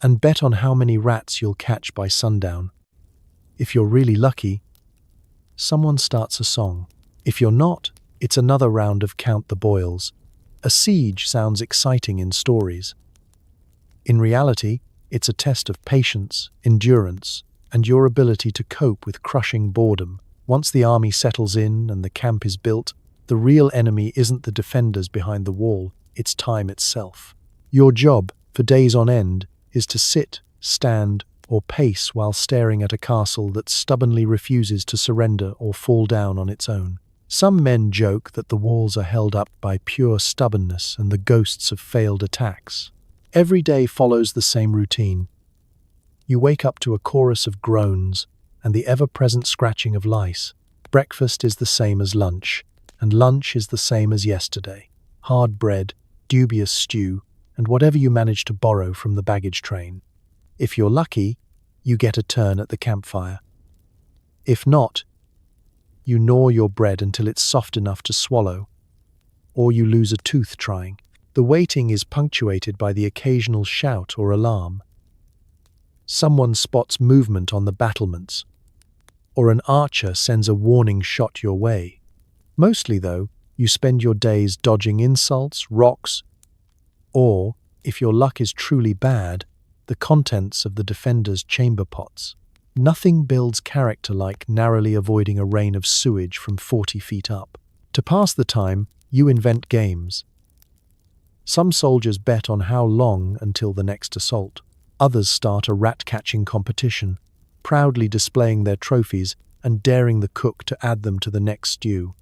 and bet on how many rats you'll catch by sundown. If you're really lucky, someone starts a song. If you're not, it's another round of Count the Boils. A siege sounds exciting in stories. In reality, it's a test of patience, endurance, and your ability to cope with crushing boredom. Once the army settles in and the camp is built, the real enemy isn't the defenders behind the wall, it's time itself. Your job, for days on end, is to sit, stand, or pace while staring at a castle that stubbornly refuses to surrender or fall down on its own. Some men joke that the walls are held up by pure stubbornness and the ghosts of failed attacks. Every day follows the same routine. You wake up to a chorus of groans and the ever-present scratching of lice. Breakfast is the same as lunch, and lunch is the same as yesterday. Hard bread, dubious stew, and whatever you manage to borrow from the baggage train. If you're lucky, you get a turn at the campfire. If not, you gnaw your bread until it's soft enough to swallow, or you lose a tooth trying. The waiting is punctuated by the occasional shout or alarm. Someone spots movement on the battlements, or an archer sends a warning shot your way. Mostly, though, you spend your days dodging insults, rocks, or, if your luck is truly bad, the contents of the defender's chamber pots. Nothing builds character like narrowly avoiding a rain of sewage from 40 feet up. To pass the time, you invent games. Some soldiers bet on how long until the next assault. Others start a rat-catching competition, proudly displaying their trophies and daring the cook to add them to the next stew.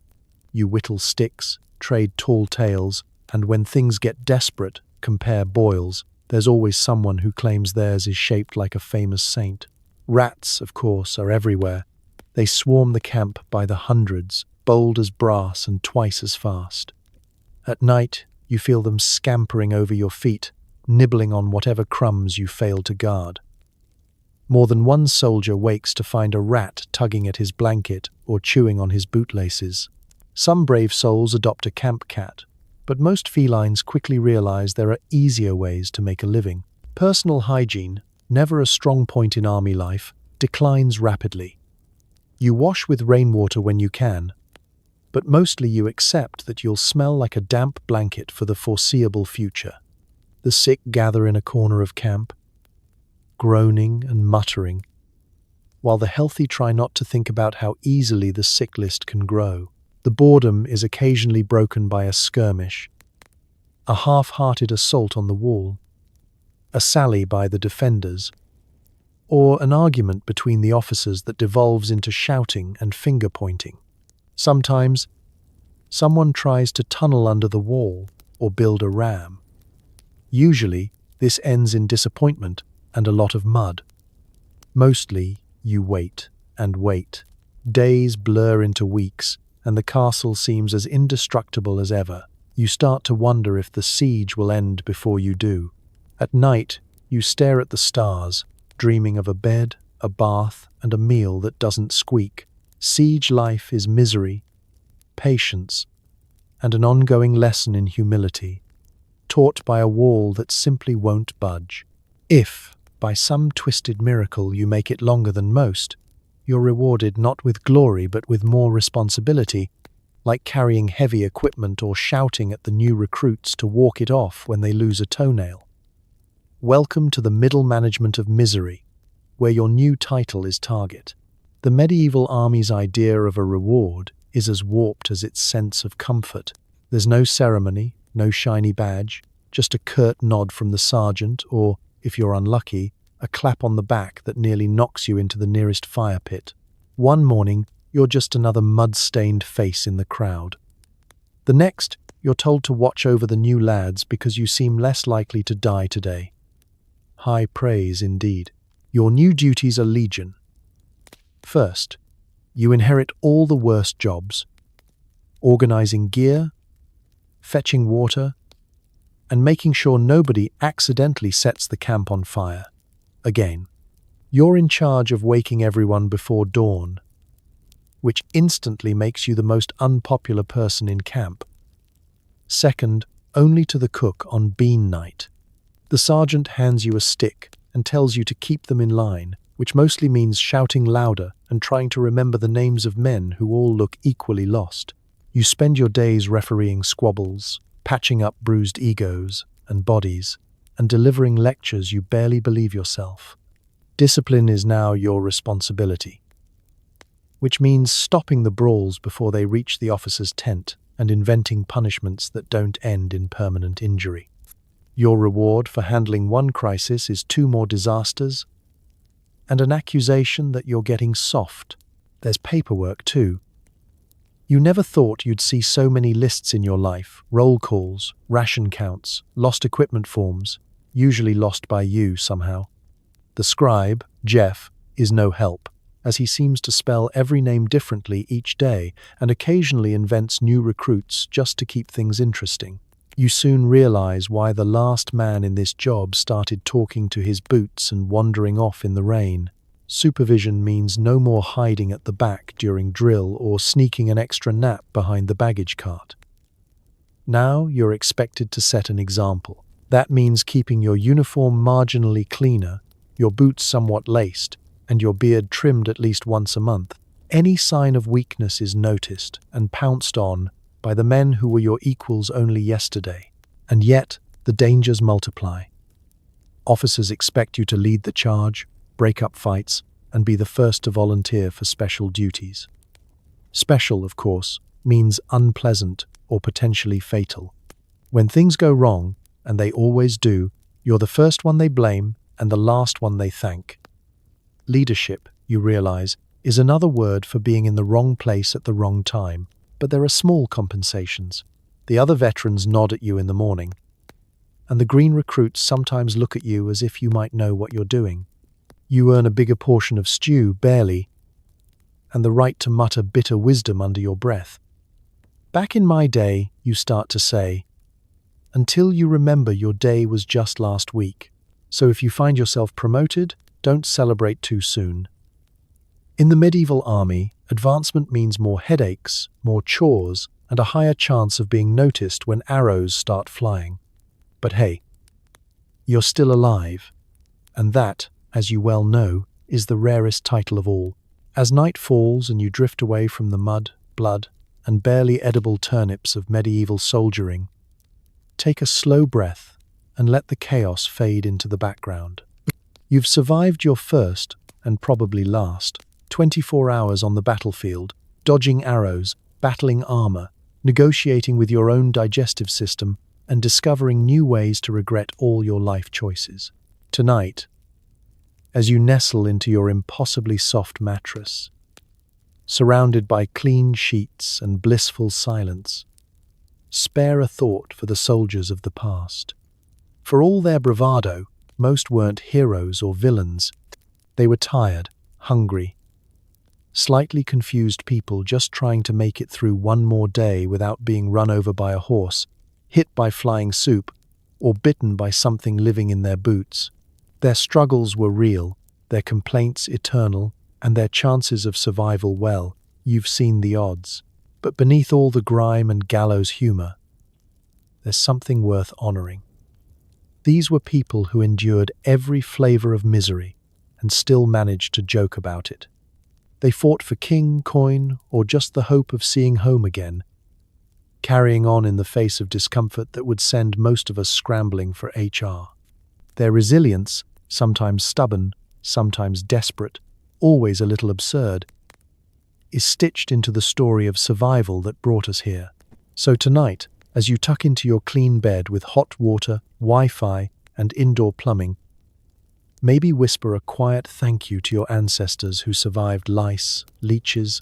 You whittle sticks, trade tall tales, and when things get desperate, compare boils. There's always someone who claims theirs is shaped like a famous saint. Rats, of course, are everywhere. They swarm the camp by the hundreds, bold as brass and twice as fast. At night, you feel them scampering over your feet, nibbling on whatever crumbs you failed to guard. More than one soldier wakes to find a rat tugging at his blanket or chewing on his bootlaces. Some brave souls adopt a camp cat, but most felines quickly realize there are easier ways to make a living. Personal hygiene, never a strong point in army life, declines rapidly. You wash with rainwater when you can, but mostly you accept that you'll smell like a damp blanket for the foreseeable future. The sick gather in a corner of camp, groaning and muttering, while the healthy try not to think about how easily the sick list can grow. The boredom is occasionally broken by a skirmish, a half-hearted assault on the wall, a sally by the defenders, or an argument between the officers that devolves into shouting and finger-pointing. Sometimes, someone tries to tunnel under the wall or build a ram. Usually, this ends in disappointment and a lot of mud. Mostly, you wait and wait. Days blur into weeks, and the castle seems as indestructible as ever. You start to wonder if the siege will end before you do. At night, you stare at the stars, dreaming of a bed, a bath, and a meal that doesn't squeak. Siege life is misery, patience, and an ongoing lesson in humility, taught by a wall that simply won't budge. If, by some twisted miracle, you make it longer than most, you're rewarded not with glory but with more responsibility, like carrying heavy equipment or shouting at the new recruits to walk it off when they lose a toenail. Welcome to the middle management of misery, where your new title is target. The medieval army's idea of a reward is as warped as its sense of comfort. There's no ceremony, no shiny badge, just a curt nod from the sergeant or, if you're unlucky, a clap on the back that nearly knocks you into the nearest fire pit. One morning, you're just another mud-stained face in the crowd. The next, you're told to watch over the new lads because you seem less likely to die today. High praise indeed. Your new duties are legion. First, you inherit all the worst jobs: organizing gear, fetching water, and making sure nobody accidentally sets the camp on fire. Again, you're in charge of waking everyone before dawn, which instantly makes you the most unpopular person in camp. Second, only to the cook on bean night. The sergeant hands you a stick and tells you to keep them in line, which mostly means shouting louder and trying to remember the names of men who all look equally lost. You spend your days refereeing squabbles, patching up bruised egos and bodies, and delivering lectures you barely believe yourself. Discipline is now your responsibility, which means stopping the brawls before they reach the officer's tent and inventing punishments that don't end in permanent injury. Your reward for handling one crisis is 2 more disasters and an accusation that you're getting soft. There's paperwork too. You never thought you'd see so many lists in your life: roll calls, ration counts, lost equipment forms, usually lost by you somehow. The scribe, Jeff, is no help, as he seems to spell every name differently each day and occasionally invents new recruits just to keep things interesting. You soon realize why the last man in this job started talking to his boots and wandering off in the rain. Supervision means no more hiding at the back during drill or sneaking an extra nap behind the baggage cart. Now you're expected to set an example. That means keeping your uniform marginally cleaner, your boots somewhat laced, and your beard trimmed at least once a month. Any sign of weakness is noticed and pounced on by the men who were your equals only yesterday. And yet, the dangers multiply. Officers expect you to lead the charge, break up fights, and be the first to volunteer for special duties. Special, of course, means unpleasant or potentially fatal. When things go wrong, and they always do, you're the first one they blame and the last one they thank. Leadership, you realize, is another word for being in the wrong place at the wrong time, but there are small compensations. The other veterans nod at you in the morning, and the green recruits sometimes look at you as if you might know what you're doing. You earn a bigger portion of stew, barely, and the right to mutter bitter wisdom under your breath. Back in my day, you start to say, until you remember your day was just last week. So if you find yourself promoted, don't celebrate too soon. In the medieval army, advancement means more headaches, more chores, and a higher chance of being noticed when arrows start flying. But hey, you're still alive, and that, as you well know, is the rarest title of all. As night falls and you drift away from the mud, blood, and barely edible turnips of medieval soldiering, take a slow breath and let the chaos fade into the background. You've survived your first, and probably last, 24 hours on the battlefield, dodging arrows, battling armor, negotiating with your own digestive system, and discovering new ways to regret all your life choices. Tonight, as you nestle into your impossibly soft mattress, surrounded by clean sheets and blissful silence, spare a thought for the soldiers of the past. For all their bravado, most weren't heroes or villains. They were tired, hungry, slightly confused people just trying to make it through one more day without being run over by a horse, hit by flying soup, or bitten by something living in their boots. Their struggles were real, their complaints eternal, and their chances of survival, well, you've seen the odds. But beneath all the grime and gallows humor, there's something worth honoring. These were people who endured every flavor of misery and still managed to joke about it. They fought for king, coin, or just the hope of seeing home again, carrying on in the face of discomfort that would send most of us scrambling for HR. Their resilience, sometimes stubborn, sometimes desperate, always a little absurd, is stitched into the story of survival that brought us here. So tonight, as you tuck into your clean bed with hot water, Wi-Fi, and indoor plumbing, maybe whisper a quiet thank you to your ancestors who survived lice, leeches,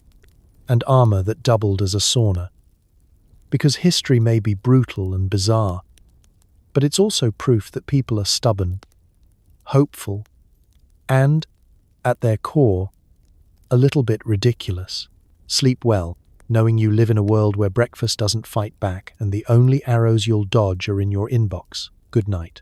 and armor that doubled as a sauna. Because history may be brutal and bizarre, but it's also proof that people are stubborn, hopeful, and, at their core, a little bit ridiculous. Sleep well, knowing you live in a world where breakfast doesn't fight back and the only arrows you'll dodge are in your inbox. Good night.